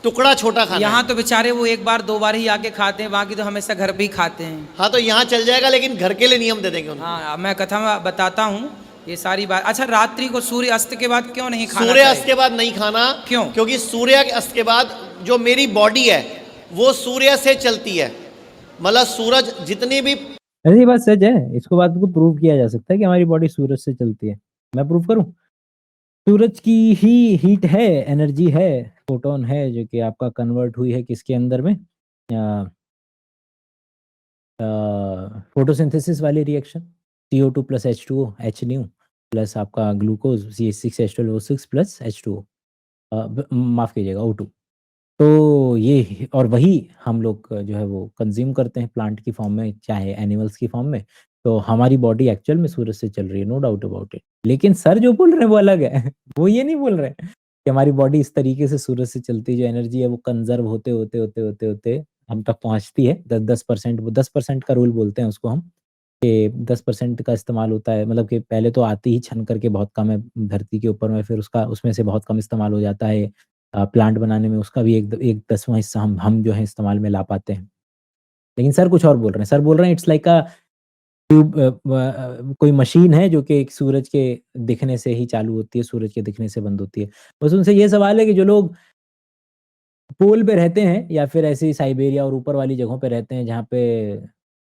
टुकड़ा छोटा खाना यहाँ है। तो बेचारे वो एक बार 2 बार ही आके खाते हैं, बाकी तो हमेशा घर पे ही खाते हैं। हाँ, तो यहाँ चल जाएगा, लेकिन घर के लिए नियम दे देंगे उनको। हाँ, अब मैं कथा में बताता हूँ ये सारी बात। अच्छा, रात्रि को सूर्य अस्त के बाद क्यों नहीं खाना सूर्य अस्त चाहिए? के बाद नहीं खाना। क्यों? क्योंकि सूर्य के अस्त के बाद जो मेरी बॉडी है वो सूर्य से चलती है। मतलब सूरज जितनी भी अरे ये बात सच है, इसको बात को प्रूव किया जा सकता है कि हमारी बॉडी सूरज से चलती है। मैं प्रूव करूँ? सूरज की ही हीट है, एनर्जी है, फोटोन है जो कि आपका कन्वर्ट हुई है किसके अंदर में, फोटोसिंथेसिस वाली reaction, CO2 plus H2O, H new plus आपका ग्लूकोज CH6H12O6 प्लस H2O, माफ़ कीजिएगा O2। तो ये और वही हम लोग जो है वो कंज्यूम करते हैं प्लांट की फॉर्म में चाहे एनिमल्स की फॉर्म में। तो हमारी बॉडी एक्चुअल में सूरज से चल रही है, नो डाउट अबाउट इट। लेकिन सर जो बोल रहे हैं वो अलग है वो ये नहीं बोल रहे हैं कि हमारी बॉडी इस तरीके से सूरज से चलती है, जो एनर्जी है वो कंजर्व होते होते होते होते होते हम तक पहुंचती है। 10% वो 10% का रूल बोलते हैं उसको हम, कि 10% का इस्तेमाल होता है, मतलब कि पहले तो आती ही छन करके बहुत कम है धरती के ऊपर में, फिर उसका उसमें से बहुत कम इस्तेमाल हो जाता है प्लांट बनाने में, उसका भी एक 10वां हिस्सा हम जो है इस्तेमाल में ला पाते हैं। लेकिन सर कुछ और बोल रहे हैं। सर बोल रहे हैं इट्स लाइक अ ट्यूब, कोई मशीन है जो कि एक सूरज के दिखने से ही चालू होती है, सूरज के दिखने से बंद होती है। बस उनसे ये सवाल है कि जो लोग पोल पे रहते हैं या फिर ऐसे ही साइबेरिया और ऊपर वाली जगहों पे रहते हैं जहाँ पे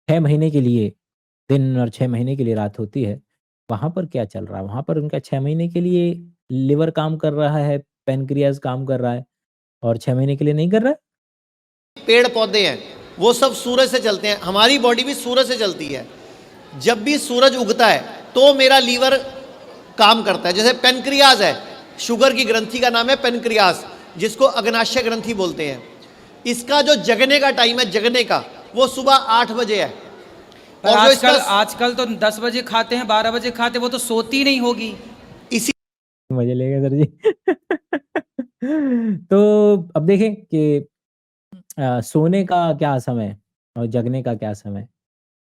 6 महीने के लिए दिन और 6 महीने के लिए रात होती है, वहाँ पर क्या चल रहा है? वहाँ पर उनका 6 महीने के लिए लिवर काम कर रहा है, पैनक्रियाज़ काम कर रहा है और 6 महीने के लिए नहीं कर रहा है? पेड़ पौधे हैं वो सब सूरज से चलते हैं। हमारी बॉडी भी सूरज से चलती है। जब भी सूरज उगता है तो मेरा लीवर काम करता है। जैसे पेनक्रियाज है, शुगर की ग्रंथि का नाम है पेनक्रियाज, जिसको अग्नाशय ग्रंथि बोलते हैं। इसका जो जगने का टाइम है, जगने का, वो सुबह 8 बजे है। पर और जो आजकल इसका आजकल तो 10 बजे खाते हैं, 12 बजे खाते हैं, वो तो सोती नहीं होगी। इसी मज़े ले गए सर जी। तो अब देखें कि सोने का क्या समय और जगने का क्या समय?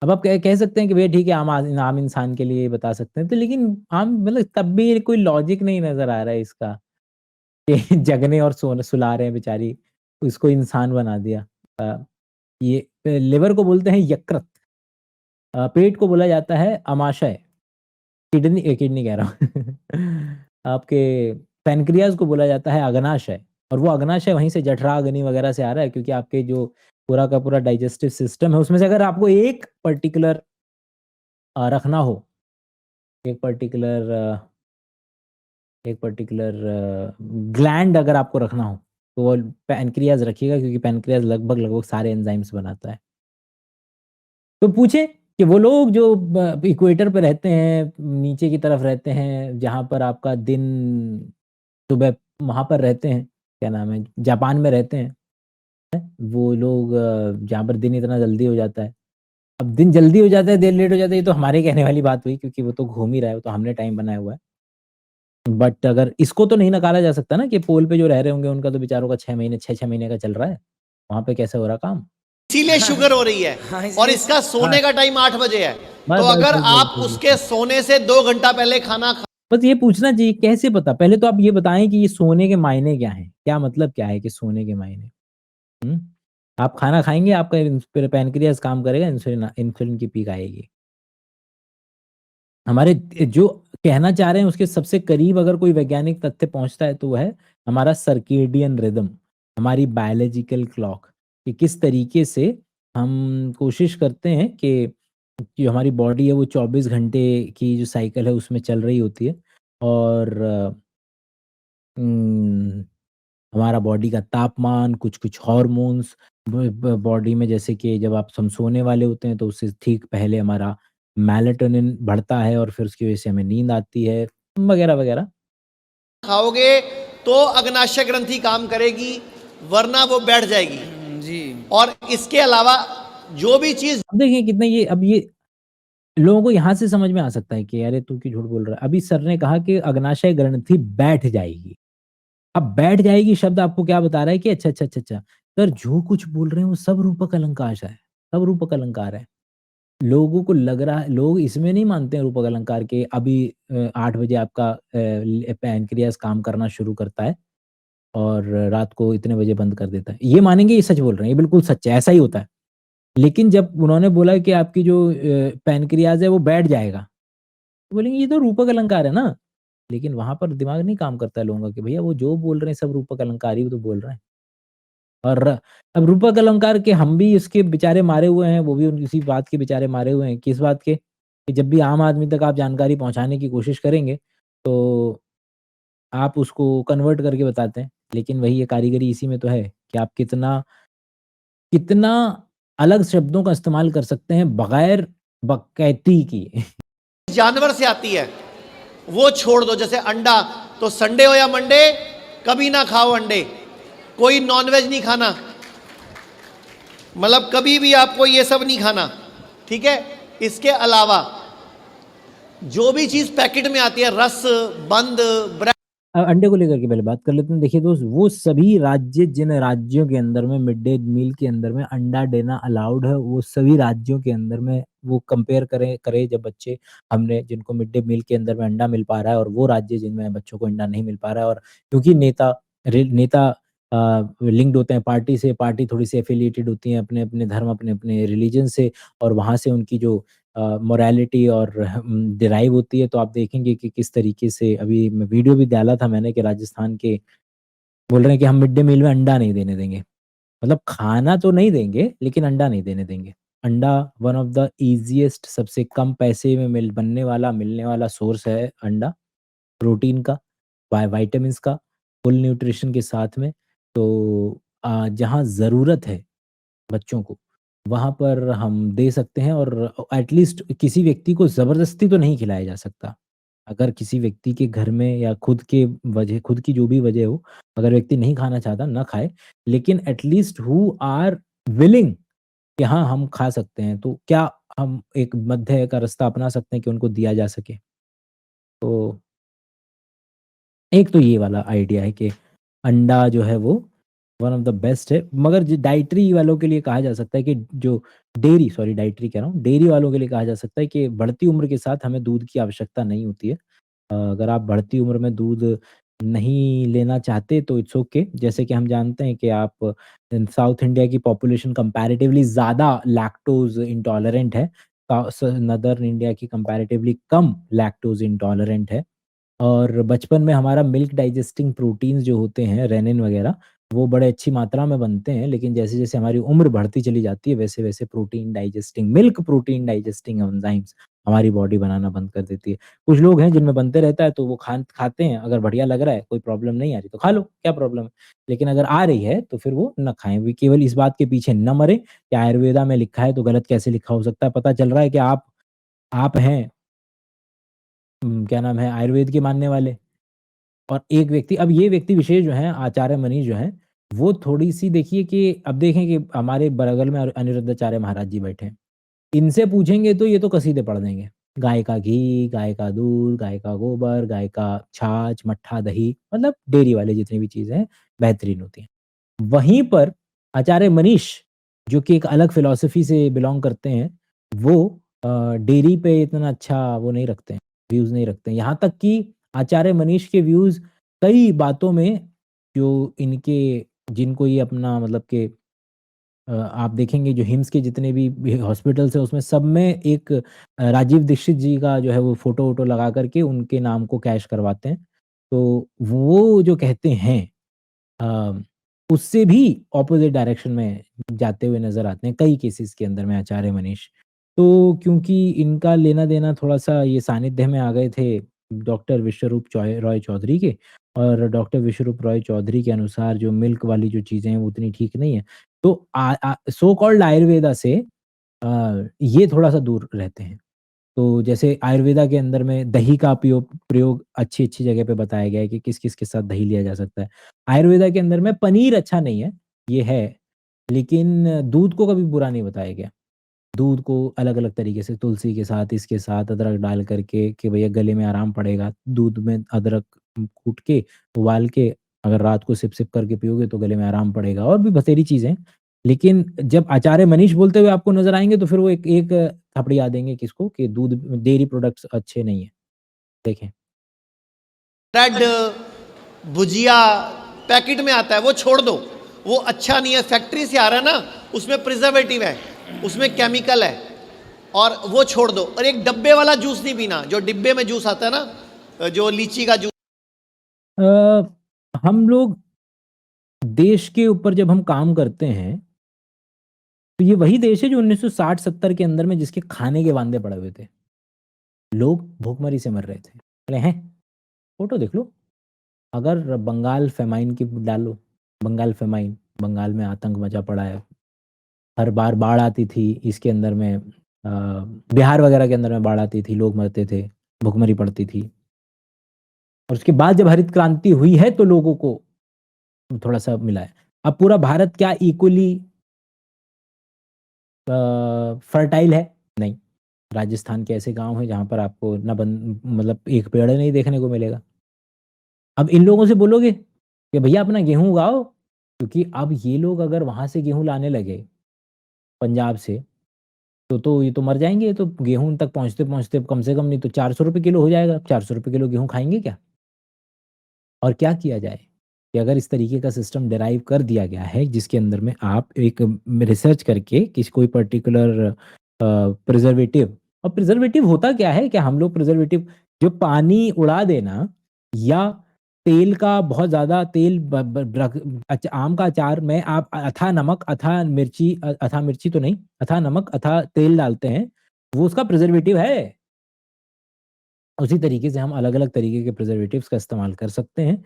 अब आप कह सकते हैं कि भैया ठीक है, आम इंसान के लिए बता सकते हैं, तो लेकिन आम मतलब तब भी कोई लॉजिक नहीं नज़र आ रहा है इसका कि जगने और सोने सुला रहे हैं बेचारी, उसको इंसान बना दिया। ये लिवर को बोलते हैं यकृत, पेट को बोला जाता है अमाशय, किडनी कह रहा हूँ आपके पैनक्रियाज़ को बोला जाता है अग्नाशय, और वो अग्नाशय वहीं से जठराग्नि वगैरह से आ रहा है, क्योंकि आपके जो पूरा का पूरा डाइजेस्टिव सिस्टम है, उसमें से अगर आपको एक पर्टिकुलर रखना हो, एक पर्टिकुलर ग्लैंड अगर आपको रखना हो, तो वो पैनक्रियाज़ रखिएगा, क्योंकि पैनक्रियाज़ लगभग सारे एंजाइम्स बनाता है। तो पूछें कि वो लोग जो इक्वेटर पे रहते हैं, नीचे की तरफ रहते हैं, जहाँ पर आपका दिन सुबह वहाँ पर रहते हैं, क्या नाम है, जापान में रहते हैं, वो लोग जहाँ पर दिन इतना जल्दी हो जाता है। अब दिन जल्दी हो जाता है, देर लेट हो जाता है, ये तो हमारे कहने वाली बात हुई, क्योंकि वो तो घूम ही रहा है, वो तो हमने टाइम बनाया हुआ है। बट अगर इसको तो नहीं नकारा जा सकता ना कि पोल पे जो रह रहे होंगे उनका तो बेचारों का 6 महीने 6-6 महीने का चल रहा है। वहाँ पे कैसे हो रहा काम? इसीलिए शुगर हो रही है हाँ, और इसलिए इसका सोने का टाइम 8 बजे है। बस, तो बस, अगर बस, आप बस, उसके सोने से 2 घंटा पहले खाना बस ये पूछना चाहिए कैसे पता? पहले तो आप ये बताएँ कि ये सोने के मायने क्या हैं? क्या मतलब क्या है कि सोने के मायने? हुँ? आप खाना खाएँगे, आपका पैनक्रियाज़ काम करेगा, इंसुलिन इंसुलिन की पीक आएगी। हमारे जो कहना चाह रहे हैं उसके सबसे करीब अगर कोई वैज्ञानिक तथ्य पहुँचता है तो वो है हमारा सर्केडियन रिदम, हमारी बायोलॉजिकल क्लॉक, कि किस तरीके से हम कोशिश करते हैं कि जो हमारी बॉडी है वो 24 घंटे की जो साइकिल है उसमें चल रही होती है, और उम, हमारा बॉडी का तापमान, कुछ-कुछ हार्मोन्स ब ब बॉडी में, जैसे कि जब हम सोने वाले होते हैं तो उससे ठीक पहले हमारा मेलाटोनिन बढ़ता है और फिर उसकी वजह से हमें नींद आती है, वगैरह-वगैरह। खाओगे तो अग्नाशय ग्रंथि काम करेगी, वरना वो बैठ जाएगी। जी। और इसके अलावा जो भी चीज अब देखिए कितना ये, अब ये लोगों को यहाँ से समझ में आ सकता है कि अरे तू क्यों झूठ बोल रहा है? अभी सर ने कहा कि अग्नाशय ग्रंथि बैठ जाएगी। अब बैठ जाएगी शब्द आपको क्या बता रहा है कि अच्छा, अच्छा, अच्छा, अच्छा। सर जो कुछ बोल रहे हैं वो सब रूपक अलंकार है, सब रूपक अलंकार है। लोगों को लग रहा है, लोग इसमें नहीं मानते हैं रूपक अलंकार के अभी 8 बजे आपका पैनक्रियाज़ काम करना शुरू करता है और रात को इतने बजे बंद कर देता है। ये मानेंगे ये सच बोल रहे हैं, ये बिल्कुल सच है, ऐसा ही होता है। लेकिन जब उन्होंने बोला कि आपकी जो पैनक्रियाज़ है वो बैठ जाएगा, तो बोलेंगे ये तो रूपक अलंकार है ना। लेकिन वहाँ पर दिमाग नहीं काम करता है लोगों का कि भैया वो जो बोल रहे हैं सब रूपक अलंकार ही तो बोल रहे हैं। और अब रूपक अलंकार के हम भी इसके बेचारे मारे हुए हैं, वो भी उन इसी बात के बेचारे मारे हुए हैं। किस बात के? कि जब भी आम आदमी तक आप जानकारी पहुँचाने की कोशिश करेंगे, तो आप उसको कन्वर्ट करके बताते हैं। लेकिन वही ये कारीगरी इसी में तो है कि आप कितना कितना अलग शब्दों का इस्तेमाल कर सकते हैं बगैर बकैती किए। जानवर से आती है वो छोड़ दो। जैसे अंडा, तो संडे हो या मंडे कभी ना खाओ अंडे, कोई नॉनवेज नहीं खाना, मतलब कभी भी आपको ये सब नहीं खाना, ठीक है। इसके अलावा जो भी चीज पैकेट में आती है, रस, बंद, ब्रेड, अंडे को लेकर के पहले बात कर लेते हैं। देखिए दोस्त, वो सभी राज्य जिन राज्यों के अंदर में मिड डे मील के अंदर में अंडा देना अलाउड है, वो सभी राज्यों के अंदर में वो कंपेयर करें जब बच्चे हमने जिनको मिड डे मील के अंदर में अंडा मिल पा रहा है और वो राज्य जिनमें बच्चों को अंडा नहीं मिल पा रहा है। और क्योंकि नेता लिंक्ड होते हैं पार्टी से, पार्टी थोड़ी सी एफिलिएटेड होती है अपने-अपने धर्म, अपने-अपने रिलीजन से, और वहाँ से उनकी जो मोरालिटी और डिराइव होती है, तो आप देखेंगे कि किस तरीके से अभी मैं वीडियो भी डाला था मैंने कि राजस्थान के बोल रहे हैं कि हम मिड डे मील में अंडा नहीं देने देंगे। मतलब खाना तो नहीं देंगे, लेकिन अंडा नहीं देने देंगे। अंडा वन ऑफ द ईज़ीएस्ट, सबसे कम पैसे में मिलने वाला सोर्स है अंडा, प्रोटीन का, विटामिन्स का, फुल न्यूट्रिशन के साथ में। तो जहाँ ज़रूरत है बच्चों को, वहाँ पर हम दे सकते हैं, और एटलीस्ट किसी व्यक्ति को ज़बरदस्ती तो नहीं खिलाया जा सकता। अगर किसी व्यक्ति के घर में या खुद की जो भी वजह हो, अगर व्यक्ति नहीं खाना चाहता, ना खाए, लेकिन एटलीस्ट हू आर विलिंग कि हाँ, हम खा सकते हैं, तो क्या हम एक मध्य का रास्ता अपना सकते हैं कि उनको दिया जा सके? तो एक तो ये वाला आइडिया है कि अंडा जो है वो वन ऑफ द बेस्ट है, मगर डाइटरी वालों के लिए कहा जा सकता है कि जो डाइटरी कह रहा हूँ, डेयरी वालों के लिए कहा जा सकता है कि बढ़ती उम्र के साथ हमें दूध की आवश्यकता नहीं होती है। अगर आप बढ़ती उम्र में दूध नहीं लेना चाहते तो इट्स ओके। जैसे कि हम जानते हैं कि आप साउथ इंडिया की पॉपुलेशन कंपैरेटिवली ज़्यादा लैक्टोज़ इंटॉलरेंट है। नदर्न इंडिया की कंपैरेटिवली कम लैक्टोज़ इंटॉलरेंट है। और बचपन में हमारा मिल्क डाइजेस्टिंग प्रोटीन्स जो होते हैं रेनिन वगैरह, वो बड़े अच्छी मात्रा में बनते हैं, लेकिन जैसे-जैसे हमारी उम्र बढ़ती चली जाती है, वैसे-वैसे मिल्क प्रोटीन डाइजेस्टिंग एंजाइम्स हमारी बॉडी बनाना बंद कर देती है। कुछ लोग हैं जिनमें बनते रहता है, तो वो खाते हैं, अगर बढ़िया लग रहा है, कोई प्रॉब्लम नहीं आ रही, तो खा लो, क्या प्रॉब्लम है? लेकिन अगर आ रही है, तो फिर वो ना खाएँ। वे केवल इस बात के पीछे ना मरें कि आयुर्वेदा में लिखा है, तो गलत कैसे लिखा हो सकता है? पता चल रहा है कि आप हैं क्या नाम है, आयुर्वेद के मानने वाले। और एक व्यक्ति, अब ये व्यक्ति विशेष जो हैं, आचार्य मनीष जो हैं, वो थोड़ी-सी देखिए कि अब देखें कि हमारे बगल में अनिरुद्धाचार्य महाराज जी बैठे हैं। इनसे पूछेंगे तो ये तो कसीदे पढ़ देंगे। गाय का घी, गाय का दूध, गाय का गोबर, गाय का छाछ, मट्ठा, दही, मतलब डेयरी वाली जितनी भी चीज़ें हैं, बेहतरीन होती हैं। वहीं पर आचार्य मनीष, जो कि एक अलग फ़िलॉसफ़ी से बिलॉन्ग करते हैं, वो डेयरी पे इतना अच्छा वो नहीं रखते हैं, व्यूज़ नहीं रखते हैं। यहाँ तक कि आचार्य मनीष के व्यूज़ कई बातों में, जो इनके जिनको ये अपना मतलब कि आप देखेंगे जो हिम्स के जितने भी हॉस्पिटल्स हैं, उसमें सब में एक राजीव दीक्षित जी का जो है वो फ़ोटो-वोटो लगा कर के उनके नाम को कैश करवाते हैं। तो वो जो कहते हैं अ, उससे भी ऑपोज़िट डायरेक्शन में जाते हुए नज़र आते हैं कई केसेज़ के अंदर में आचार्य मनीष। तो क्योंकि इनका लेना-देना थोड़ा-सा ये सानिध्य में आ गए थे डॉक्टर विश्वरूप रॉय चौधरी के, और डॉक्टर विश्वरूप रॉय चौधरी के अनुसार जो मिल्क वाली जो चीज़ें हैं वो उतनी ठीक नहीं है। तो सो कॉल्ड आयुर्वेदा से ये थोड़ा-सा दूर रहते हैं। तो जैसे आयुर्वेदा के अंदर में दही का प्रयोग अच्छी-अच्छी जगह पे बताया गया है कि किस-किस के साथ दही लिया जा सकता है। आयुर्वेदा के अंदर में पनीर अच्छा नहीं है, ये है, लेकिन दूध को कभी बुरा नहीं बताया गया। दूध को अलग-अलग तरीके से तुलसी के साथ, इसके साथ अदरक डाल कर के कि भैया गले में आराम पड़ेगा। दूध में अदरक कूट के, उबाल के अगर रात को सिप-सिप करके पियोगे तो गले में आराम पड़ेगा, और भी बथेरी चीज़ें हैं। लेकिन जब आचार्य मनीष बोलते हुए आपको नज़र आएँगे तो फिर वो एक एक थपड़िया देंगे किसको कि दूध डेयरी प्रोडक्ट्स अच्छे नहीं हैं। देखें। ब्रेड, भुजिया पैकेट में आता है, वो छोड़ दो, वो अच्छा नहीं है, फैक्ट्री से आ रहा है ना, उसमें प्रिजर्वेटिव है, उसमें केमिकल है, और वो छोड़ दो। और एक डब्बे वाला जूस नहीं पीना, जो डिब्बे में जूस आता है ना, जो लीची का जूस। हम लोग देश के ऊपर जब हम काम करते हैं, तो ये वही देश है जो 1960-70 के अंदर में जिसके खाने के वांदे पड़े हुए थे। लोग भूखमरी से मर रहे थे। बोले हैं, फ़ोटो देख लो। अगर बंगाल फेमाइन की डालो, बंगाल फेमाइन, बंगाल में आतंक मचा पड़ा है। हर बार बाढ़ आती थी, इसके अंदर में बिहार वगैरह के अंदर में बाढ़ आती थी, लोग मरते थे, भुखमरी पड़ती थी। और उसके बाद जब हरित क्रांति हुई है तो लोगों को थोड़ा-सा मिला है। अब पूरा भारत क्या इक्वली फर्टाइल है? नहीं। राजस्थान के ऐसे गाँव हैं जहाँ पर आपको ना मतलब एक पेड़ नहीं देखने को मिलेगा। अब इन लोगों से बोलोगे कि भैया अपना गेहूँ उगाओ, क्योंकि अब ये लोग अगर वहाँ से गेहूँ लाने लगे, पंजाब से, तो ये तो मर जाएँगे, ये तो गेहूँ उन तक पहुँचते-पहुँचते कम से कम नहीं तो ₹400 किलो हो जाएगा। ₹400 किलो गेहूँ खाएँगे क्या? और क्या किया जाए कि अगर इस तरीके का सिस्टम डिराइव कर दिया गया है जिसके अंदर में आप एक रिसर्च करके किसी कोई पर्टिकुलर प्रिजर्वेटिव, और प्रिजर्वेटिव होता क्या है कि हम लोग प्रिजर्वेटिव जो पानी उड़ा देना, या तेल का बहुत ज़्यादा तेल आम का अचार में आप अथा नमक, अथा मिर्ची, अथा मिर्ची तो नहीं, अथा नमक, अथा तेल डालते हैं, वो उसका प्रिजर्वेटिव है। उसी तरीके से हम अलग-अलग तरीके के प्रिजर्वेटिव्स का इस्तेमाल कर सकते हैं।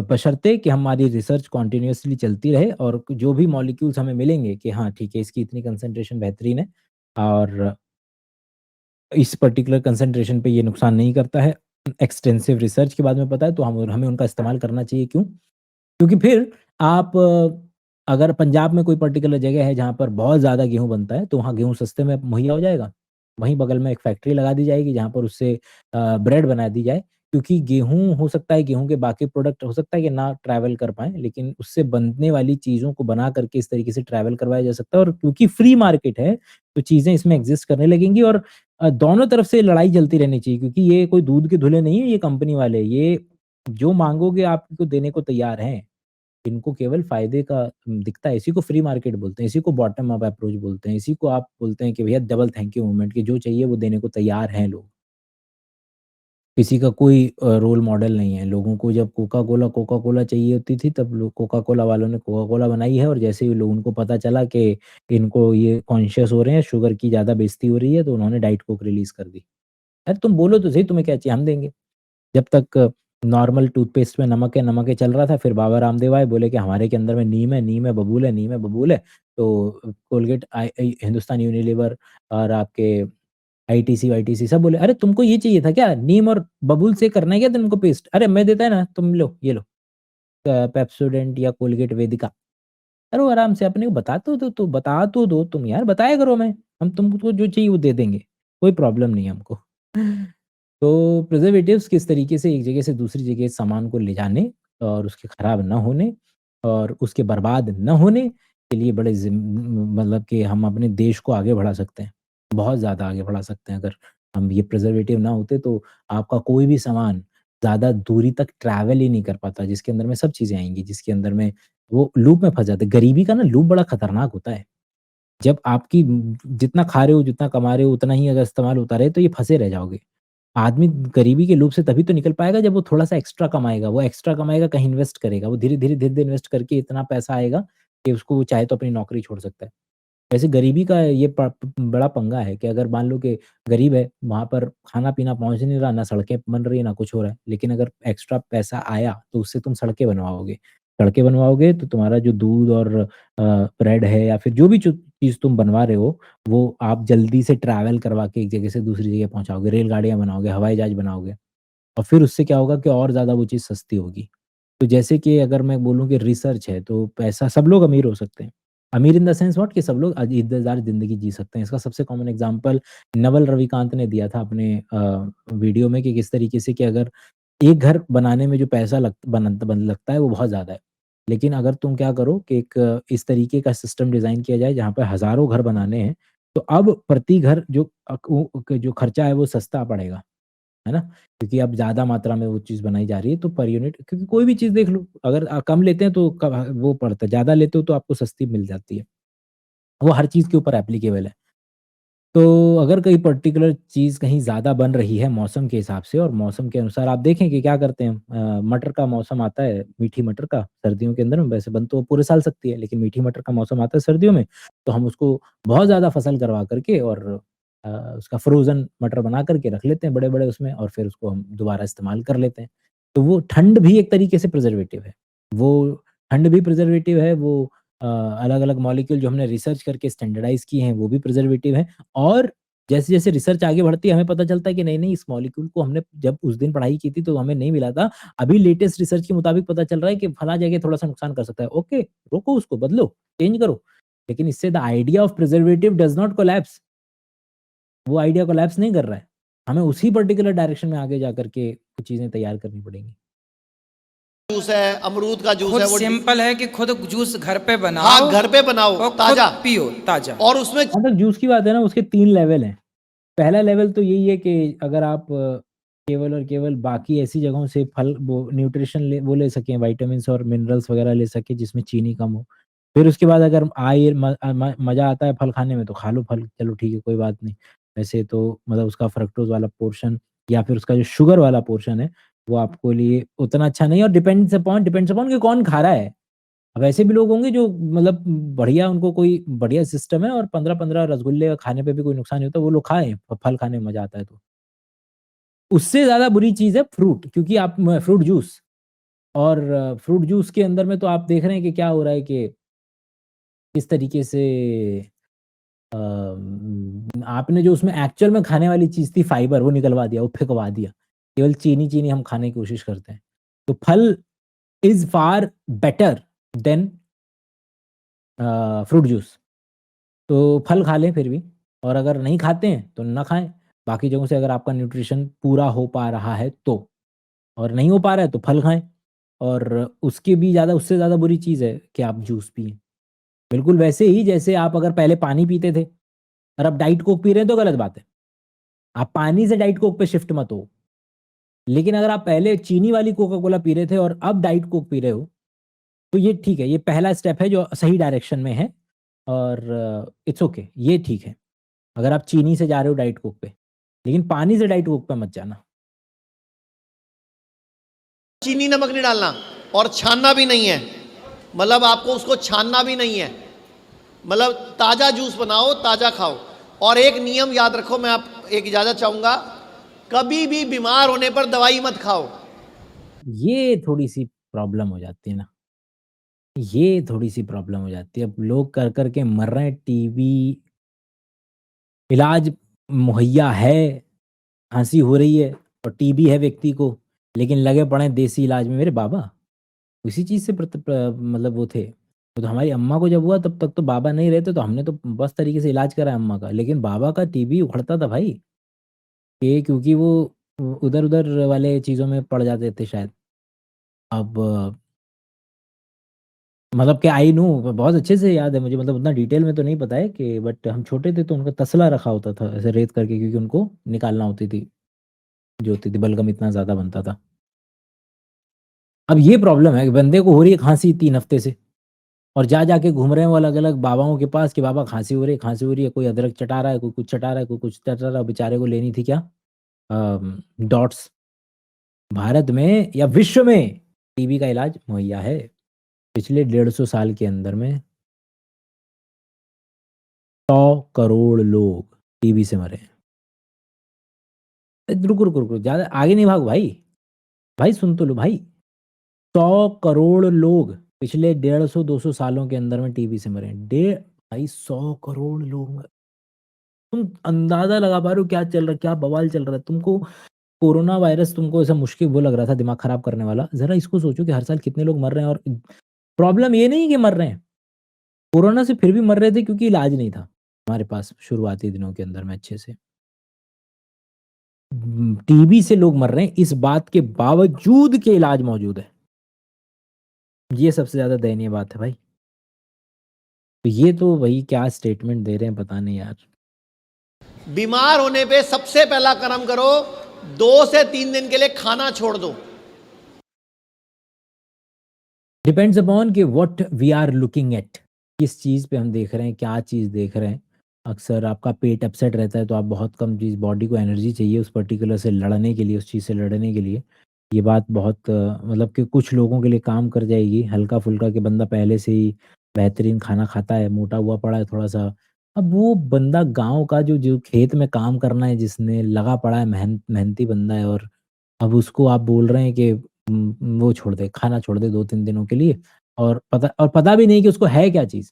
बशर्ते कि हमारी रिसर्च कंटिन्यूअसली चलती रहे, और जो भी मॉलिक्यूल्स हमें मिलेंगे कि हाँ, ठीक है, इसकी इतनी कंसंट्रेशन बेहतरीन है, और इस पर्टिकुलर कंसंट्रेशन पे ये नुकसान नहीं करता है। एक्सटेंसिव रिसर्च के बाद में पता है तो हम हमें उनका इस्तेमाल करना चाहिए। क्यों? क्योंकि फिर आप अगर पंजाब में कोई पर्टिकुलर जगह है जहाँ पर बहुत ज़्यादा गेहूँ बनता है, तो वहाँ गेहूँ सस्ते में मुहैया हो जाएगा। वहीं बगल में एक फैक्ट्री लगा दी जाएगी जहाँ पर उससे ब्रेड बना दी जाए। क्योंकि गेहूँ हो सकता है, गेहूँ के बाकी प्रोडक्ट हो सकता है कि ना ट्रैवल कर पाएँ, लेकिन उससे बनने वाली चीज़ों को बना करके इस तरीके से ट्रैवल करवाया जा सकता है, और क्योंकि फ्री मार्केट है, तो चीज़ें इसमें एग्ज़िस्ट करने लगेंगी, और दोनों तरफ से लड़ाई चलती रहनी चाहिए, क्योंकि ये कोई दूध के धुले नहीं है ये कंपनी वाले, ये जो माँगोगे आपको देने को तैयार हैं। इनको केवल फ़ायदे का दिखता है, इसी को फ्री मार्केट बोलते हैं, इसी को बॉटम अप अप्रोच बोलते हैं, इसी को आप बोलते हैं कि भैया डबल थैंक यू मूवमेंट, कि जो चाहिए वो देने को तैयार हैं लोग। किसी का कोई रोल मॉडल नहीं है। लोगों को जब कोका कोला चाहिए होती थी तब लोग कोका कोला वालों ने कोका कोला बनाई है, और जैसे ही लोग उनको पता चला कि इनको ये कॉन्शियस हो रहे हैं, शुगर की ज़्यादा बेइज़्ज़ती हो रही है, तो उन्होंने डाइट कोक रिलीज़ कर दी। अरे तुम बोलो तो सही, तुम्हें क्या चाहिए, हम देंगे। जब तक नॉर्मल टूथपेस्ट में नमक है चल रहा था, फिर बाबा रामदेव आए, बोले कि हमारे के अंदर में नीम है, बबूल है, नीम है, बबूल है। तो कोलगेट हिंदुस्तान यूनिलीवर और आपके आईटीसी-वाईटीसी सब बोले, "अरे तुमको ये चाहिए था क्या? नीम और बबूल से करना है क्या तुमको पेस्ट? अरे मैं देता है ना, तुम लो, ये लो पेप्सोडेंट या कोलगेट वेदिका।" अरे वो आराम से अपने को बता तो दो तुम यार, बताया करो हमें, हम तुमको जो चाहिए वो दे देंगे, कोई प्रॉब्लम नहीं है हमको। तो प्रिजर्वेटिव्स किस तरीके से एक जगह से दूसरी जगह सामान को ले जाने और उसके खराब ना होने और उसके बर्बाद ना होने के लिए बड़े मतलब कि हम अपने देश को आगे बढ़ा सकते हैं, बहुत ज़्यादा आगे बढ़ा सकते हैं। अगर हम ये प्रिजर्वेटिव ना होते तो आपका कोई भी सामान ज़्यादा दूरी तक ट्रैवल ही नहीं कर पाता, जिसके अंदर में सब चीज़ें आएँगी, जिसके अंदर में वो लूप में फँस जाते हैं। गरीबी का ना लूप बड़ा खतरनाक होता है। जब आपकी जितना खा रहे हो, जितना कमा रहे हो, उतना ही अगर इस्तेमाल होता रहे, तो ये फँसे रह जाओगे। आदमी गरीबी के लूप से तभी तो निकल पाएगा जब वो थोड़ा-सा एक्स्ट्रा कमाएगा। वो एक्स्ट्रा कमाएगा, कहीं इन्वेस्ट करेगा। वो धीरे-धीरे इन्वेस्ट करके इतना पैसा आएगा कि उसको वो चाहे तो अपनी नौकरी छोड़ सकता है। वैसे गरीबी का ये बड़ा पंगा है कि अगर मान लो कि गरीब है, वहाँ पर खाना-पीना पहुँच नहीं रहा, ना सड़कें बन रही है, ना कुछ हो रहा है। लेकिन अगर एक्स्ट्रा पैसा आया, तो उससे तुम सड़कें बनवाओगे। सड़कें बनवाओगे तो तुम्हारा जो दूध और ब्रेड है या फिर जो भी चीज़ तुम बनवा रहे हो, वो आप जल्दी से ट्रैवल करवा के एक जगह से दूसरी जगह पहुँचाओगे, रेलगाड़ियाँ बनाओगे, हवाई जहाज बनाओगे और फिर उससे क्या होगा कि और ज़्यादा वो चीज़ सस्ती होगी। तो जैसे कि अगर मैं बोलूँ कि रिसर्च है, तो पैसा सब लोग अमीर हो सकते हैं। अमीर इन द सेंस व्हाट कि सब लोग इज़्ज़तदार ज़िंदगी जी सकते हैं। इसका सबसे कॉमन एग्ज़ाम्पल नवल रविकांत ने दिया था अपने वीडियो में कि किस तरीके से कि अगर एक घर बनाने में जो पैसा लगता है वो बहुत ज़्यादा है। लेकिन अगर तुम क्या करो कि एक इस तरीके का सिस्टम डिज़ाइन किया जाए जहाँ पे हज़ारों घर बनाने हैं, तो अब प्रति घर जो जो खर्चा है वो सस्ता पड़ेगा। है ना? क्योंकि अब ज़्यादा मात्रा में वो चीज़ बनाई जा रही है तो पर यूनिट क्योंकि कोई भी चीज़ देख लो अगर कम लेते हैं तो वो पड़ता है, ज़्यादा लेते हो तो आपको सस्ती मिल जाती है। वो हर चीज़ के ऊपर एप्लीकेबल है। तो अगर कोई पर्टिकुलर चीज़ कहीं ज़्यादा बन रही है मौसम के हिसाब से और मौसम के अनुसार आप देखें कि क्या करते हैं मटर का मौसम आता है, मीठी मटर का सर्दियों के अंदर में वैसे बन तो पूरे साल सकती है, लेकिन मीठी मटर का मौसम आता है सर्दियों में, तो हम उसको बहुत ज़्यादा फसल करवा करके और उसका फ्रोज़न मटर बना करके रख लेते हैं बड़े-बड़े उसमें और फिर उसको हम दोबारा इस्तेमाल कर लेते हैं। तो वो ठंड भी एक तरीके से प्रिज़र्वेटिव है। वो ठंड भी प्रिज़र्वेटिव है, वो अलग-अलग मॉलिक्यूल जो हमने रिसर्च करके स्टैंडर्डाइज़ किए हैं, वो भी प्रिज़र्वेटिव हैं। और जैसे-जैसे रिसर्च आगे बढ़ती है हमें पता चलता है कि नहीं-नहीं इस मॉलिक्यूल को हमने जब उस दिन पढ़ाई की थी तो हमें नहीं मिला था। अभी लेटेस्ट रिसर्च के मुताबिक पता चल रहा है कि फलाँ जगह थोड़ा-सा नुकसान कर सकता है। ओके, रोको उसको, बदलो, चेंज करो। लेकिन इससे the idea of preservative does not collapse. वो आइडिया कोलैप्स नहीं कर रहा है। हमें उसी पर्टिकुलर डायरेक्शन में आगे जाकर के कुछ चीज़ें तैयार करनी पड़ेंगी। जूस है, अमरूद का जूस खुद है, वो सिंपल है कि खुद जूस घर पे हाँ, बनाओ घर पे बनाओ, और खुद ताज़ा पियो ताजा। और उसमें जहाँ तक जूस की बात है ना उसके 3 लेवल हैं। पहला लेवल तो यही है कि अगर आप केवल और केवल बाकी ऐसी जगहों से फल वो न्यूट्रिशन ले सकें, विटामिन्स और मिनरल्स वगैरह ले सकें जिसमें चीनी कम हो। फिर उसके बाद अगर मज़ा आता है फल खाने में तो खा लो फल, चलो ठीक है कोई बात नहीं। वैसे तो मतलब उसका फ्रक्टोज़ वाला पोर्शन या फिर उसका जो शुगर वाला पोर्शन है, वो आपको लिए उतना अच्छा नहीं है और डिपेंड्स अपॉन कि कौन खा रहा है। अब ऐसे भी लोग होंगे जो मतलब बढ़िया उनको कोई बढ़िया सिस्टम है और 15-15 रसगुल्ले खाने पे भी कोई नुकसान नहीं होता, वो लोग खाएँ, फल खाने में मज़ा आता है तो। उससे ज़्यादा बुरी चीज़ है फ्रूट क्योंकि आप म फ्रूट जूस और फ्रूट जूस के अंदर में तो आप देख रहे हैं कि क्या हो रहा है कि किस तरीके से आपने जो उसमें एक्चुअल में खाने वाली चीज़ थी फाइबर वो निकलवा दिया, वो फेंकवा दिया। केवल चीनी-चीनी हम खाने की कोशिश करते हैं। तो फल is far better than fruit juice. तो फल खा लें फिर भी और अगर नहीं खाते हैं तो ना खाएँ। बाकी जगहों से अगर आपका न्यूट्रिशन पूरा हो पा रहा है तो और नहीं हो पा रहा है तो फल खाएँ और उसके भी ज़्यादा उससे ज़्यादा बुरी चीज़ है कि आप जूस पिएँ। बिल्कुल वैसे ही जैसे आप अगर पहले पानी पीते थे और अब डाइट कोक पी रहे हैं तो गलत बात है। आप पानी से डाइट कोक पे शिफ्ट मत हो। लेकिन अगर आप पहले चीनी वाली कोका कोला पी रहे थे और अब डाइट कोक पी रहे हो, तो ये ठीक है, ये पहला स्टेप है जो सही डायरेक्शन में है और इट्स ओके ये ठीक है। अगर आप चीनी से जा रहे हो डाइट कोक पे, लेकिन पानी से डाइट कोक पे मत जाना। चीनी नमक नहीं डालना और छानना भी नहीं है, मतलब आपको उसको छानना भी नहीं है, मतलब ताज़ा जूस बनाओ, ताज़ा खाओ। और एक नियम याद रखो, मैं आप एक इजाज़त चाहूँगा, कभी भी बीमार होने पर दवाई मत खाओ। ये थोड़ी-सी प्रॉब्लम हो जाती है ना, ये थोड़ी-सी प्रॉब्लम हो जाती है। अब लोग कर के मर रहे हैं, टीबी इलाज मुहैया है, खाँसी हो रही है और टीबी है व्यक्ति को, लेकिन लगे पड़े हैं देसी इलाज में। मेरे बाबा उसी चीज़ से मतलब वो थे। तो हमारी अम्मा को जब हुआ तब तक तो बाबा नहीं रहते, तो हमने तो बस तरीके से इलाज करा अम्मा का, लेकिन बाबा का टीबी उखड़ता था भाई, ये क्योंकि वो उधर-उधर वाले चीज़ों में पड़ जाते थे शायद। अब मतलब कि आई नो बहुत अच्छे से याद है मुझे, मतलब उतना डिटेल में तो नहीं पता है कि, बट हम छोटे थे तो उनका तसला रखा होता था ऐसे रेत करके, क्योंकि उनको निकालना होती थी, जो होती थी, बलगम इतना ज़्यादा बनता था। अब ये प्रॉब्लम है कि बंदे को हो रही है खाँसी 3 हफ्ते से और जा के घूम रहे हैं वो अलग-अलग बाबाओं के पास कि बाबा खाँसी हो रही है, कोई अदरक चटा रहा है, कोई कुछ चटा रहा है, कोई कुछ चटा रहा है, बेचारे को लेनी थी क्या डॉट्स। भारत में या विश्व में टीबी का इलाज मुहैया है। पिछले 150 साल के अंदर में 100 करोड़ लोग टीबी से मरे हैं। रुको, ज़्यादा आगे नहीं भागो भाई। भाई सुन तो लो भाई। 100 करोड़ लोग पिछले 150-200 सालों के अंदर में टीबी से मरे हैं। भाई 100 करोड़ लोग तुम अंदाज़ा लगा पा रहे हो क्या चल रहा है, क्या बवाल चल रहा है? तुमको कोरोना वायरस तुमको ऐसा मुश्किल वो लग रहा था दिमाग खराब करने वाला। ज़रा इसको सोचो कि हर साल कितने लोग मर रहे हैं, और प्रॉब्लम ये नहीं कि मर रहे हैं, कोरोना से फिर भी मर रहे थे क्योंकि इलाज नहीं था हमारे पास शुरुआती दिनों के अंदर में अच्छे से। टीबी से लोग मर रहे हैं इस बात के बावजूद कि इलाज मौजूद है। ये सबसे ज़्यादा दयनीय बात है भाई। तो ये तो भाई क्या स्टेटमेंट दे रहे हैं पता नहीं यार। बीमार होने पे सबसे पहला कर्म करो, 2 से 3 दिन के लिए खाना छोड़ दो। डिपेंड्स अपॉन कि what we are looking at, किस चीज़ पे हम देख रहे हैं, क्या चीज़ देख रहे हैं। अक्सर आपका पेट अपसेट रहता है तो आप बहुत कम चीज़, बॉडी को एनर्जी चाहिए उस पर्टिकुलर से लड़ने के लिए, उस चीज़ से लड़ने के लिए। ये बात बहुत मतलब कि कुछ लोगों के लिए काम कर जाएगी, हल्का-फुल्का कि बंदा पहले से ही बेहतरीन खाना खाता है, मोटा हुआ पड़ा है थोड़ा-सा। अब वो बंदा गाँव का जो जो खेत में काम करना है जिसने लगा पड़ा है, मेहनती बंदा है, और अब उसको आप बोल रहे हैं कि वो छोड़ दे, खाना छोड़ दे 2-3 दिनों के लिए, और पता भी नहीं कि उसको है क्या चीज़।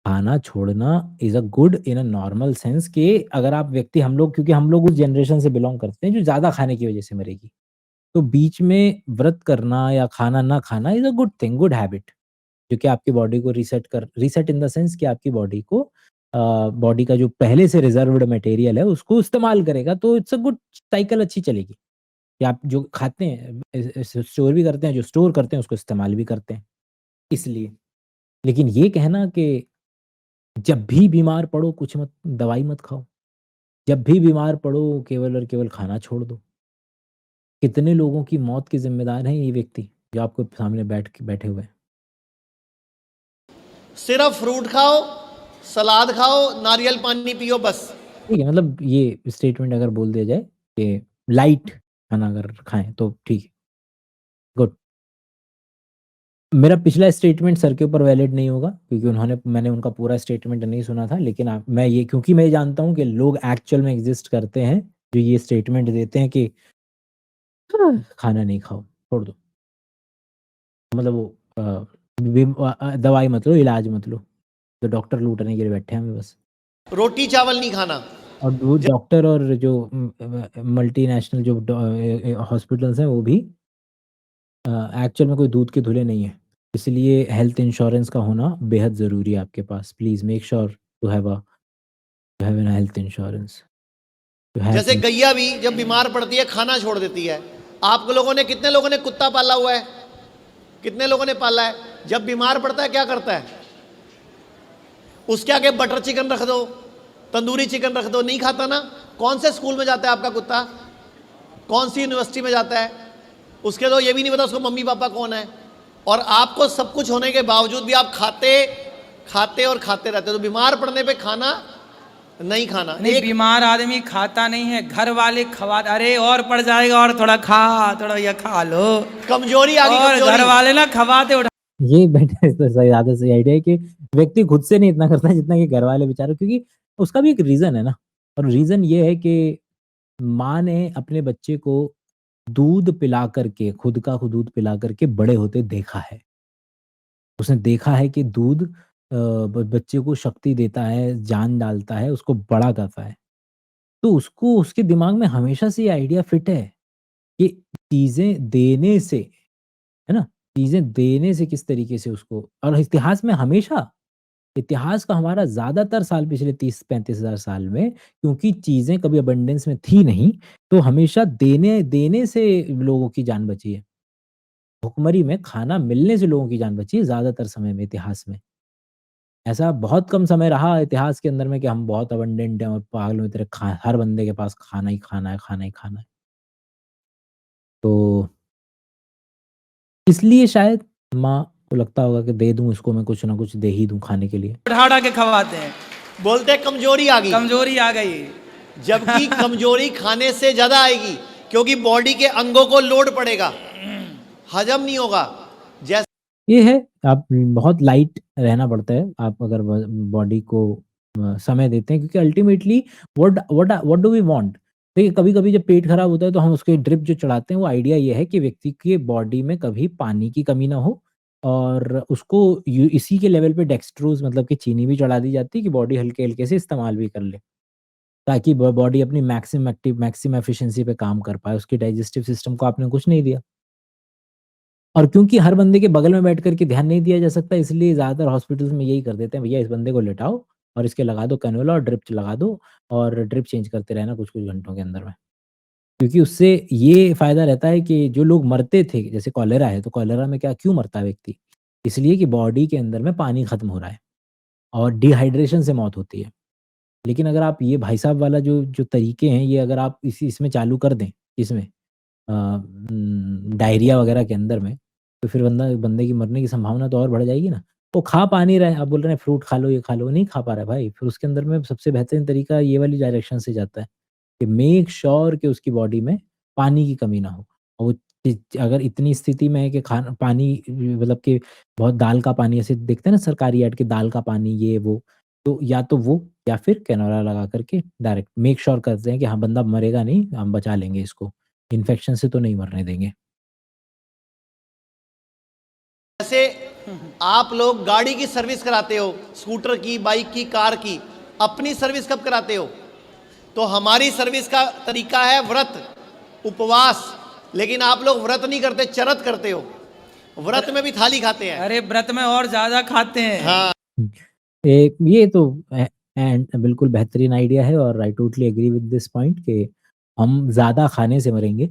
खाना छोड़ना is a good in a normal sense कि अगर आप व्यक्ति, हम लोग, क्योंकि हम लोग उस जनरेशन से बिलॉन्ग करते हैं जो ज़्यादा खाने की वज़ह से मरेगी। तो बीच में व्रत करना या खाना ना खाना is a good thing, good habit, जो कि आपकी बॉडी को रीसेट इन द सेंस कि आपकी बॉडी को बॉडी का जो पहले से रिज़र्व्ड मटेरियल है उसको इस्तेमाल करेगा, तो इट्स अ गुड साइकिल, अच्छी चलेगी। कि आप जो खाते हैं स्टोर भी करते हैं, जो स्टोर करते हैं उसको इस्तेमाल भी करते हैं, इसलिए। लेकिन ये कहना कि जब भी बीमार पड़ो कुछ मत, दवाई मत खाओ, जब भी बीमार पड़ो केवल और केवल खाना छोड़ दो। कितने लोगों की मौत के ज़िम्मेदार हैं ये व्यक्ति जो आपके सामने बैठे हुए हैं। सिर्फ फ्रूट खाओ, सलाद खाओ, नारियल पानी पियो, बस। ठीक है, मतलब ये स्टेटमेंट अगर बोल दिया जाए कि लाइट खाना अगर खाएँ तो ठीक है, गुड। मेरा पिछला स्टेटमेंट सर के ऊपर वैलिड नहीं होगा क्योंकि मैंने उनका पूरा स्टेटमेंट नहीं सुना था, लेकिन क्योंकि मैं ये जानता हूँ कि लोग एक्चुअल में एग्ज़िस्ट करते हैं, जो ये स्टेटमेंट देते हैं कि खाना नहीं खाओ, छोड़ दो। मतलब वो दवाई मत लो, इलाज मत लो, तो डॉक्टर लूटने के लिए बैठे हैं हमें बस। रोटी चावल नहीं खाना। और वो डॉक्टर और जो मल्टीनेशनल जो हॉस्पिटल्स हैं वो भी एक्चुअल में कोई दूध के धुले नहीं है। इसलिए हेल्थ इंश्योरेंस का होना बेहद ज़रूरी है आपके पास। Please make sure to have an health insurance. जैसे गैया भी जब बीमार पड़ती है खाना छोड़ देती है। आप लोगों ने, कितने लोगों ने कुत्ता पाला हुआ है? कितने लोगों ने पाला है? जब बीमार पड़ता है क्या करता है? उसके आगे बटर चिकन रख दो, तंदूरी चिकन रख दो, नहीं खाता ना। कौन से स्कूल में जाता है आपका कुत्ता? कौन सी यूनिवर्सिटी में जाता है? उसके तो ये भी नहीं पता उसको मम्मी पापा कौन है। और आपको सब कुछ होने के बावजूद भी आप खाते और खाते रहते हो। तो बीमार पड़ने पे खाना नहीं खाना। नहीं, एक बीमार आदमी खाता नहीं है, घर वाले खवा, अरे और पड़ जाएगा और थोड़ा खा, थोड़ा ये खा लो, कमजोरी आ गई, और घर कमजोरी। वाले ना खवाते उठा। ये बेटर तो सही ज्यादा सही आइडिया है कि व्यक्ति खुद से नहीं इतना करता जितना कि घर वाले बेचारे, क्योंकि उसका भी एक रीजन है ना। और रीजन ये है कि माँ ने अपने बच्चे को दूध पिला करके, खुद का दूध पिला करके बड़े होते देखा है। उसने देखा है कि दूध बच्चे को शक्ति देता है, जान डालता है, उसको बड़ा करता है। तो उसको, उसके दिमाग में हमेशा से ये आइडिया फिट है कि चीजें देने से, है ना, चीजें देने से किस तरीके से उसको, और इतिहास में हमेशा, इतिहास का हमारा ज्यादातर साल पिछले 30-35 हजार साल में, क्योंकि चीजें कभी अबंडेंस में थी नहीं, तो हमेशा देने देने से लोगों की जान बची है। भुखमरी में खाना मिलने से लोगों की जान बची है ज्यादातर समय में इतिहास में। ऐसा बहुत कम समय रहा इतिहास के अंदर में कि हम बहुत अबंडेंट हैं और पागलों की तरह खा, हर बंदे के पास खाना ही खाना है, खाना ही खाना है। तो इसलिए शायद माँ को लगता होगा कि दे दूं इसको, मैं कुछ ना कुछ दे ही दूं खाने के लिए। उठा उठा के खवाते हैं, बोलते हैं कमजोरी आ गई, कमजोरी आ गई। जबकि कमजोरी खाने से ज्यादा आएगी, क्योंकि बॉडी के अंगों को लोड पड़ेगा, हजम नहीं होगा। जैसे ये है, आप बहुत लाइट रहना पड़ता है आप अगर बॉडी को समय देते हैं, क्योंकि ultimately what what what do we want. देखिए कभी कभी जब पेट खराब होता है तो हम उसके ड्रिप जो चढ़ाते हैं, वो आइडिया ये है कि व्यक्ति के बॉडी में कभी पानी की कमी ना हो, और उसको इसी के लेवल पे डेक्सट्रोज मतलब कि चीनी भी चढ़ा दी जाती है कि बॉडी हल्के हल्के से इस्तेमाल भी कर ले, ताकि बॉडी अपनी मैक्सिमम एफिशिएंसी पे काम कर पाए। उसकी डाइजेस्टिव सिस्टम को आपने कुछ नहीं दिया, और क्योंकि हर बंदे के बगल में बैठ कर के ध्यान नहीं दिया जा सकता, इसलिए ज़्यादातर हॉस्पिटल्स में यही कर देते हैं, भैया इस बंदे को लेटाओ और इसके लगा दो कैनुला और ड्रिप लगा दो, और ड्रिप चेंज करते रहना कुछ-कुछ घंटों के अंदर में। क्योंकि उससे ये फ़ायदा रहता है कि जो लोग मरते थे, जैसे कॉलेरा है, तो कॉलेरा में क्या क्यों मरता है व्यक्ति? इसलिए कि बॉडी के अंदर में पानी खत्म हो रहा है और डिहाइड्रेशन से मौत होती है। लेकिन अगर आप ये भाई साहब वाला जो जो तरीके हैं, ये अगर आप इसमें चालू कर दें, इसमें डायरिया वगैरह के अंदर में, तो फिर बंदे की मरने की संभावना तो और बढ़ जाएगी ना। वो खा पा नहीं रहा है, आप बोल रहे हैं फ्रूट खा लो, ये खा लो, नहीं खा पा रहा है भाई, फिर उसके अंदर में सबसे बेहतरीन तरीका ये वाली डायरेक्शन से जाता है कि मेक श्योर कि उसकी बॉडी में पानी की कमी ना हो। और वो अगर इतनी स्थिति में है कि खाना पानी मतलब कि बहुत दाल का पानी ऐसे देखते हैं ना सरकारी ऐड, कि दाल का पानी ये वो, तो या तो वो या फिर कैनोला लगा करके डायरेक्ट मेक श्योर करते हैं कि हाँ बंदा मरेगा नहीं, हम बचा लेंगे इसको, इन्फेक्शन से तो नहीं मरने देंगे। जैसे आप लोग गाड़ी की सर्विस कराते हो, स्कूटर की, बाइक की, कार की, अपनी सर्विस कब कराते हो? तो हमारी सर्विस का तरीका है व्रत, उपवास। लेकिन आप लोग व्रत नहीं करते, चरत करते हो। व्रत में भी थाली खाते हैं। अरे व्रत में और ज्यादा खाते हैं। हाँ, ये तो एंड बिल्कुल बेहतरीन आइडिया है, और I totally agree with this point कि हम ज़्यादा खाने से मरेंगे।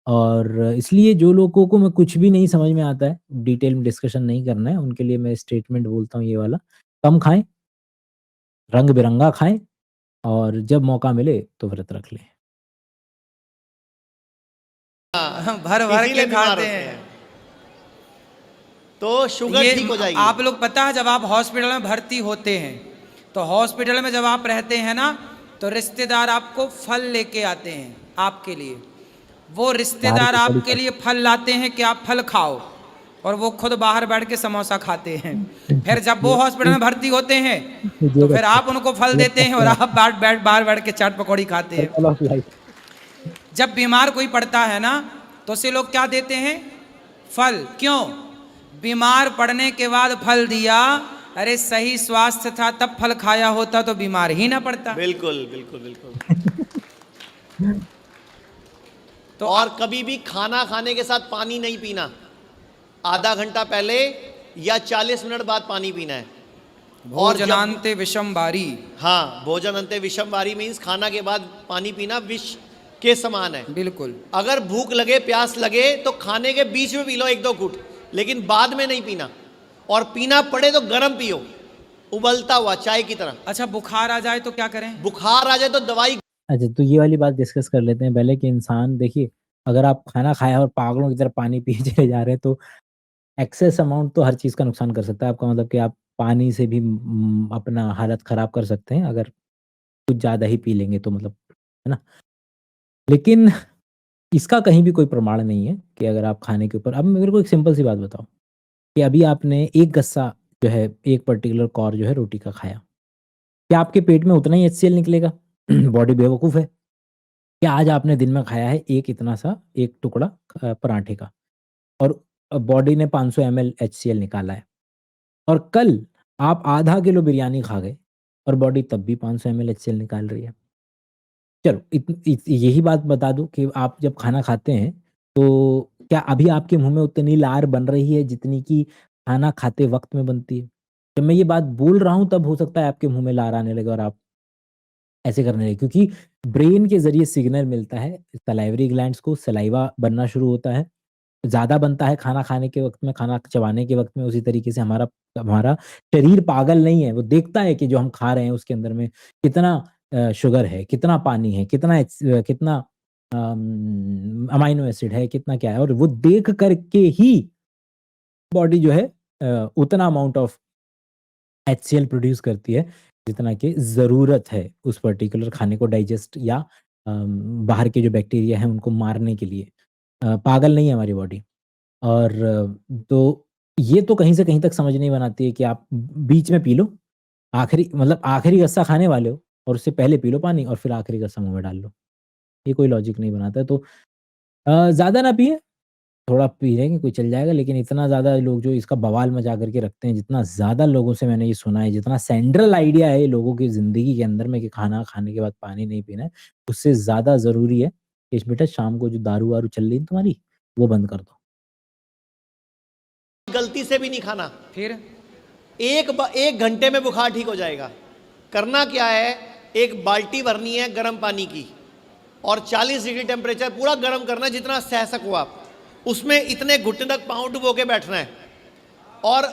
और इसलिए जो लोगों को मैं कुछ भी नहीं समझ में आता है, डिटेल में डिस्कशन नहीं करना है, उनके लिए मैं स्टेटमेंट बोलता हूँ ये वाला, कम खाएँ, रंग-बिरंगा खाएँ, और जब मौका मिले तो व्रत रख लें। भर भर इसीलिए के बीमार खाते होते हैं। हैं। तो शुगर ये ठीक हो जाएगी। आप लोग पता है, जब आप हॉस्पिटल में भर्ती होते हैं, तो हॉस्पिटल में जब आप रहते हैं ना, तो रिश्तेदार आपको फल लेके आते हैं आपके लिए। वो रिश्तेदार बाहर की आपके लिए फल लाते हैं कि आप फल खाओ, और वो खुद बाहर बैठ के समोसा खाते हैं। फिर जब वो हॉस्पिटल में भर्ती होते हैं, तो फिर आप उनको फल देते हैं और आप बाहर बैठ के चाट पकौड़ी खाते हैं। Circle of life. जब बीमार कोई पड़ता है ना, तो उसे लोग क्या देते हैं? फल। क्यों? बीमार पड़ने के बाद फल दिया, अरे सही स्वास्थ्य था तब फल खाया होता तो बीमार ही ना पड़ता। बिल्कुल बिल्कुल बिल्कुल। तो और कभी भी खाना खाने के साथ पानी नहीं पीना। आधा घंटा पहले या 40 मिनट बाद पानी पीना है। भोजनांते विषम बारी। हाँ, भोजन अंते विषम बारी मीन्स खाना के बाद पानी पीना विष के समान है। बिल्कुल। अगर भूख लगे, प्यास लगे, तो खाने के बीच में पी लो 1-2 घूंट, लेकिन बाद में नहीं पीना। और पीना पड़े तो गर्म पियो, उबलता हुआ चाय की तरह। अच्छा, बुखार आ जाए तो क्या करें? बुखार आ जाए तो दवाई। अच्छा, तो ये वाली बात डिस्कस कर लेते हैं पहले कि इंसान, देखिए अगर आप खाना खाया और पागलों की तरह पानी पिए चले जा रहे हैं, तो एक्सेस अमाउंट तो हर चीज़ का नुकसान कर सकता है आपका, मतलब कि आप पानी से भी अपना हालत ख़राब कर सकते हैं अगर कुछ ज़्यादा ही पी लेंगे तो मतलब, है ना? लेकिन इसका कहीं भी कोई प्रमाण नहीं है कि अगर आप खाने के ऊपर, अब मेरे को एक सिंपल सी बात बताओ कि अभी आपने एक गस्सा जो है, एक पर्टिकुलर कौर जो है रोटी का खाया, क्या आपके पेट में उतना ही एचसीएल निकलेगा? बॉडी बेवकूफ़ है। क्या आज आपने दिन में खाया है एक इतना सा एक टुकड़ा पराठे का, और बॉडी ने 500 एमएल एचसीएल निकाला है, और कल आप आधा किलो बिरयानी खा गए और बॉडी तब भी 500 एमएल एचसीएल निकाल रही है। चलो यही बात बता दूँ कि आप जब खाना खाते हैं, तो क्या अभी आपके मुँह में उतनी लार बन रही है जितनी कि खाना खाते वक़्त में बनती है? जब मैं ये बात बोल रहा हूँ तब हो सकता है आपके मुँह में लार आने लगे और आप ऐसे करने लगे, क्योंकि ब्रेन के ज़रिए सिग्नल मिलता है सलाइवरी ग्लैंड्स को, सलाइवा बनना शुरू होता है। ज़्यादा बनता है खाना खाने के वक़्त में, खाना चबाने के वक़्त में, उसी तरीके से हमारा हमारा शरीर पागल नहीं है, वो देखता है कि जो हम खा रहे हैं उसके अंदर में कितना शुगर है, कितना पानी है, कितना अमाइनो एसिड है, कितना क्या है, और वो देख कर के ही बॉडी जो है उतना अमाउंट ऑफ एचसीएल प्रोड्यूस करती है जितना कि ज़रूरत है उस पर्टिकुलर खाने को डाइजेस्ट या बाहर के जो बैक्टीरिया हैं उनको मारने के लिए। पागल नहीं है हमारी बॉडी। और तो ये तो कहीं से कहीं तक समझ नहीं बनाती है कि आप बीच में पी लो, आखिरी मतलब आखिरी गस्सा खाने वाले हो और उससे पहले पी लो पानी और फिर आखिरी गस्सा मुँह में डाल लो। ये कोई लॉजिक नहीं बनाता है, तो ज़्यादा ना पिएँ, थोड़ा पी लेंगे कोई चल जाएगा, लेकिन इतना ज़्यादा लोग जो इसका बवाल मचा कर के रखते हैं, जितना ज़्यादा लोगों से मैंने ये सुना है, जितना सेंट्रल आइडिया है लोगों की ज़िंदगी के अंदर में कि खाना खाने के बाद पानी नहीं पीना है, उससे ज़्यादा ज़रूरी है कि बेटा शाम को जो दारू-वारू चल रही है तुम्हारी, वो बंद कर दो। गलती से भी नहीं खाना। फिर 1 घंटे में बुखार ठीक हो जाएगा। करना क्या है, एक बाल्टी भरनी है गर्म पानी की और 40 डिग्री टेम्परेचर पूरा गर्म करना है जितना सह सको आप। उसमें इतने घुटने तक पाँव डुबो के बैठना है और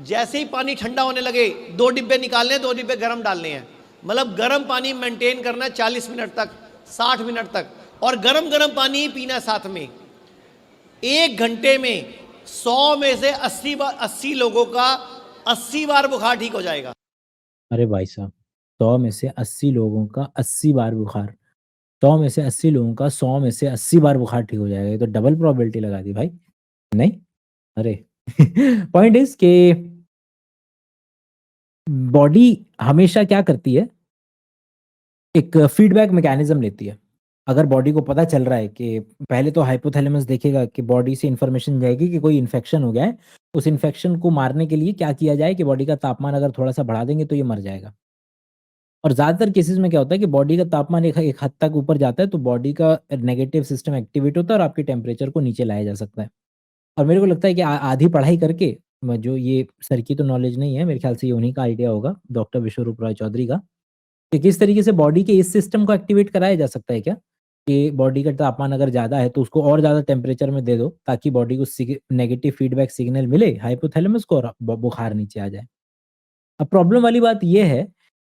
जैसे ही पानी ठंडा होने लगे 2 डिब्बे निकालने हैं, 2 डिब्बे गर्म डालने हैं। मतलब गर्म पानी मेंटेन करना है 40 मिनट तक, 60 मिनट तक, और गर्म गर्म पानी ही पीना है साथ में। 1 घंटे में 100 में से 80 लोगों का 80 बार बुखार ठीक हो जाएगा। अरे भाई साहब! 100 में से 80 लोगों का 80 बार बुखार, 100 में से 80 लोगों का 100 में से 80 बार बुखार ठीक हो जाएगा, ये तो डबल प्रोबेबिलिटी लगा दी भाई। नहीं? अरे! पॉइंट इज़ कि बॉडी हमेशा क्या करती है, एक फीडबैक मैकेनिज़्म लेती है। अगर बॉडी को पता चल रहा है कि पहले तो हाइपोथैलेमस देखेगा कि बॉडी से इन्फॉर्मेशन जाएगी कि कोई इन्फेक्शन हो गया है, उस इन्फेक्शन को मारने के लिए क्या किया जाए कि बॉडी का तापमान अगर थोड़ा-सा बढ़ा देंगे तो ये मर जाएगा। और ज़्यादातर केसेज़ में क्या होता है कि बॉडी का तापमान एक हद तक ऊपर जाता है, तो बॉडी का नेगेटिव सिस्टम एक्टिवेट होता है और आपके टेम्परेचर को नीचे लाया जा सकता है। और मेरे को लगता है कि आधी पढ़ाई करके जो ये सर की तो नॉलेज नहीं है, मेरे ख्याल से ये उन्हीं का आइडिया होगा, डॉक्टर विश्वरूप रॉय चौधरी का, कि किस तरीके से बॉडी के इस सिस्टम को एक्टिवेट कराया जा सकता है क्या? कि बॉडी का तापमान अगर ज़्यादा है तो उसको और ज़्यादा टेम्परेचर में दे दो ताकि बॉडी को नेगेटिव फीडबैक सिग्नल मिले हाइपोथैलेमस को और बुखार नीचे आ जाए। अब प्रॉब्लम वाली बात ये है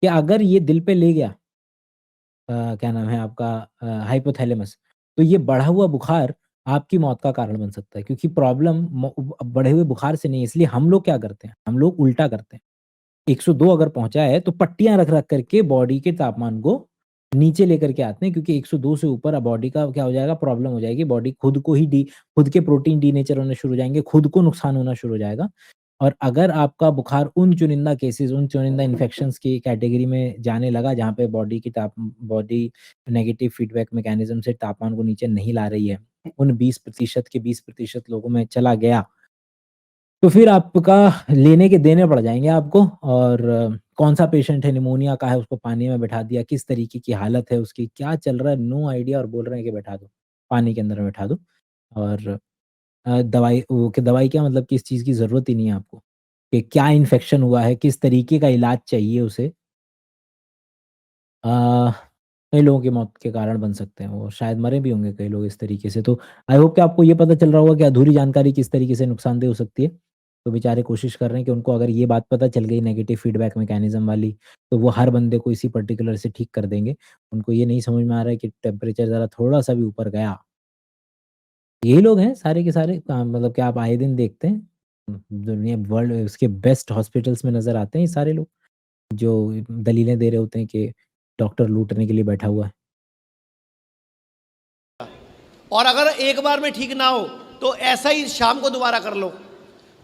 कि अगर ये दिल पे ले गया, क्या नाम है आपका, हाइपोथैलेमस, तो ये बढ़ा हुआ बुखार आपकी मौत का कारण बन सकता है, क्योंकि प्रॉब्लम बढ़े हुए बुखार से नहीं है। इसलिए हम लोग क्या करते हैं, हम लोग उल्टा करते हैं। 102 अगर पहुंचा है तो पट्टियां रख रख करके बॉडी के तापमान को नीचे लेकर के आते हैं, क्योंकि 102 से ऊपर अब बॉडी का क्या हो जाएगा, प्रॉब्लम हो जाएगी, बॉडी खुद को ही खुद के प्रोटीन डीनेचर होने शुरू हो जाएंगे, खुद को नुकसान होना शुरू हो जाएगा। और अगर आपका बुखार उन चुनिंदा केसेस, उन चुनिंदा इन्फेक्शंस की कैटेगरी में जाने लगा जहाँ पे बॉडी नेगेटिव फीडबैक मैकेनिज्म से तापमान को नीचे नहीं ला रही है, उन 20% के 20% लोगों में चला गया, तो फिर आपका लेने के देने पड़ जाएँगे आपको। और कौन-सा पेशेंट है, निमोनिया का है, उसको पानी में बैठा दिया, किस तरीके की हालत है उसकी, क्या चल रहा है, नो आइडिया, और बोल रहे हैं कि बैठा दो, पानी के अंदर बैठा दो। और दवाई क्या, मतलब किस चीज़ की ज़रूरत ही नहीं है आपको, कि क्या इन्फेक्शन हुआ है, किस तरीके का इलाज चाहिए उसे। अ, कई लोगों की मौत के कारण बन सकते हैं वो, शायद मरे भी होंगे कई लोग इस तरीके से। तो आई होप कि आपको ये पता चल रहा होगा कि अधूरी जानकारी किस तरीके से नुकसानदेह हो सकती है। तो बेचारे कोशिश कर रहे हैं कि उनको अगर ये बात पता चल गई नेगेटिव फीडबैक मैकेनिज़्म वाली, तो वो हर बंदे को इसी पर्टिकुलर से ठीक कर देंगे। उनको ये नहीं समझ में आ रहा है कि टेम्परेचर ज़रा थोड़ा-सा भी ऊपर गया, यही लोग हैं सारे के सारे, मतलब कि आप आए दिन देखते हैं, दुनिया वर्ल्ड उसके बेस्ट हॉस्पिटल्स में नज़र आते हैं ये सारे लोग, जो दलीलें दे रहे होते हैं कि डॉक्टर लूटने के लिए बैठा हुआ है। और अगर एक बार में ठीक ना हो तो ऐसा ही शाम को दोबारा कर लो।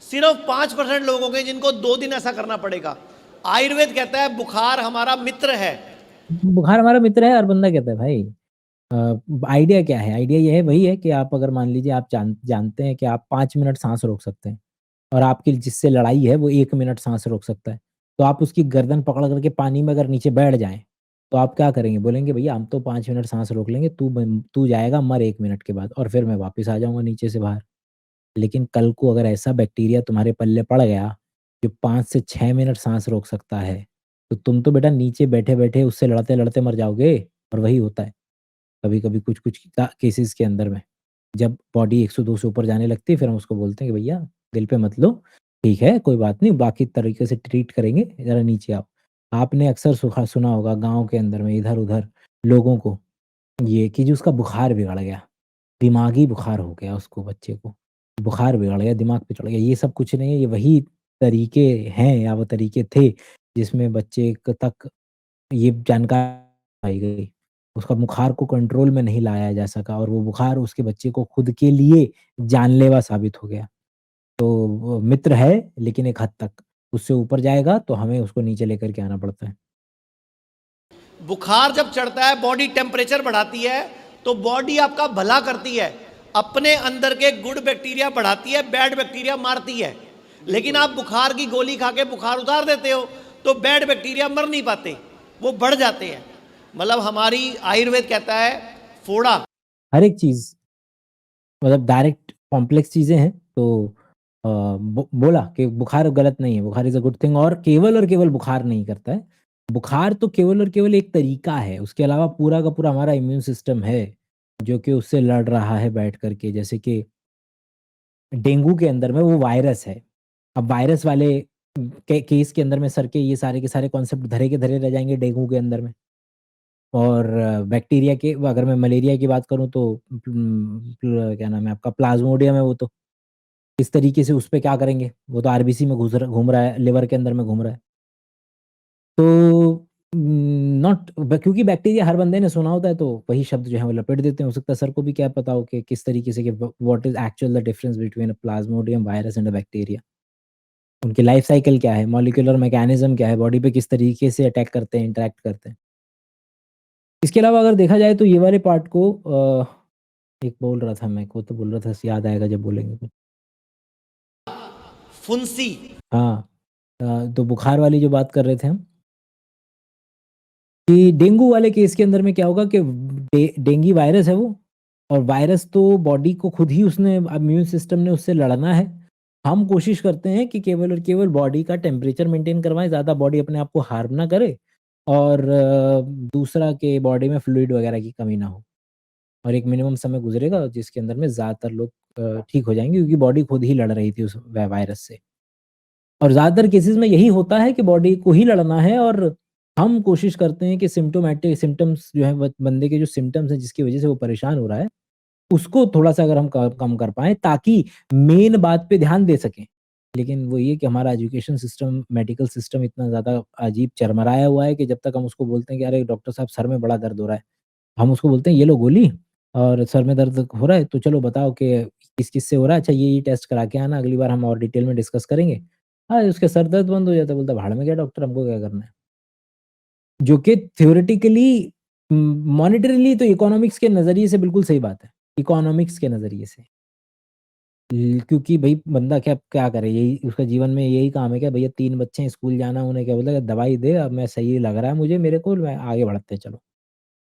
सिर्फ 5% लोग होंगे जिनको 2 दिन ऐसा करना पड़ेगा। आयुर्वेद कहता है बुखार हमारा मित्र है। बुखार हमारा मित्र है, और बंदा कहता है भाई आइडिया क्या है? आइडिया ये है, वही है कि आप अगर मान लीजिए आप जानते हैं कि आप 5 मिनट सांस रोक सकते हैं, और आपकी जिससे लड़ाई है वो 1 मिनट सांस रोक सकता है, तो आप उसकी गर्दन पकड़ करके पानी में अगर नीचे बैठ जाएं, तो आप क्या करेंगे? बोलेंगे भैया हम तो 5 मिनट सांस रोक लेंगे, तू जाएगा मर 1 मिनट के बाद, और फिर मैं वापस आ जाऊंगा नीचे से बाहर। लेकिन कल को अगर ऐसा बैक्टीरिया तुम्हारे पल्ले पड़ गया जो 5 से 6 मिनट सांस रोक सकता है, तो तुम तो बेटा नीचे बैठे बैठे उससे लड़ते लड़ते मर जाओगे। और वही होता है कभी कभी कुछ कुछ केसेस के अंदर में, जब बॉडी 102 से ऊपर जाने लगती है, फिर हम उसको बोलते हैं कि भैया दिल पे मत लो, ठीक है कोई बात नहीं, बाकी तरीके से ट्रीट करेंगे, जरा नीचे आओ। आपने अक्सर सुना होगा गांव के अंदर में इधर उधर लोगों को, ये कि जो उसका बुखार बिगड़ गया, दिमागी बुखार हो गया, उसको बच्चे को बुखार बिगड़ गया, दिमाग पे चढ़ गया। ये सब कुछ नहीं है, ये वही तरीके हैं या वो तरीके थे जिसमें बच्चे तक ये जानकारी आई गई। उसका बुखार को कंट्रोल में नहीं लाया जा सका, और वो बुखार उसके बच्चे को खुद के लिए जानलेवा साबित हो गया। तो वो मित्र है लेकिन एक हद तक, उससे ऊपर जाएगा तो हमें उसको नीचे लेकर के आना पड़ता है। बुखार जब चढ़ता है बॉडी टेम्परेचर बढ़ाती है, तो बॉडी आपका भला करती है, अपने अंदर के गुड बैक्टीरिया बढ़ाती है, बैड बैक्टीरिया मारती है। लेकिन आप बुखार की गोली खा के बुखार उतार देते हो तो बैड बैक्टीरिया मर नहीं पाते, वो बढ़ जाते हैं। मतलब हमारी आयुर्वेद कहता है फोड़ा, हर एक चीज़ मतलब डायरेक्ट कॉम्प्लेक्स चीज़ें हैं, तो बोला कि बुखार गलत नहीं है, बुखार इज़ अ गुड थिंग, और केवल बुखार नहीं करता है। बुखार तो केवल और केवल एक तरीका है, उसके अलावा पूरा का पूरा हमारा इम्यून सिस्टम है, जो कि उससे लड़ रहा है बैठ कर के। जैसे कि डेंगू के अंदर में वो वायरस है, अब वायरस वाले केस के अंदर में सर के सारे कॉन्सेप्ट धरे के धरे रह जाएँगे डेंगू के अंदर में। और बैक्टीरिया के, अगर मैं मलेरिया की बात करूँ तो क्या नाम है आपका, प्लाज्मोडियम है वो तो। इस तरीके से उस पे क्या करेंगे? वो तो आरबीसी में घूम रहा है, लिवर के अंदर में घूम रहा है। तो नॉट क्योंकि बैक्टीरिया हर बंदे ने सुना होता है, तो वही शब्द जो है वो लपेट देते हैं। हो सकता है सर को भी क्या पता हो कि किस तरीके से, कि what is actual the difference between a Plasmodium virus and a bacteria. उनकी लाइफ साइकिल क्या है? मॉलिक्यूलर मैकेनिज़्म क्या है? बॉडी पे किस तरीके से अटैक करते हैं, इंटरैक्ट करते हैं? इसके अलावा अगर देखा जाए तो ये वाले पार्ट को एक बोल रहा था मैं, को तो बोल रहा था, याद आएगा जब बोलेंगे तो। फुंसी। हाँ, तो बुखार वाली जो बात कर रहे थे हम, कि डेंगू वाले केस के अंदर में क्या होगा कि डेंगी वायरस है वो, और वायरस तो बॉडी को खुद ही उसने, इम्यून सिस्टम ने उससे लड़ना है। हम कोशिश करते हैं कि केवल और केवल बॉडी का टेम्परेचर मेंटेन करवाएं, ज़्यादा बॉडी अपने आप को हार्म ना करे, और दूसरा कि बॉडी में फ्लूइड वगैरह की कमी ना हो, और एक मिनिमम समय गुजरेगा जिसके अंदर में ज़्यादातर लोग ठीक हो जाएंगे, क्योंकि बॉडी खुद ही लड़ रही थी उस वायरस से। और ज़्यादातर केसेस में यही होता है कि बॉडी को ही लड़ना है, और हम कोशिश करते हैं कि सिम्प्टोमैटिक सिम्पटम्स जो है, बंदे के जो सिम्पटम्स हैं जिसकी वजह से वो परेशान हो रहा है, उसको थोड़ा-सा अगर हम कम कर पाएँ, ताकि मेन बात पे ध्यान दे सकें। लेकिन वो ये कि हमारा एजुकेशन सिस्टम, मेडिकल सिस्टम इतना ज़्यादा अजीब चरमराया हुआ है कि जब तक हम उसको बोलते हैं कि अरे डॉक्टर साहब सर में बड़ा दर्द हो रहा है, हम उसको बोलते हैं ये लो गोली, और सर में दर्द हो रहा है तो चलो बताओ कि किस-किस से हो रहा है? अच्छा ये टेस्ट करा के आना, अगली बार हम और डिटेल में डिस्कस करेंगे। हाँ, उसके सर दर्द बंद हो जाता है, बोलता है भाड़ में गया डॉक्टर, हमको क्या करना है? जो कि थ्योरेटिकली मॉनेटरीली तो इकोनॉमिक्स के नज़रिए से बिल्कुल सही बात है। इकोनॉमिक्स के नज़रिए से। क्योंकि भई बंदा क्या क्या करे? यही उसका जीवन में यही काम है क्या? भैया 3 बच्चे हैं, स्कूल जाना, उन्हें क्या बोला है दवाई दे, अब मैं सही लग रहा है मुझे, मेरे को मैं आगे बढ़ते हैं चलो।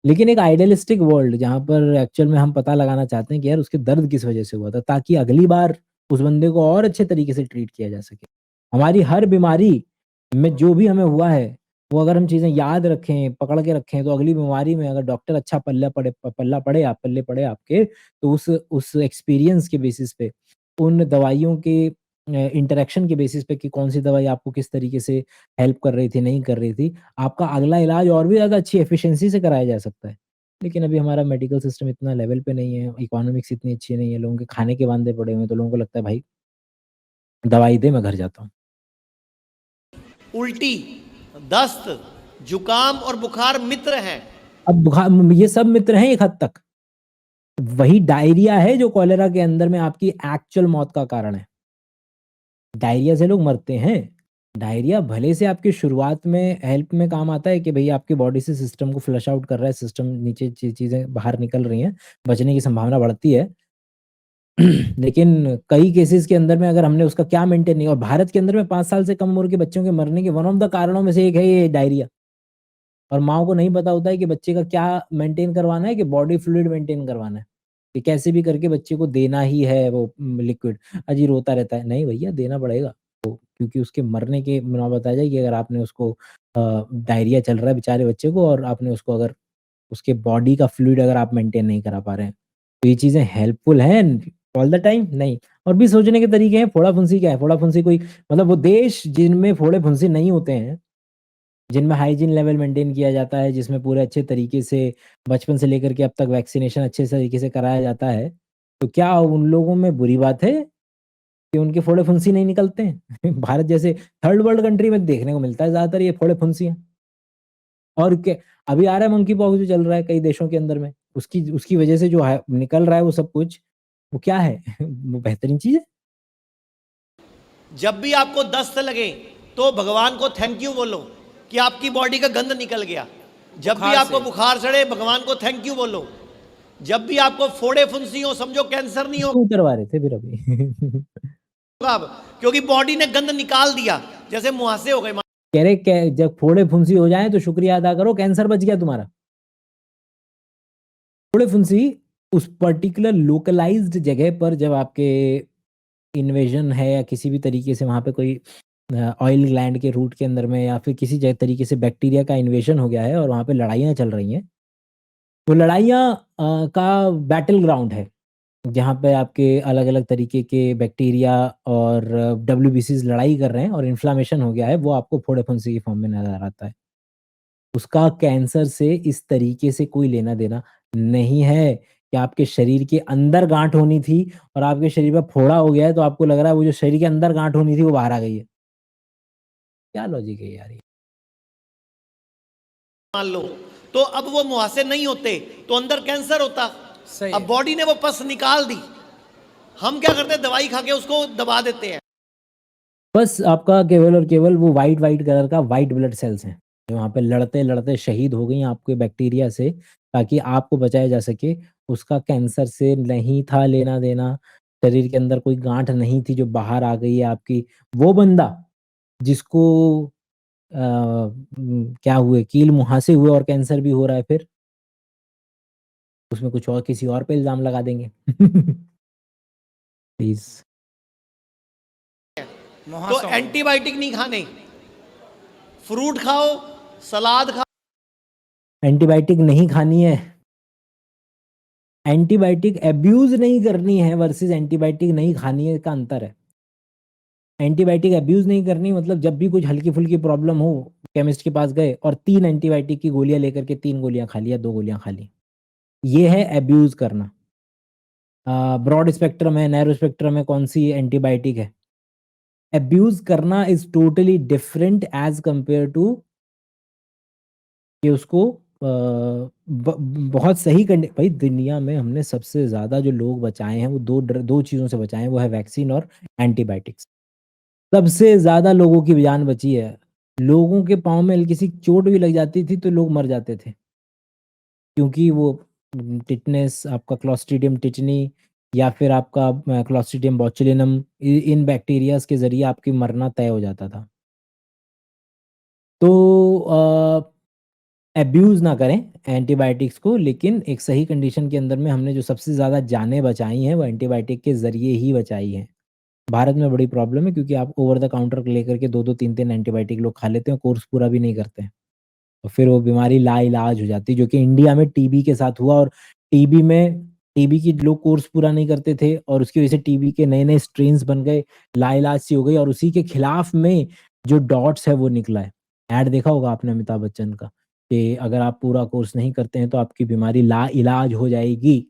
लेकिन एक आइडियलिस्टिक वर्ल्ड जहाँ पर एक्चुअल में हम पता लगाना चाहते हैं कि यार उसके दर्द किस वजह से हुआ था, ताकि अगली बार उस बंदे को और अच्छे तरीके से ट्रीट किया जा सके। हमारी हर बीमारी में जो भी हमें हुआ है, वो अगर हम चीज़ें याद रखें, पकड़ के रखें, तो अगली बीमारी में अगर डॉक्टर अच्छा पल्ले पड़े आपके, तो उस एक्सपीरियंस के बेसिस पे, उन दवाइयों के इंटरैक्शन के बेसिस पे कि कौन-सी दवाई आपको किस तरीके से हेल्प कर रही थी, नहीं कर रही थी, आपका अगला इलाज और भी ज़्यादा अच्छी एफिशिएंसी से कराया जा सकता है। लेकिन अभी हमारा मेडिकल सिस्टम इतना लेवल पे नहीं है, इकोनॉमिक्स इतनी अच्छी नहीं है, लोगों के खाने के वांदे पड़े हुए हैं, तो लोगों को लगता है भाई दवाई दे मैं घर जाता हूँ। उल्टी, दस्त, जुकाम और बुखार मित्र हैं। अब बुखार ये सब मित्र हैं एक हद तक। वही डायरिया है जो कॉलेरा के अंदर में आपकी एक्चुअल मौत का कारण है। डायरिया से लोग मरते हैं। डायरिया भले से आपकी शुरुआत में हेल्प में काम आता है कि भई आपकी बॉडी से सिस्टम को फ्लश आउट कर रहा है, सिस्टम नीचे चीज़ें बाहर निकल रही हैं, बचने की संभावना बढ़ती है। लेकिन कई केसेस के अंदर में अगर हमने उसका क्या मेंटेन नहीं, और भारत के अंदर में 5 साल से कम उम्र के बच्चों के मरने के वन ऑफ द कारणों में से एक है ये डायरिया। और माँओं को नहीं पता होता है कि बच्चे का क्या मेंटेन करवाना है, कि बॉडी फ्लूइड मेंटेन करवाना है, कि कैसे भी करके बच्चे को देना ही है वो लिक्विड। अजी रोता रहता है, नहीं भैया देना पड़ेगा वो, क्योंकि उसके मरने के नौबत आ जाएगी अगर आपने उसको डायरिया चल रहा है बेचारे बच्चे को, और आपने उसको अगर उसके बॉडी का फ्लूइड अगर आप मेंटेन नहीं करा पा रहे हैं। तो ये चीज़ें हेल्पफुल हैं ऑल द टाइम? नहीं। और भी सोचने के तरीके हैं। फोड़ा-फुंसी क्या है? फोड़ा-फुंसी कोई मतलब वो देश जिनमें फोड़े-फुंसी नहीं होते हैं, जिनमें हाइजीन लेवल मेंटेन किया जाता है, जिसमें पूरे अच्छे तरीके से बचपन से लेकर के अब तक वैक्सीनेशन अच्छे तरीके से कराया जाता है, तो क्या उन लोगों में बुरी बात है कि उनके फोड़े-फुंसी नहीं निकलते हैं? भारत जैसे थर्ड वर्ल्ड कंट्री में देखने को मिलता है ज़्यादातर ये फोड़े-फुंसियाँ। और क्या अभी आ रहा है मंकी पॉक्स जो चल रहा है कई देशों के अंदर में, उसकी उसकी वजह से जो है निकल रहा है वो सब कुछ, वो क्या है? वो बेहतरीन चीज़ है। जब भी आपको दस्त लगे तो भगवान को थैंक यू बोलो कि आपकी बॉडी का गंद निकल गया। जब भी बुखार आपको से। बुखार चढ़े भगवान को थैंक यू बोलो। जब भी आपको फोड़े फुंसी हो समझो कैंसर नहीं क्यों उतरवा रहे थे फिर अभी? होगा अब, क्योंकि बॉडी ने गंद निकाल दिया, जैसे मुहासे हो गए। कह रहे कै जब फोड़े-फुंसी हो जाएँ तो शुक्रिया अदा करो, कैंसर बच गया तुम्हारा। फोड़े-फुंसी उस पर्टिकुलर लोकलाइज़्ड जगह पर जब आपके इन्वेजन है या किसी भी तरीके से वहाँ पे कोई ऑयल ग्लैंड के रूट के अंदर में या फिर किसी तरीके से बैक्टीरिया का इन्वेजन हो गया है और वहाँ पे लड़ाइयाँ चल रही हैं। वो लड़ाइयाँ का बैटल ग्राउंड है, जहाँ पे आपके अलग-अलग तरीके के बैक्टीरिया और डब्ल्यूबीसीज़ लड़ाई कर रहे हैं और इन्फ्लेमेशन हो गया है, वो आपको फोड़े-फुंसी की फॉर्म में नज़र आता है। उसका कैंसर से इस तरीके से कोई लेना-देना नहीं है कि आपके शरीर के अंदर गाँठ होनी थी और आपके शरीर में फोड़ा हो गया है, तो आपको लग रहा है वो जो शरीर के अंदर गाँठ होनी थी, वो बाहर आ गई है। क्या लॉजिक है यार ये? मान लो तो अब वो मुहासे नहीं होते तो अंदर कैंसर होता। सही अब है। बॉडी ने वो पस निकाल दी, हम क्या करते हैं दवाई खा के उसको दबा देते हैं। बस आपका केवल और केवल वो व्हाइट कलर का व्हाइट ब्लड सेल्स हैं, जो वहाँ पे लड़ते-लड़ते शहीद हो गई आपके बैक्टीरिया से, ताकि आपको बचाया जा सके। उसका कैंसर से नहीं था लेना-देना, शरीर के अंदर कोई गाँठ नहीं थी जो बाहर आ गई है आपकी। वो बंदा जिसको क्या हुए कील मुहासे हुए और कैंसर भी हो रहा है फिर? उसमें कुछ और किसी और पे इल्ज़ाम लगा देंगे। प्लीज़। तो मुहासों को। एंटीबायोटिक नहीं खाने, फ्रूट खाओ, सलाद खाओ। एंटीबायोटिक नहीं खानी है। एंटीबायोटिक अब्यूज़ नहीं करनी है वर्सेस एंटीबायोटिक नहीं खानी है का अंतर है। एंटीबायोटिक अब्यूज़ नहीं करनी मतलब जब भी कुछ हल्की-फुल्की प्रॉब्लम हो, केमिस्ट के पास गए और 3 एंटीबायोटिक की गोलियाँ लेकर के 3 गोलियाँ खा ली या 2 गोलियाँ खा ली। ये है अब्यूज़ करना। ब्रॉड स्पेक्ट्रम है, नैरो स्पेक्ट्रम है, कौन-सी एंटीबायोटिक है? अब्यूज़ करना is totally different as compare to कि उसको बहुत सही कंडी भाई दुनिया में हमने सबसे ज़्यादा जो लोग बचाए हैं वो 2 चीज़ों से बचाए हैं, वो है वैक्सीन और एंटीबायोटिक्स। सबसे ज़्यादा लोगों की जान बची है। लोगों के पाँव में किसी चोट भी लग जाती थी तो लोग मर जाते थे। क्योंकि वो टिटनेस, आपका क्लॉस्ट्रिडियम टिटनी या फिर आपका क्लॉस्ट्रिडियम बोचुलिनम इन बैक्टीरियाज़ के ज़रिए आपकी मरना तय हो जाता था। तो अब्यूज़ ना करें एंटीबायोटिक्स को, लेकिन एक सही कंडीशन के अंदर में हमने जो सबसे ज़्यादा जानें बचाई हैं, वो एंटीबायोटिक के ज़रिए ही बचाई हैं। भारत में बड़ी प्रॉब्लम है क्योंकि आप ओवर द काउंटर लेकर के 2-2 3-3 एंटीबायोटिक लोग खा लेते हैं, कोर्स पूरा भी नहीं करते हैं। और फिर वो बीमारी लाइलाज हो जाती है, जो कि इंडिया में टीबी के साथ हुआ। और टीबी की लोग कोर्स पूरा नहीं करते थे और उसकी वजह से टीबी के नए-नए स्ट्रेन्स बन गए, लाइलाज सी हो गई और उसी के खिलाफ में जो डॉट्स है वो निकला है। ऐड देखा होगा आपने अमिताभ बच्चन का कि अगर आप पूरा कोर्स नहीं करते हैं तो आपकी बीमारी लाइलाज हो जाएगी।